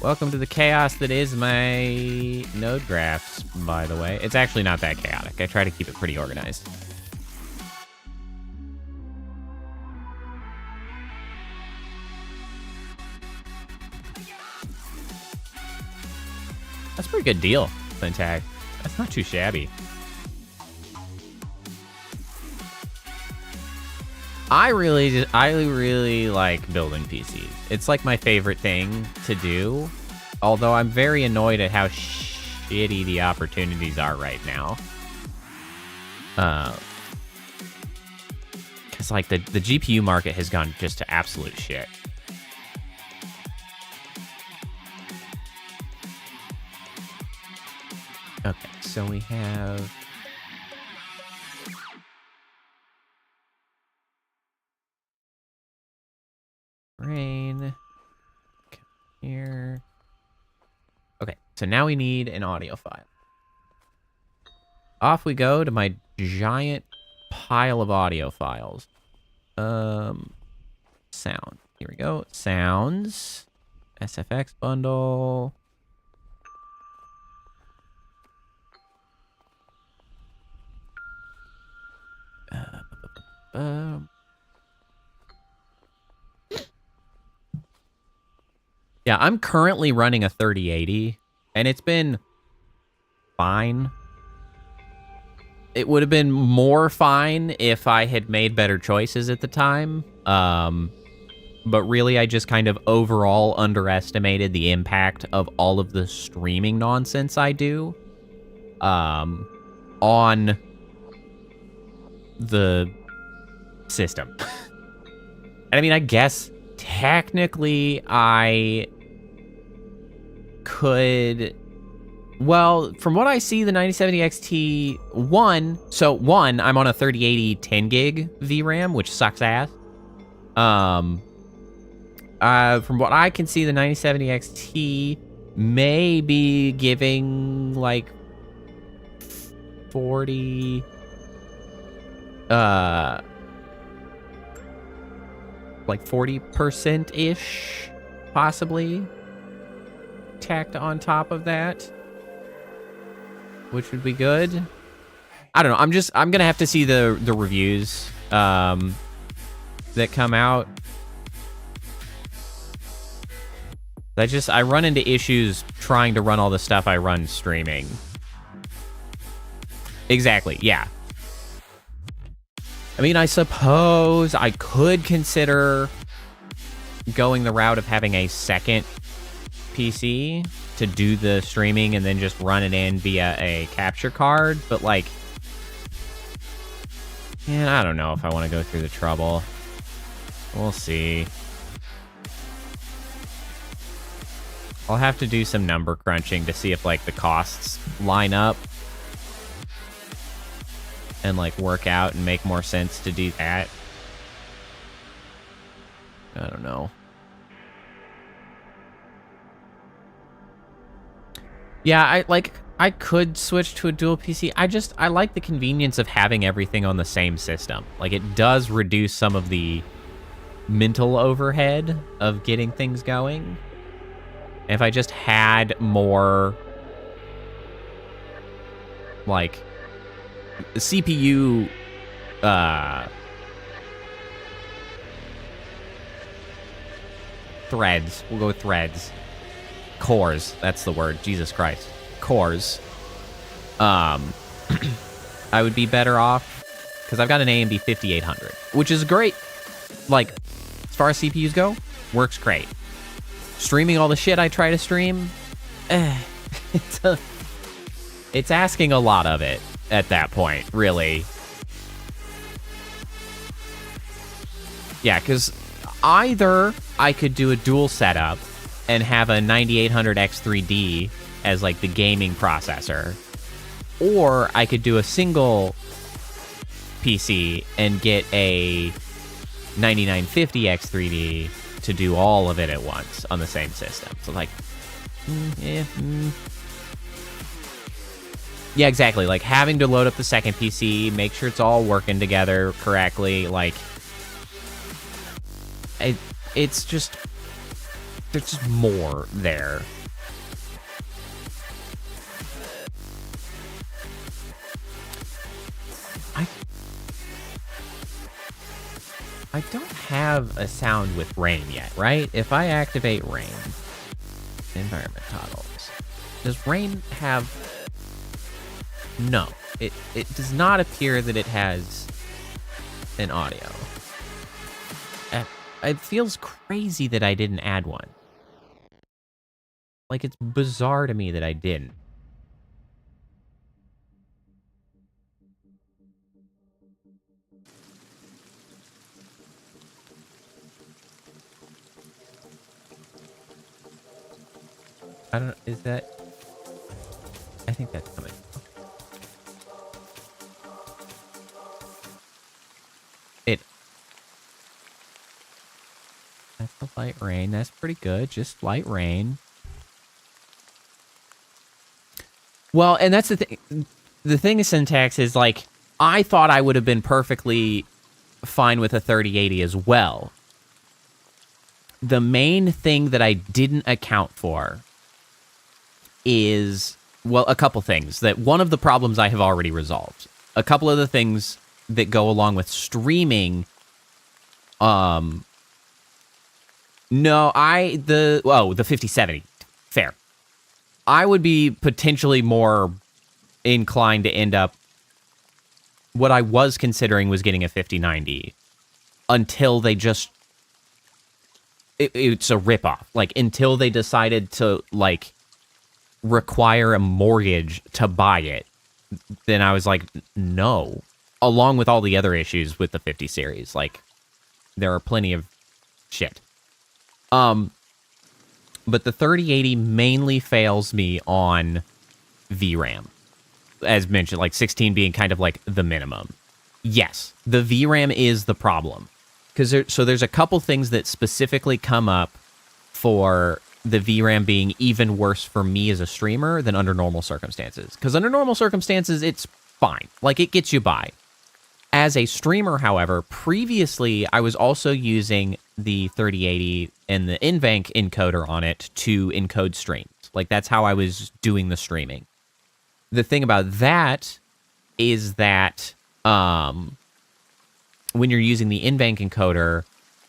Welcome to the chaos that is my node graphs, by the way. It's actually not that chaotic. I try to keep it pretty organized. That's a pretty good deal, Fintag. That's not too shabby. I really like building PCs. It's like my favorite thing to do. Although I'm very annoyed at how shitty the opportunities are right now. Because like the GPU market has gone just to absolute shit. Okay, so we have... rain. Come here. Okay, so now we need an audio file. Off we go to my giant pile of audio files. Sound. Here we go. Sounds. SFX bundle. Yeah, I'm currently running a 3080, and it's been fine. it would have been more fine if I had made better choices at the time. But really, I just kind of overall underestimated the impact of all of the streaming nonsense I do on the system. And I mean, I guess technically I could... Well, from what I see, the 9070 XT, I'm on a 3080 10 gig VRAM, which sucks ass. From what I can see, the 9070 XT may be giving like 40, like 40%-ish, possibly, tacked on top of that, which would be good. I don't know. I'm gonna have to see the reviews that come out. I run into issues trying to run all the stuff I run streaming. Exactly, yeah. I mean, I suppose I could consider going the route of having a second PC to do the streaming and then just run it in via a capture card, but like, man, I don't know if I want to go through the trouble. We'll see. I'll have to do some number crunching to see if like the costs line up and like work out and make more sense to do that. I don't know. Yeah, I could switch to a dual PC. I like the convenience of having everything on the same system. Like, it does reduce some of the mental overhead of getting things going. If I just had more, like, CPU, threads. We'll go with threads. Cores. That's the word. Jesus Christ. Cores. I would be better off because I've got an AMD 5800, which is great. Like, as far as CPUs go, works great. Streaming all the shit I try to stream, it's asking a lot of it at that point, really. Yeah, because either I could do a dual setup and have a 9800 X3D as like the gaming processor, or I could do a single PC and get a 9950 X3D to do all of it at once on the same system. So like, yeah, exactly. Like having to load up the second PC, make sure it's all working together correctly. Like, it's just, there's just more there. I don't have a sound with rain yet, right? If I activate rain, environment toggles, does rain have... No, it does not appear that it has an audio. It feels crazy that I didn't add one. Like, it's bizarre to me that I didn't. I don't know, is that... I think that's coming. That's the light rain. That's pretty good. Just light rain. Well, and that's the thing. The thing of syntax is, like, I thought I would have been perfectly fine with a 3080 as well. The main thing that I didn't account for is, well, a couple things. That one of the problems I have already resolved. A couple of the things that go along with streaming, no, the 5070. Fair. I would be potentially more inclined to end up what I was considering was getting a 5090 until they just it's a ripoff. Like, until they decided to, like, require a mortgage to buy it, then I was like, no. Along with all the other issues with the 50 series. Like, there are plenty of shit. But the 3080 mainly fails me on VRAM. As mentioned, like 16 being kind of like the minimum. Yes, the VRAM is the problem. So there's a couple things that specifically come up for the VRAM being even worse for me as a streamer than under normal circumstances. Because under normal circumstances, it's fine. Like, it gets you by. As a streamer, however, previously, I was also using the 3080 and the NVENC encoder on it to encode streams. Like, that's how I was doing the streaming. The thing about that is that when you're using the NVENC encoder,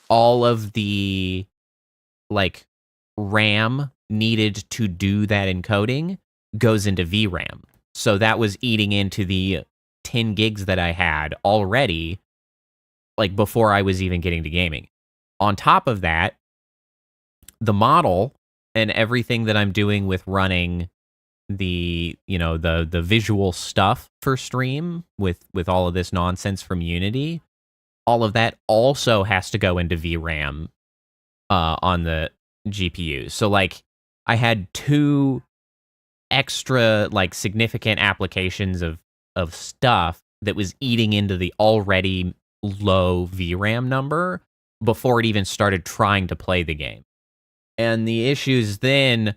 all of the, like, RAM needed to do that encoding goes into VRAM. So that was eating into the 10 gigs that I had already, like, before I was even getting to gaming. On top of that, the model and everything that I'm doing with running the, you know, the visual stuff for stream with all of this nonsense from Unity, all of that also has to go into VRAM on the GPU. So, like, I had 2 extra, like, significant applications of stuff that was eating into the already low VRAM number before it even started trying to play the game. And the issues then,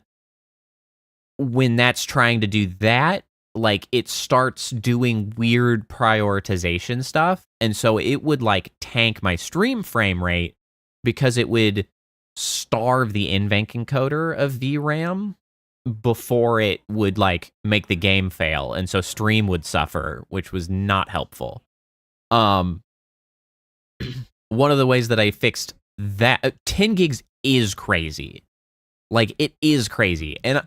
when that's trying to do that, like, it starts doing weird prioritization stuff. And so it would, like, tank my stream frame rate because it would starve the NVENC encoder of VRAM before it would, like, make the game fail. And so stream would suffer, which was not helpful. One of the ways that I fixed that, 10 gigs is crazy. Like, it is crazy. And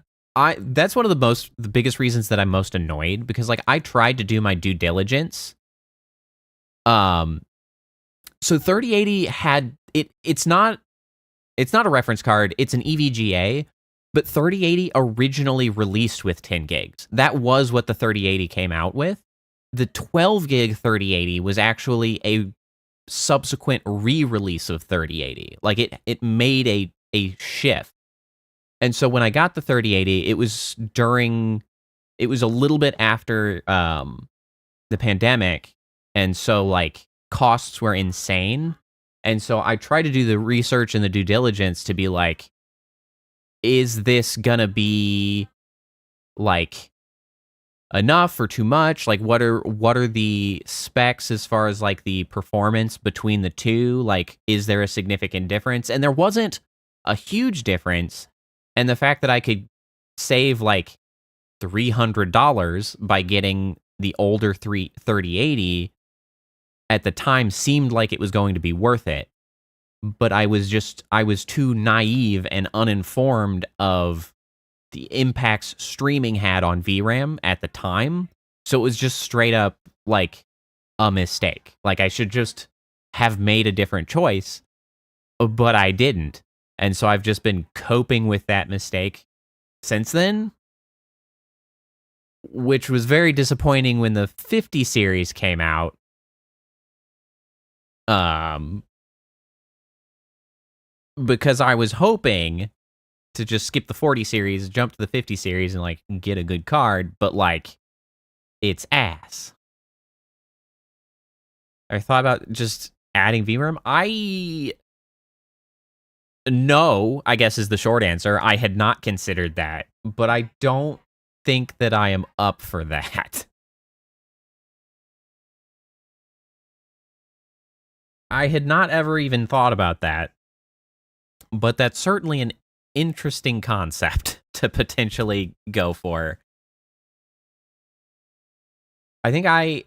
that's one of the biggest reasons that I'm most annoyed, because, like, I tried to do my due diligence. So 3080 had it's not a reference card, it's an EVGA, but 3080 originally released with 10 gigs. That was what the 3080 came out with. The 12 gig 3080 was actually a subsequent re-release of 3080. Like, it made a shift. And so when I got the 3080, it was a little bit after the pandemic, and so, like, costs were insane. And so I tried to do the research and the due diligence to be like, is this gonna be, like, enough or too much? Like, what are the specs as far as, like, the performance between the two? Like, is there a significant difference? And there wasn't a huge difference. And the fact that I could save, like, $300 by getting the older 3080 at the time seemed like it was going to be worth it. But I was too naive and uninformed of the impacts streaming had on VRAM at the time. So it was just straight up, like, a mistake. Like, I should just have made a different choice, but I didn't. And so I've just been coping with that mistake since then, which was very disappointing when the 50 series came out. Because I was hoping to just skip the 40 series, jump to the 50 series, and, like, get a good card, but, like, it's ass. I thought about just adding VRAM. No, I guess is the short answer. I had not considered that, but I don't think that I am up for that. I had not ever even thought about that, but that's certainly an interesting concept to potentially go for. I think I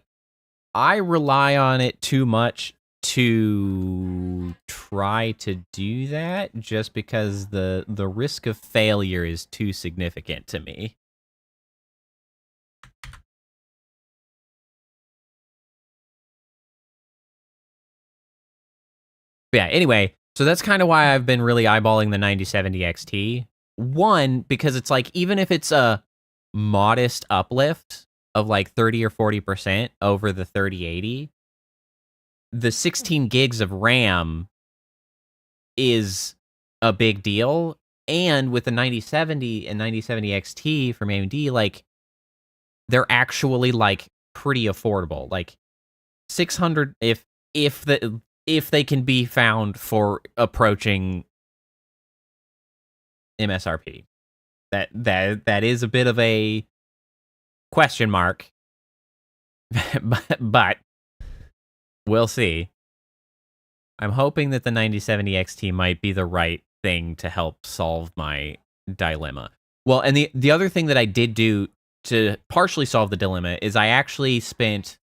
rely on it too much to try to do that, just because the risk of failure is too significant to me. yeah, anyway, so that's kind of why I've been really eyeballing the 9070 XT. One, because it's like, even if it's a modest uplift of like 30 or 40% over the 3080, the 16 gigs of RAM is a big deal. And with the 9070 and 9070 XT from AMD, like, they're actually like pretty affordable. Like 600, if they can be found for approaching MSRP. That is a bit of a question mark, but we'll see. I'm hoping that the 9070 XT might be the right thing to help solve my dilemma. Well, and the other thing that I did do to partially solve the dilemma is I actually spent,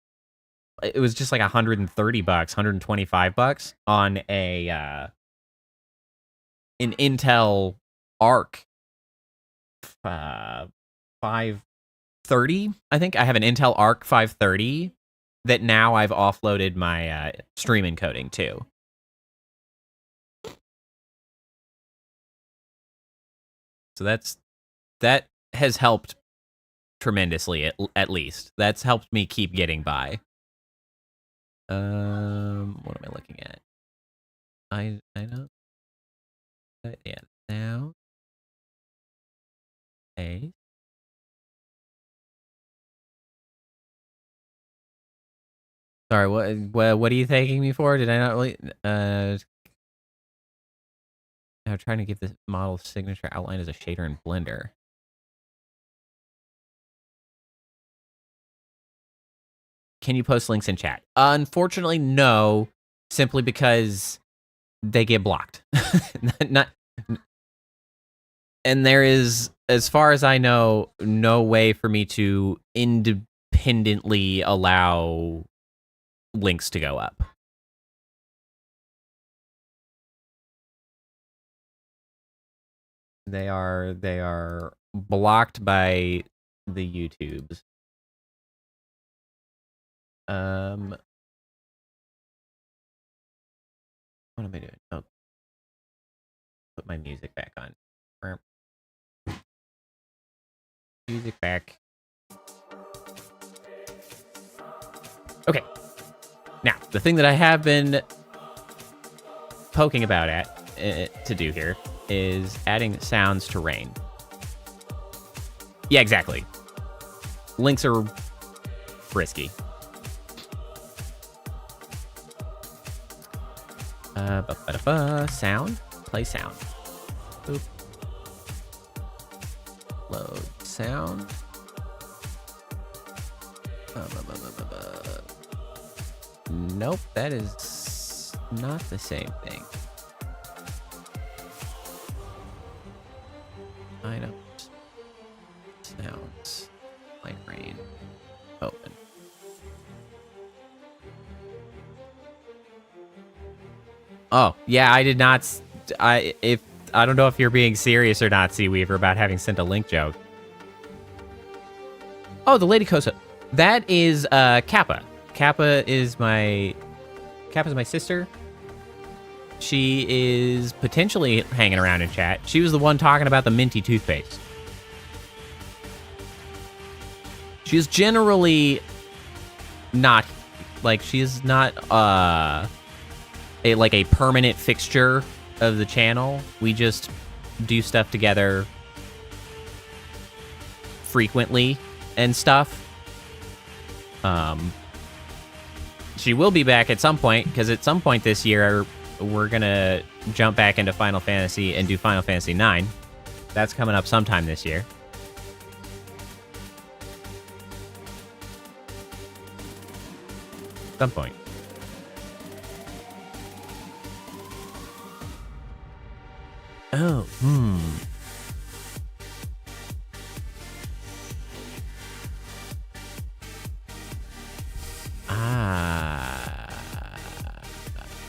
it was just like $130, $125 on an Intel Arc 530. I think I have an Intel Arc 530 that now I've offloaded my stream encoding to. So that has helped tremendously, at least. That's helped me keep getting by. What am I looking at? I know. Yeah, now. Hey. Sorry, what are you thanking me for? Did I not really I'm trying to give this model signature outline as a shader in Blender. Can you post links in chat? Unfortunately, no, simply because they get blocked. And there is, as far as I know, no way for me to independently allow links to go up. They are blocked by the YouTubes. What am I doing? Oh, put my music back on. Music back. Okay. Now, the thing that I have been poking about to do here is adding sounds to rain. Yeah, exactly. Links are risky. Sound. Play sound. Boop. Load sound. Nope, that is not the same thing. Items. Sounds. Like rain. Open. Oh, yeah, I did not. I don't know if you're being serious or not, Seaweaver, about having sent a link joke. Oh, the Lady Kosa. That is Kappa. Kappa's my sister. She is potentially hanging around in chat. She was the one talking about the minty toothpaste. She's generally not, like, she's not a permanent fixture of the channel. We just do stuff together frequently and stuff. She will be back at some point, because at some point this year we're gonna jump back into Final Fantasy and do Final Fantasy IX. That's coming up sometime this year. Some point. Oh,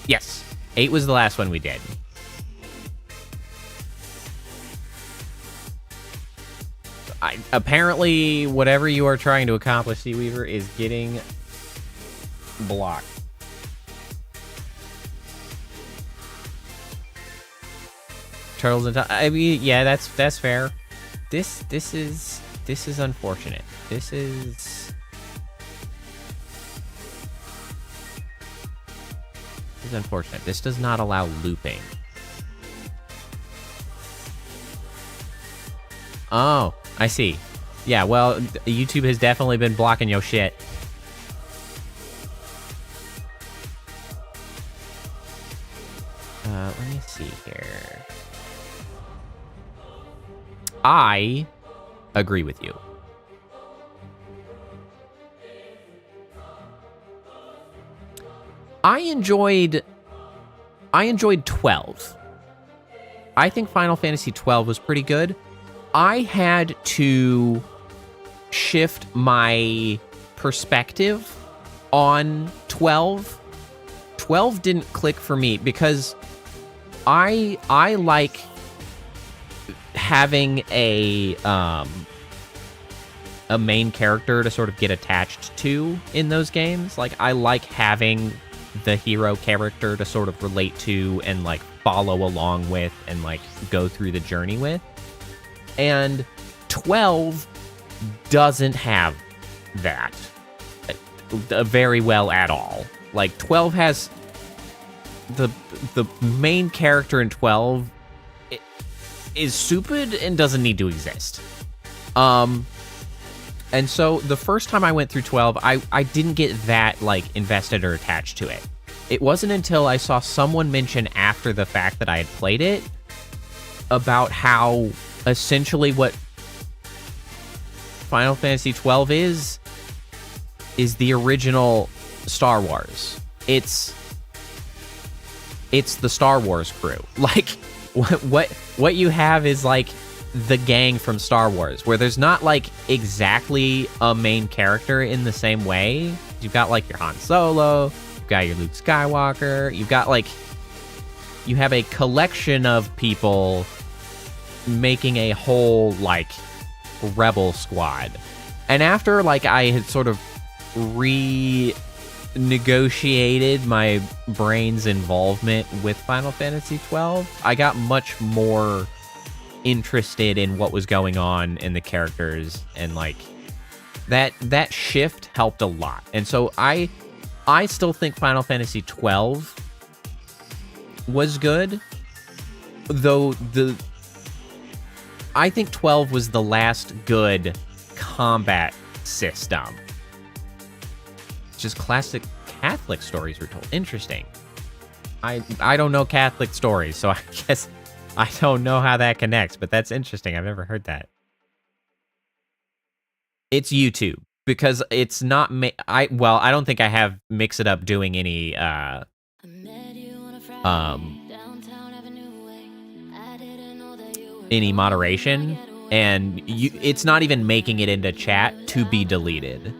yes. 8 was the last one we did. Apparently, whatever you are trying to accomplish, Seaweaver, is getting blocked. Turtles and I mean, yeah, that's fair. This is unfortunate. This is unfortunate. This does not allow looping. Oh, I see. Yeah, well, YouTube has definitely been blocking your shit. Let me see here. I agree with you. I enjoyed 12. I think Final Fantasy 12 was pretty good. I had to shift my perspective on 12. 12 didn't click for me because I like having a main character to sort of get attached to in those games. Like, I like having the hero character to sort of relate to and like follow along with and like go through the journey with. And 12 doesn't have that very well at all. Like, 12 has the main character in 12 is stupid and doesn't need to exist. And so the first time I went through 12, I didn't get that, like, invested or attached to it. It wasn't until I saw someone mention after the fact that I had played it about how essentially what Final Fantasy 12 is the original Star Wars. It's the Star Wars crew. Like, what you have is, like, the gang from Star Wars, where there's not, like, exactly a main character in the same way. You've got, like, your Han Solo, you've got your Luke Skywalker, you've got, like, you have a collection of people making a whole, like, rebel squad. And after, like, I had sort of renegotiated my brain's involvement with Final Fantasy 12, I got much more interested in what was going on in the characters, and like that shift helped a lot. And so I still think Final Fantasy 12 was good, though I think 12 was the last good combat system. Just classic Catholic stories were told. Interesting. I don't know Catholic stories, so I guess I don't know how that connects, but that's interesting. I've never heard that. It's YouTube, because it's not I don't think I have Mix It Up doing any moderation, and it's not even making it into chat to be deleted.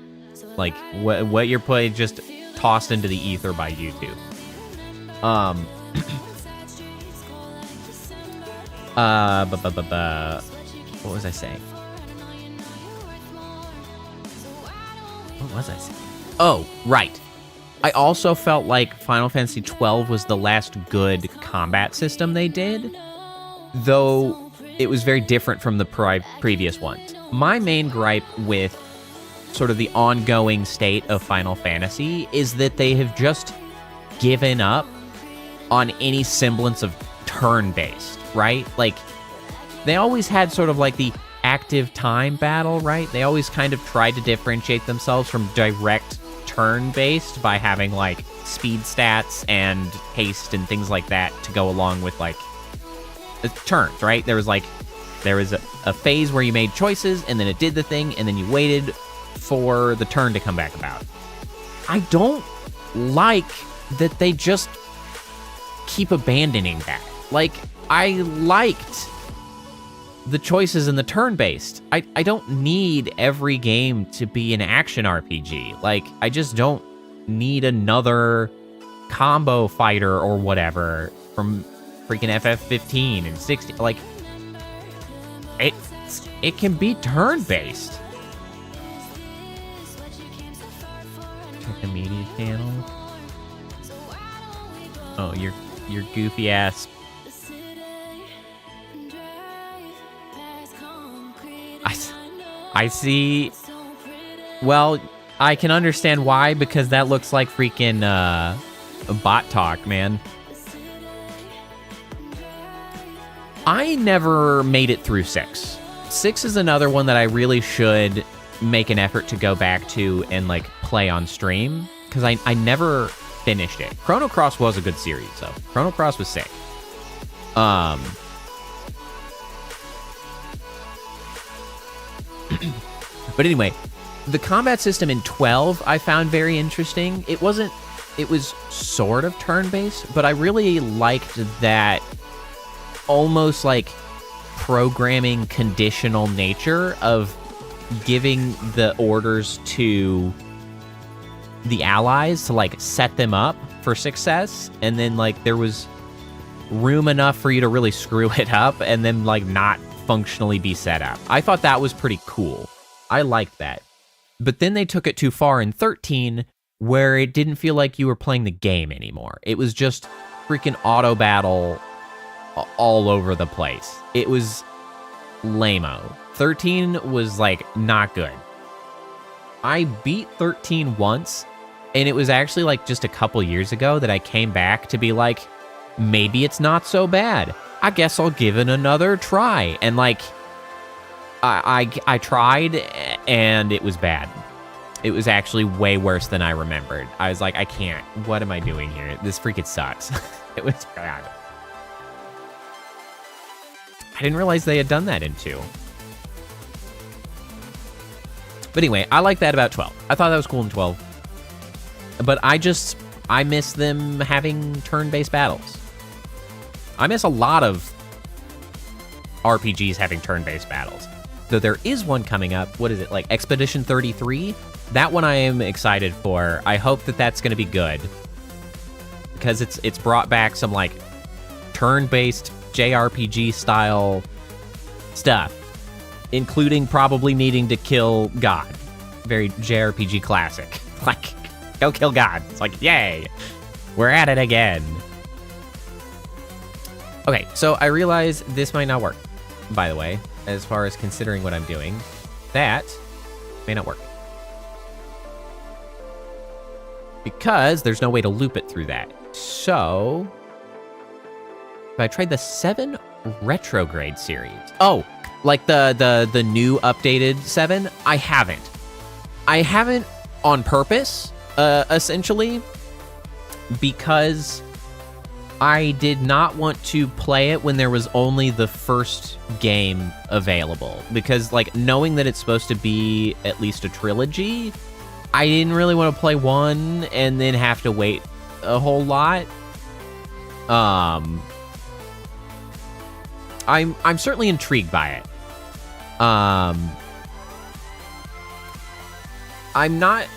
Like, what you're putting just tossed into the ether by YouTube. What was I saying? Oh, right. I also felt like Final Fantasy 12 was the last good combat system they did, though it was very different from the previous ones. My main gripe with sort of the ongoing state of Final Fantasy is that they have just given up on any semblance of turn-based, right? Like, they always had sort of like the active time battle, right? They always kind of tried to differentiate themselves from direct turn-based by having like speed stats and haste and things like that to go along with like the turns, right? There was a phase where you made choices and then it did the thing and then you waited for the turn to come back about. I don't like that they just keep abandoning that. Like, I liked the choices in the turn-based. I don't need every game to be an action RPG. Like, I just don't need another combo fighter or whatever from freaking FF15 and 16. Like, it can be turn-based. Check the media channel. Oh, your goofy ass I see. Well, I can understand why, because that looks like freaking bot talk, man. I never made it through 6. 6 is another one that I really should make an effort to go back to and like play on stream, because I never finished it. Chrono Cross was a good series, though. Chrono Cross was sick. But anyway, the combat system in 12 I found very interesting. It was sort of turn-based, but I really liked that almost like programming conditional nature of giving the orders to the allies to like set them up for success, and then like there was room enough for you to really screw it up and then like not functionally be set up. I thought that was pretty cool. I liked that. But then they took it too far in 13, where it didn't feel like you were playing the game anymore. It was just freaking auto battle all over the place. It was lame-o. 13 was like not good. I beat 13 once, and it was actually like just a couple years ago that I came back to be like, maybe it's not so bad. I guess I'll give it another try. And like, I tried, and it was bad. It was actually way worse than I remembered. I was like, I can't. What am I doing here? This freaking sucks. It was bad. I didn't realize they had done that in 2. But anyway, I like that about 12. I thought that was cool in 12. But I miss them having turn-based battles. I miss a lot of RPGs having turn-based battles. Though there is one coming up. What is it, like Expedition 33? That one I am excited for. I hope that that's going to be good. Because it's brought back some like turn-based JRPG style stuff, including probably needing to kill God. Very JRPG classic. Like, go kill God. It's like, yay, we're at it again. Okay, so I realize this might not work, by the way, as far as considering what I'm doing. That may not work. Because there's no way to loop it through that. So I tried the 7 retrograde series. Oh, like the new updated 7? I haven't. I haven't on purpose, essentially, because I did not want to play it when there was only the first game available. Because, like, knowing that it's supposed to be at least a trilogy, I didn't really want to play 1 and then have to wait a whole lot. I'm certainly intrigued by it. I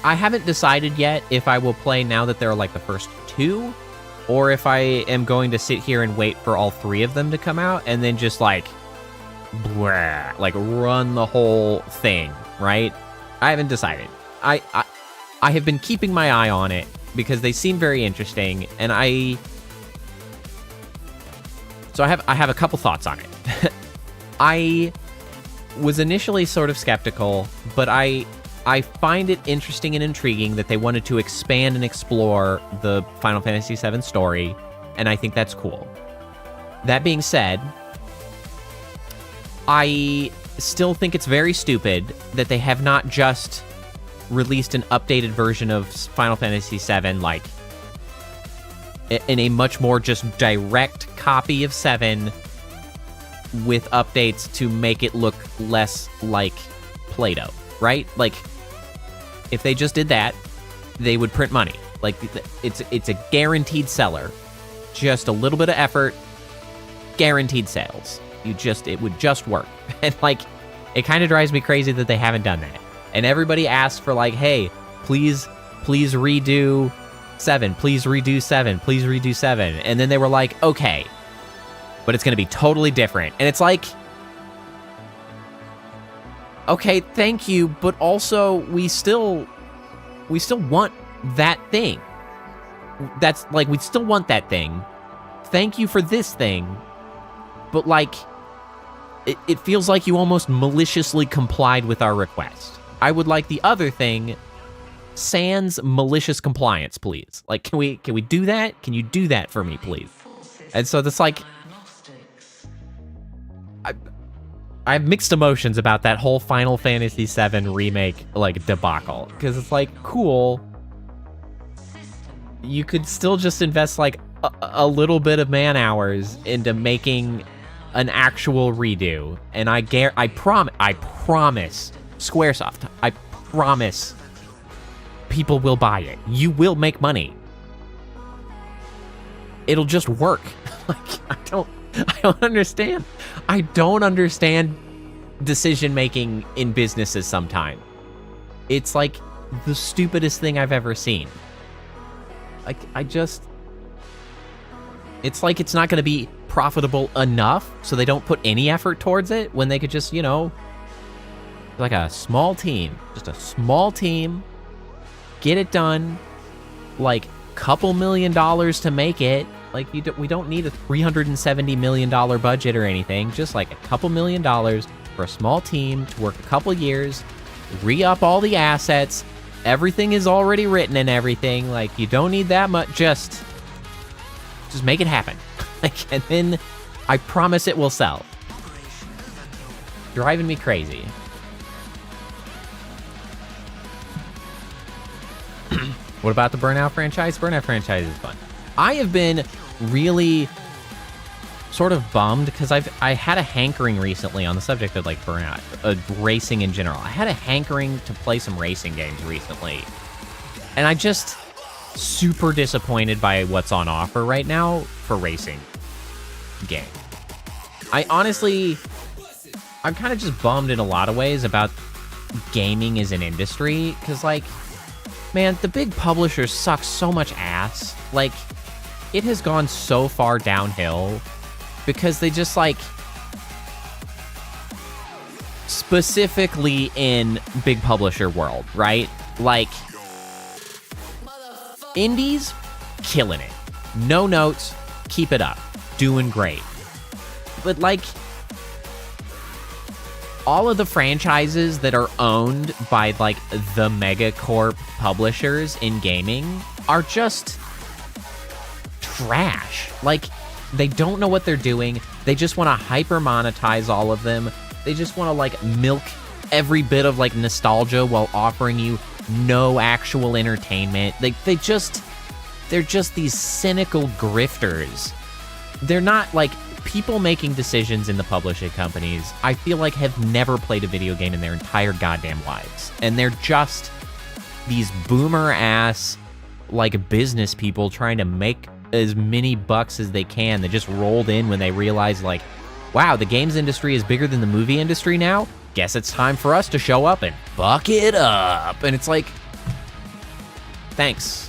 haven't decided yet if I will play now that they're like the first 2, or if I am going to sit here and wait for all 3 of them to come out and then just like, blah, like run the whole thing, right? I haven't decided. I have been keeping my eye on it because they seem very interesting, and I have a couple thoughts on it. I was initially sort of skeptical, but I find it interesting and intriguing that they wanted to expand and explore the Final Fantasy VII story, and I think that's cool. That being said, I still think it's very stupid that they have not just released an updated version of Final Fantasy VII, like, in a much more just direct copy of 7 with updates to make it look less like Play-Doh, right? Like, if they just did that, they would print money. Like, it's a guaranteed seller. Just a little bit of effort, guaranteed sales. It would just work. And, like, it kind of drives me crazy that they haven't done that. And everybody asks for, like, hey, please redo 7, please redo 7, please redo 7. And then they were like, okay, but it's going to be totally different. And it's like, okay, thank you, but also we still want that thing. That's like, we still want that thing. Thank you for this thing. But like, it feels like you almost maliciously complied with our request. I would like the other thing, sans malicious compliance, please. Like, can we do that? Can you do that for me, please? And so it's like, I have mixed emotions about that whole Final Fantasy VII remake, like, debacle. Because it's like, cool. You could still just invest, like, a little bit of man hours into making an actual redo. And I promise, Squaresoft, I promise people will buy it. You will make money. It'll just work. Like, I don't understand. I don't understand decision-making in businesses sometimes. It's like the stupidest thing I've ever seen. Like, it's like it's not going to be profitable enough, so they don't put any effort towards it when they could just, like a small team. Just a small team. Get it done. Like, couple $1 million to make it. Like, we don't need a $370 million budget or anything. Just like a couple $1 million for a small team to work a couple years, re-up all the assets. Everything is already written and everything. Like, you don't need that much. Just make it happen. Like, and then I promise it will sell. Driving me crazy. What about the Burnout franchise? Burnout franchise is fun. I have been really sort of bummed because I had a hankering recently on the subject of, like, Burnout, racing in general. I had a hankering to play some racing games recently, and I just super disappointed by what's on offer right now for racing game. I'm kind of just bummed in a lot of ways about gaming as an industry, because, like, man, the big publishers suck so much ass. Like, it has gone so far downhill because they just, like, specifically in big publisher world, right? Like, indies, killing it. No notes, keep it up. Doing great. But, like, all of the franchises that are owned by, like, the megacorp publishers in gaming are just trash. Like, they don't know what they're doing. They just want to hyper monetize all of them. They just want to, like, milk every bit of, like, nostalgia while offering you no actual entertainment. They're just these cynical grifters. They're not, like, people making decisions in the publishing companies, I feel like, have never played a video game in their entire goddamn lives. And they're just these boomer-ass, like, business people trying to make as many bucks as they can. They just rolled in when they realized, like, wow, the games industry is bigger than the movie industry now? Guess it's time for us to show up and fuck it up. And it's like, thanks.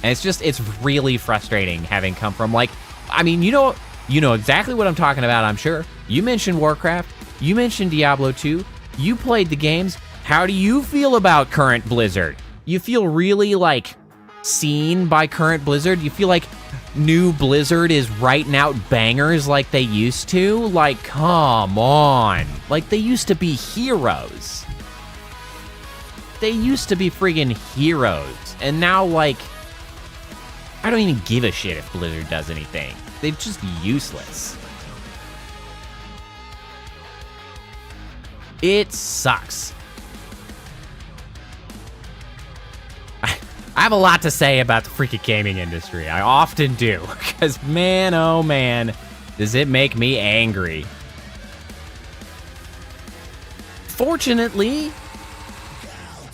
And it's really frustrating having come from, like, I mean, you know exactly what I'm talking about, I'm sure. You mentioned Warcraft. You mentioned Diablo 2. You played the games. How do you feel about current Blizzard? You feel really, like, seen by current Blizzard? You feel like new Blizzard is writing out bangers like they used to? Like, come on. Like, they used to be heroes. They used to be friggin' heroes. And now, like, I don't even give a shit if Blizzard does anything. They're just useless. It sucks. I have a lot to say about the freaking gaming industry. I often do. Because, man, oh man, does it make me angry. Fortunately,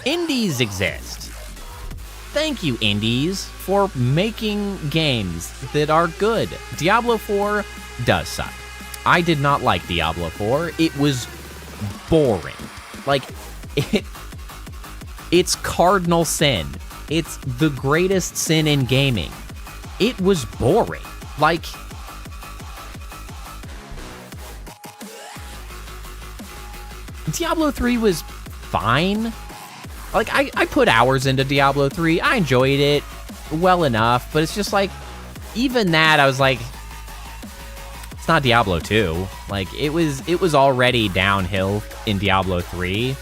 indies exist. Thank you, indies, for making games that are good. Diablo 4 does suck. I did not like Diablo 4. It was boring. Like, it's cardinal sin. It's the greatest sin in gaming. It was boring. Like, Diablo 3 was fine. Like, I put hours into Diablo 3. I enjoyed it well enough, but it's just like, even that, I was like, not Diablo 2. Like, it was already downhill in Diablo 3.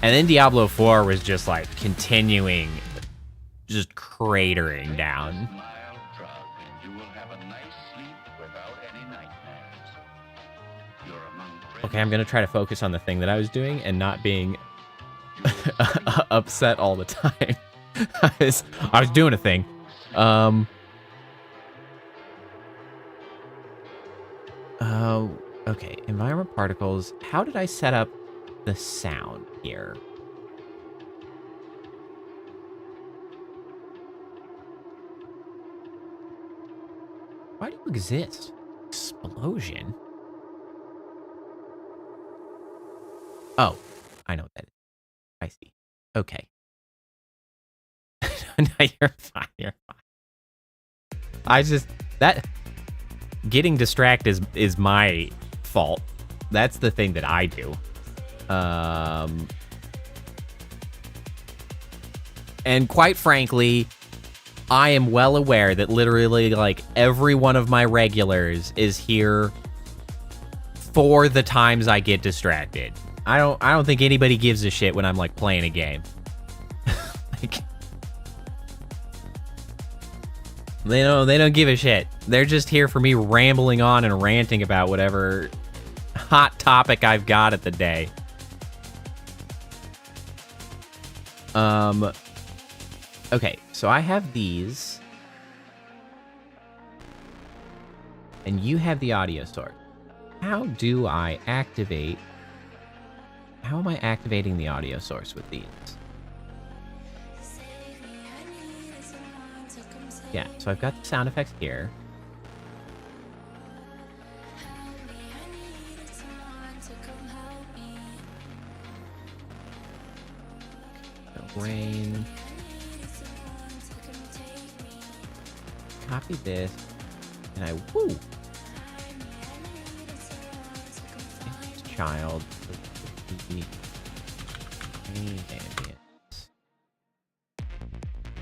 And then Diablo 4 was just, like, continuing, just cratering down. Okay, I'm going to try to focus on the thing that I was doing and not being upset all the time. I was doing a thing. Okay, environment particles. How did I set up the sound here? Why do you exist? Explosion? Oh, I know what that is. I see. Okay. No, you're fine. You're fine. I just... Getting distracted is my fault. That's the thing that I do. And quite frankly, I am well aware that literally, like, every one of my regulars is here for the times I get distracted. I don't think anybody gives a shit when I'm, like, playing a game. Like, they don't give a shit. They're just here for me rambling on and ranting about whatever hot topic I've got at the day. Okay, so I have these. And you have the audio source. How am I activating the audio source with these? Yeah, so I've got the sound effects here. Rain. Copy this, and I woo. Child.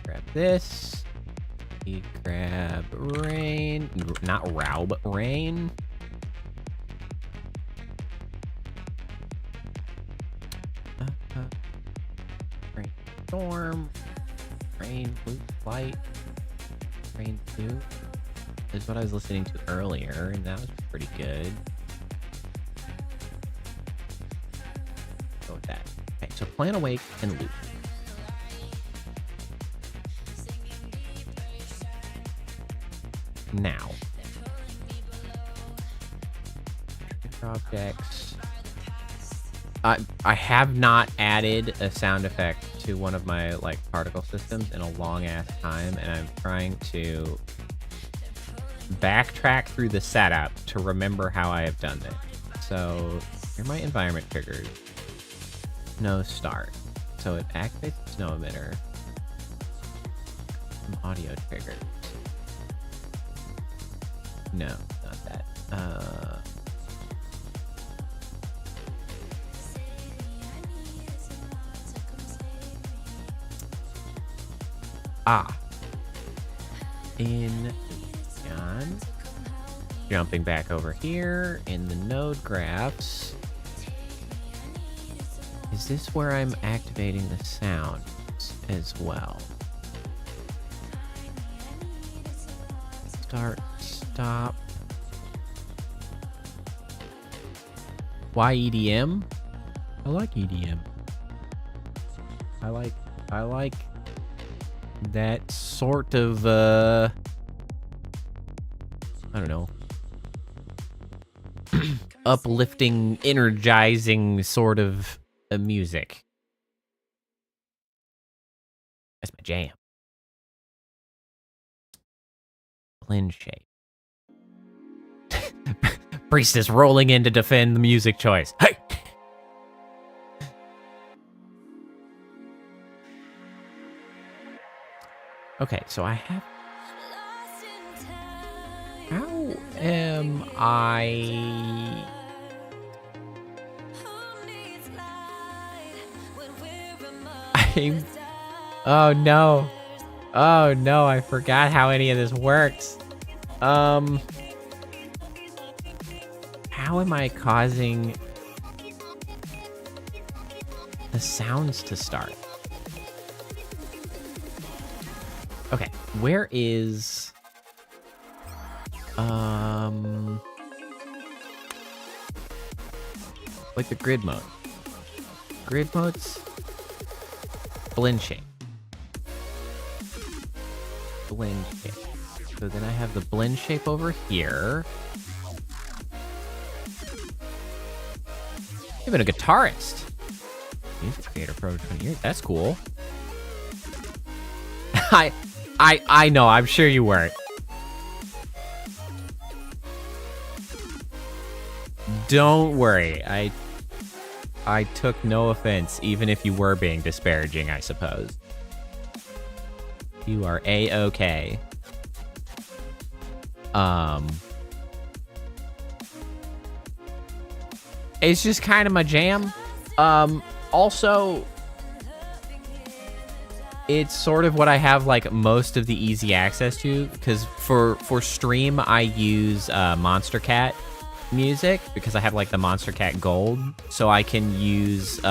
Grab this. Grab rain. Not Row, but rain. Rain storm. Rain blue light. Rain 2 is what I was listening to earlier, and that was pretty good. Go with that. Okay, so plan, awake, and loop. Now, objects. I have not added a sound effect to one of my, like, particle systems in a long ass time, and I'm trying to backtrack through the setup to remember how I have done this. So here are my environment triggers. No start. So it activates the snow emitter. Some audio triggers. No, not that. Jumping back over here in the node graphs. Is this where I'm activating the sounds as well? Start, stop. Why EDM? I like EDM. I like that sort of I don't know, uplifting, energizing sort of music. That's my jam. Blend shape. Priestess rolling in to defend the music choice. Hey! Okay, so I have... How am I... Oh no. Oh no, I forgot how any of this works. How am I causing the sounds to start? Okay, where is... like the grid mode. Grid modes? Blend shape. Blend shape. So then I have the blend shape over here. Even a guitarist. Music creator for over 20 years. That's cool. I know, I'm sure you weren't. Don't worry. I took no offense, even if you were being disparaging, I suppose. You are A-okay. It's just kind of my jam. Also, it's sort of what I have like most of the easy access to, because for stream I use Monster Cat music because I have like the Monster Cat Gold, so I can use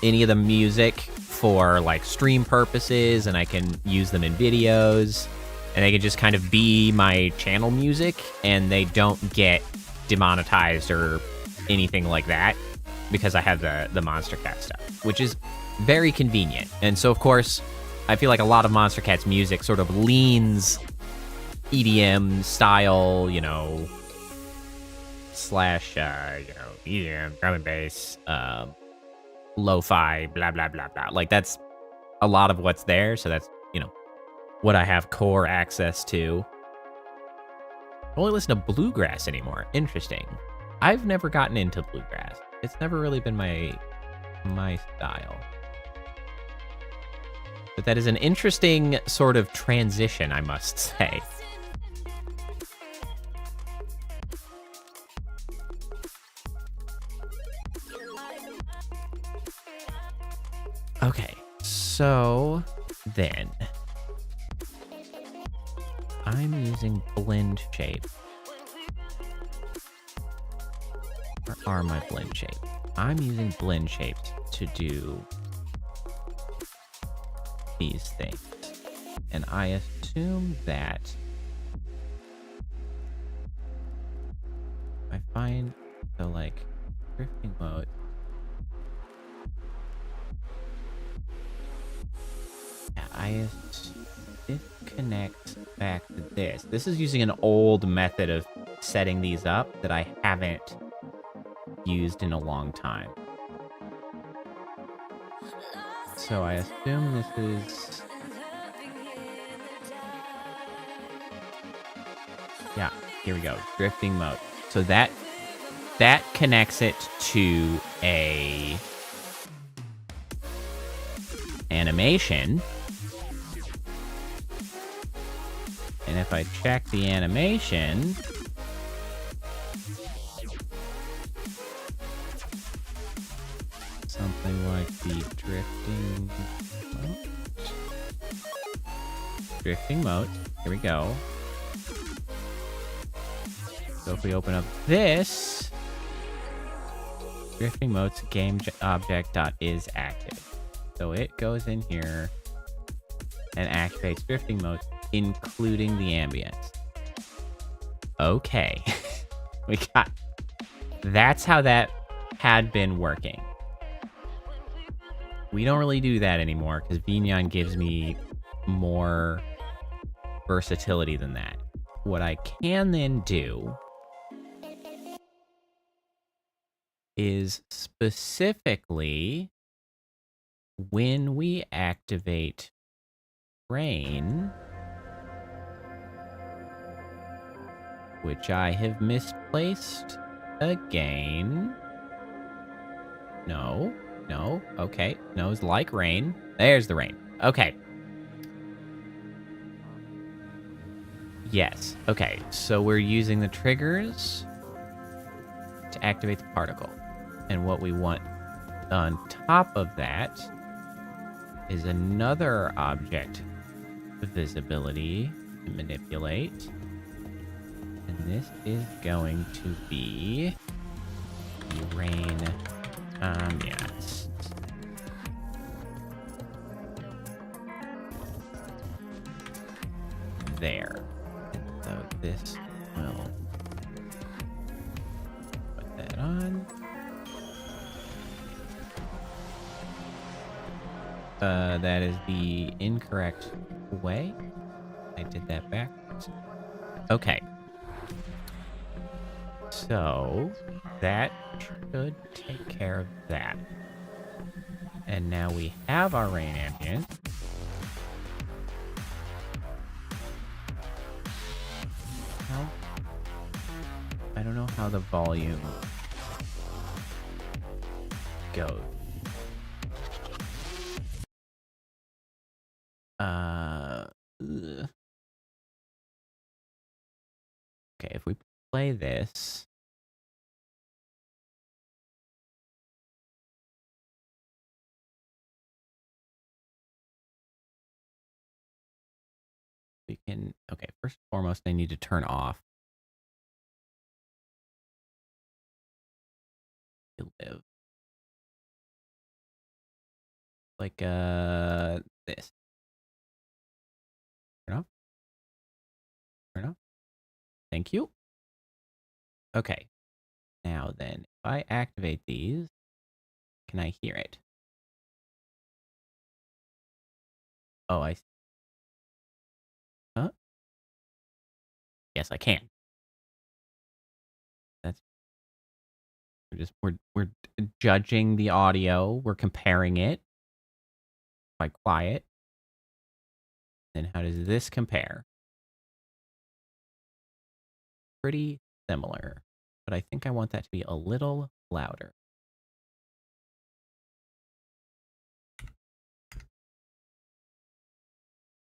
any of the music for like stream purposes, and I can use them in videos, and they can just kind of be my channel music, and they don't get demonetized or anything like that because I have the Monster Cat stuff, which is very convenient. And so of course I feel like a lot of Monster Cat's music sort of leans EDM style, you know, slash EDM, drum and bass, lo-fi, blah blah blah blah. Like that's a lot of what's there, so that's, you know, what I have core access to. I only listen to bluegrass anymore. Interesting. I've never gotten into bluegrass. It's never really been my style. But that is an interesting sort of transition, I must say. Okay, so then I'm using blend shape. Where are my blend shapes? I'm using blend shapes to do these things. And I assume that I find the like drifting mode. Yeah, it connects back to this. This is using an old method of setting these up that I haven't used in a long time. So I assume this is... yeah, here we go. Drifting mode. So that connects it to a animation. And if I check the animation, something like the drifting mode. Here we go. So if we open up this, drifting mode's game object.is active. So it goes in here and activates drifting mode, including the ambience. Okay. That's how that had been working. We don't really do that anymore because Vignon gives me more versatility than that. What I can then do is specifically when we activate rain, which I have misplaced again. No, okay. No, it's like rain. There's the rain. Okay. Yes, okay. So we're using the triggers to activate the particle. And what we want on top of that is another object visibility to manipulate. And this is going to be the rain ambiance. There. So this will put that on. That is the incorrect way. I did that backwards. Okay. So that should take care of that. And now we have our rain ambient. How? I don't know how the volume goes. Ugh. Okay, if we play this. We can, okay, first and foremost, I need to turn off. Live. Like, this. Turn off. Turn off. Thank you. Okay. Now then, if I activate these, can I hear it? Oh, I see. Huh? Yes, I can. That's we're judging the audio. We're comparing it. Quite quiet. Then how does this compare? Pretty similar, but I think I want that to be a little louder.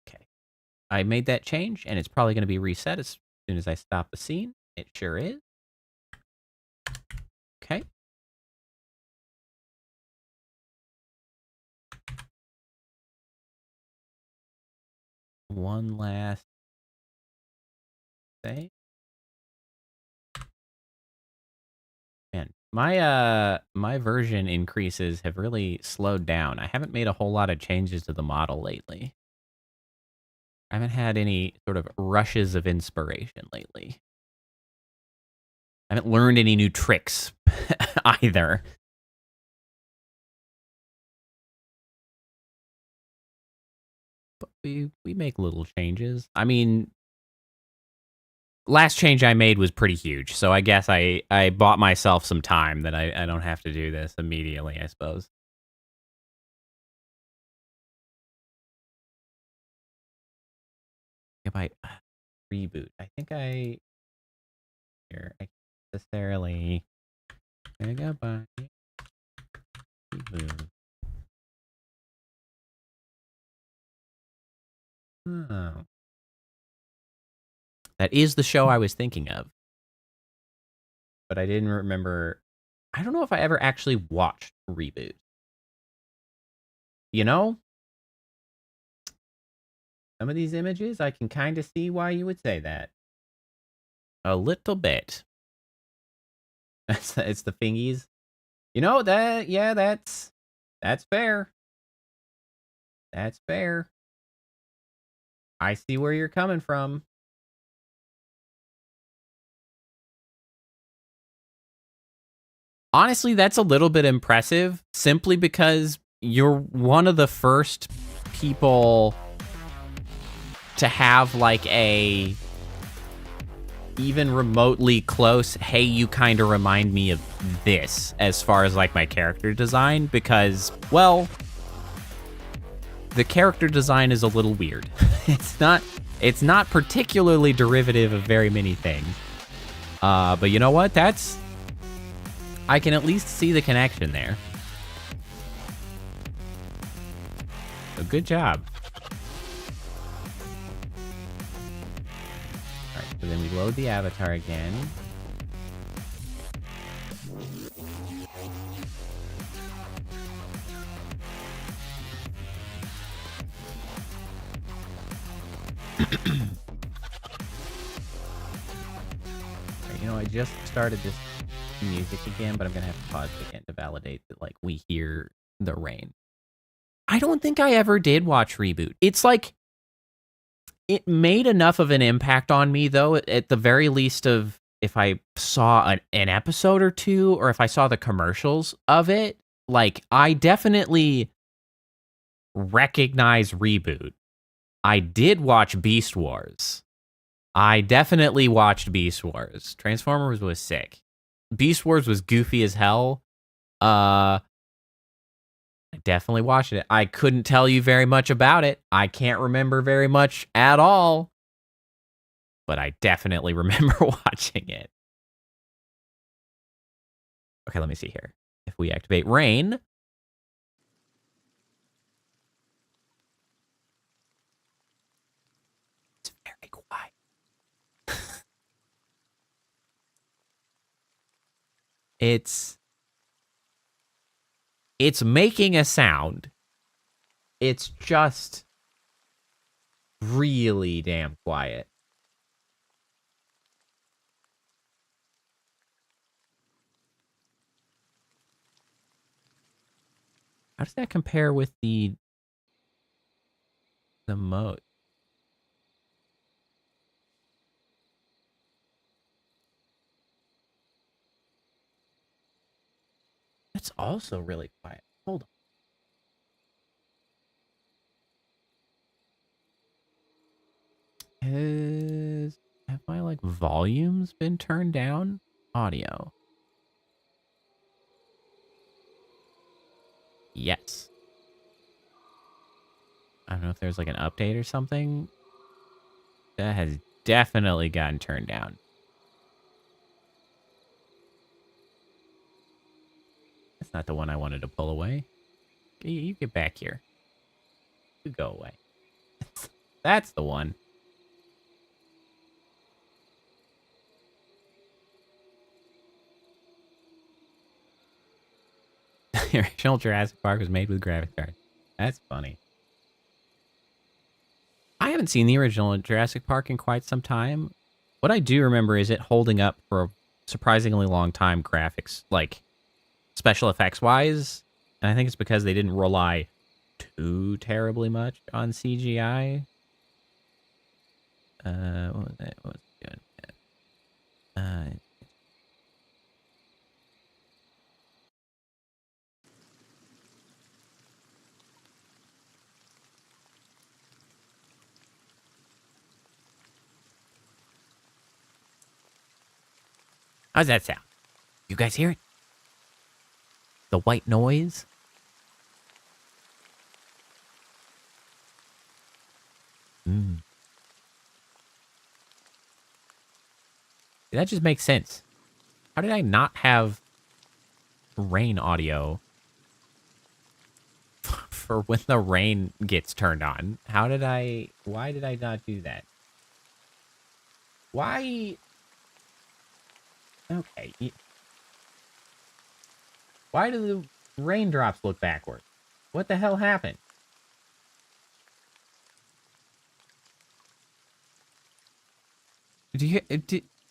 Okay. I made that change, and it's probably going to be reset as soon as I stop the scene. It sure is. Okay. One last thing. Man, my version increases have really slowed down. I haven't made a whole lot of changes to the model lately. I haven't had any sort of rushes of inspiration lately. I haven't learned any new tricks either. But we make little changes. I mean, last change I made was pretty huge, so I guess I bought myself some time that I don't have to do this immediately, I suppose. If I reboot, I think I necessarily megabyte reboot. Oh. That is the show I was thinking of. But I didn't remember. I don't know if I ever actually watched Reboot. You know? Some of these images, I can kind of see why you would say that. A little bit. It's the fingies. You know, that's fair. That's fair. I see where you're coming from. Honestly, that's a little bit impressive, simply because you're one of the first people to have like a even remotely close, hey, you kind of remind me of this as far as like my character design, because, well, the character design is a little weird. It's not particularly derivative of very many things. But you know what? I can at least see the connection there. So good job. All right, so then we load the avatar again. just started this music again, but I'm gonna have to pause again to validate that, like, we hear the rain. I don't think I ever did watch Reboot. It's like, it made enough of an impact on me, though, at the very least of if I saw an episode or two, or if I saw the commercials of it, like, I definitely recognize Reboot. I did watch Beast Wars. I definitely watched Beast Wars. Transformers was sick. Beast Wars was goofy as hell. I definitely watched it. I couldn't tell you very much about it. I can't remember very much at all. But I definitely remember watching it. Okay, let me see here. If we activate rain. It's very quiet. It's making a sound. It's just really damn quiet. How does that compare with the mode? That's also really quiet. Hold on. Have my, like, volumes been turned down? Audio. Yes. I don't know if there's, like, an update or something. That has definitely gotten turned down. That's not the one I wanted to pull away. You get back here. You go away. That's the one. The original Jurassic Park was made with graphics cards. That's funny. I haven't seen the original Jurassic Park in quite some time. What I do remember is it holding up for a surprisingly long time graphics, like special effects wise. And I think it's because they didn't rely too terribly much on CGI. What was that? What was it doing? How's that sound? You guys hear it? The white noise? That just makes sense. How did I not have rain audio for when the rain gets turned on? Why did I not do that? Why? Okay. Why do the raindrops look backward? What the hell happened?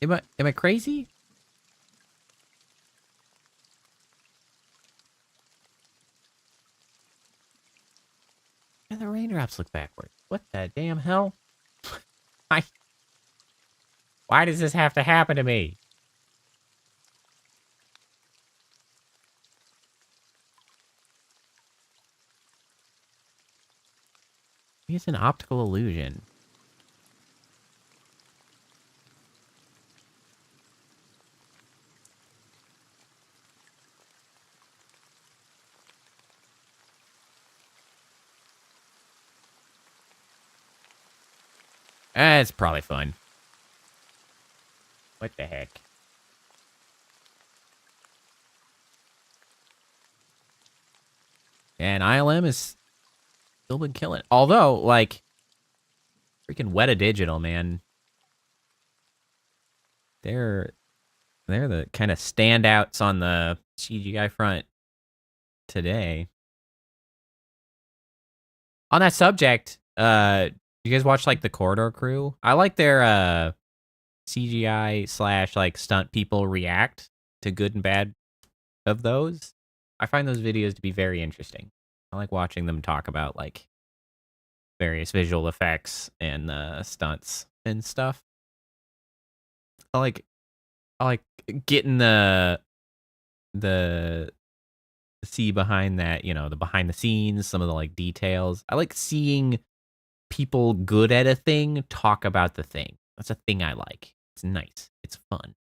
Am I crazy? Yeah, the raindrops look backward. What the damn hell? Why does this have to happen to me? It's an optical illusion. It's probably fun. What the heck? And ILM has still been killing it. Although, like, freaking Weta Digital, man. They're the kind of standouts on the CGI front today. On that subject, you guys watch, like, the Corridor Crew? I like their CGI slash like stunt people react to good and bad of those. I find those videos to be very interesting. I like watching them talk about like various visual effects and stunts and stuff. I like getting the see behind that, you know, the behind the scenes, some of the like details. I like seeing people good at a thing talk about the thing. That's a thing I like. It's nice. It's fun.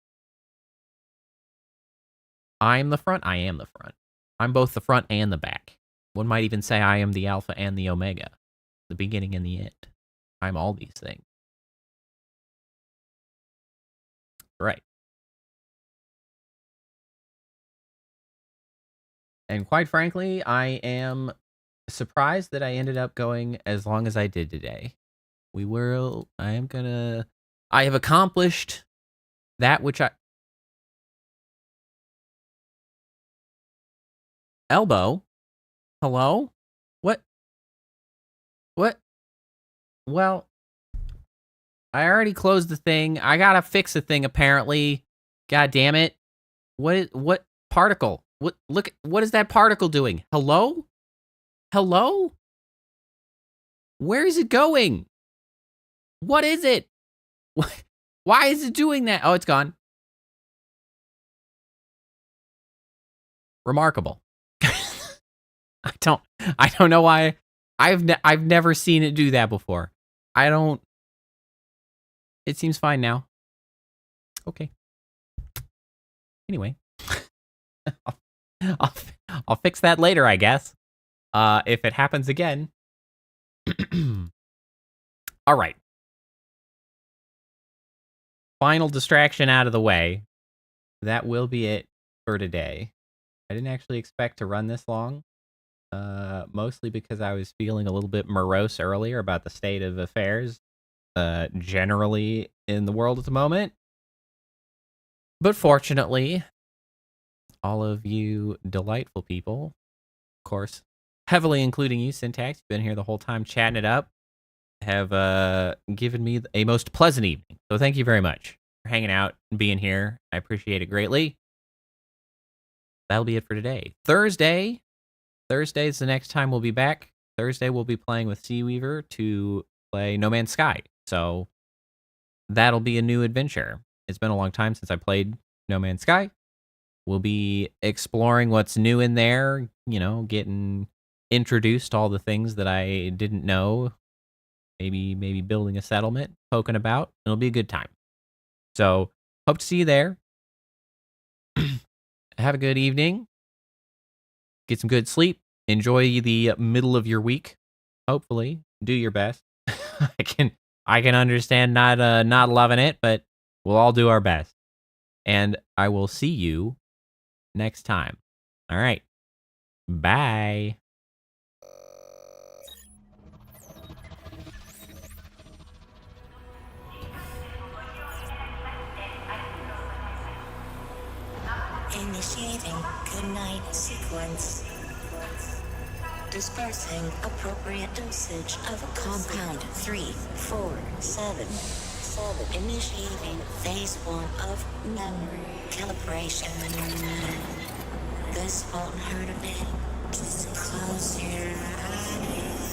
I'm the front. I am the front. I'm both the front and the back. One might even say I am the alpha and the omega, the beginning and the end. I'm all these things. Right. And quite frankly, I am surprised that I ended up going as long as I did today. I have accomplished that which Elbow? Hello? What? What? Well, I already closed the thing. I gotta fix the thing, apparently. God damn it. What particle? What is that particle doing? Hello? Hello? Where is it going? What is it? Why is it doing that? Oh, it's gone. Remarkable. I don't know why. I've never seen it do that before. It seems fine now. Okay. Anyway, I'll fix that later, I guess. If it happens again. All right. Final distraction out of the way. That will be it for today. I didn't actually expect to run this long. Mostly because I was feeling a little bit morose earlier about the state of affairs generally in the world at the moment. But fortunately, all of you delightful people, of course, heavily including you, Syntax, you've been here the whole time chatting it up, have given me a most pleasant evening. So thank you very much for hanging out and being here. I appreciate it greatly. That'll be it for today. Thursday is the next time we'll be back. Thursday we'll be playing with Seaweaver to play No Man's Sky. So that'll be a new adventure. It's been a long time since I played No Man's Sky. We'll be exploring what's new in there, you know, getting introduced to all the things that I didn't know. Maybe building a settlement, poking about. It'll be a good time. So hope to see you there. Have a good evening. Get some good sleep. Enjoy the middle of your week. Hopefully, do your best. I can understand not loving it, but we'll all do our best. And I will see you next time. All right. Bye. Initiating goodnight sequence. Dispersing appropriate dosage of compound 347. Initiating phase 1 of memory calibration. This won't hurt a bit. Just close your eyes.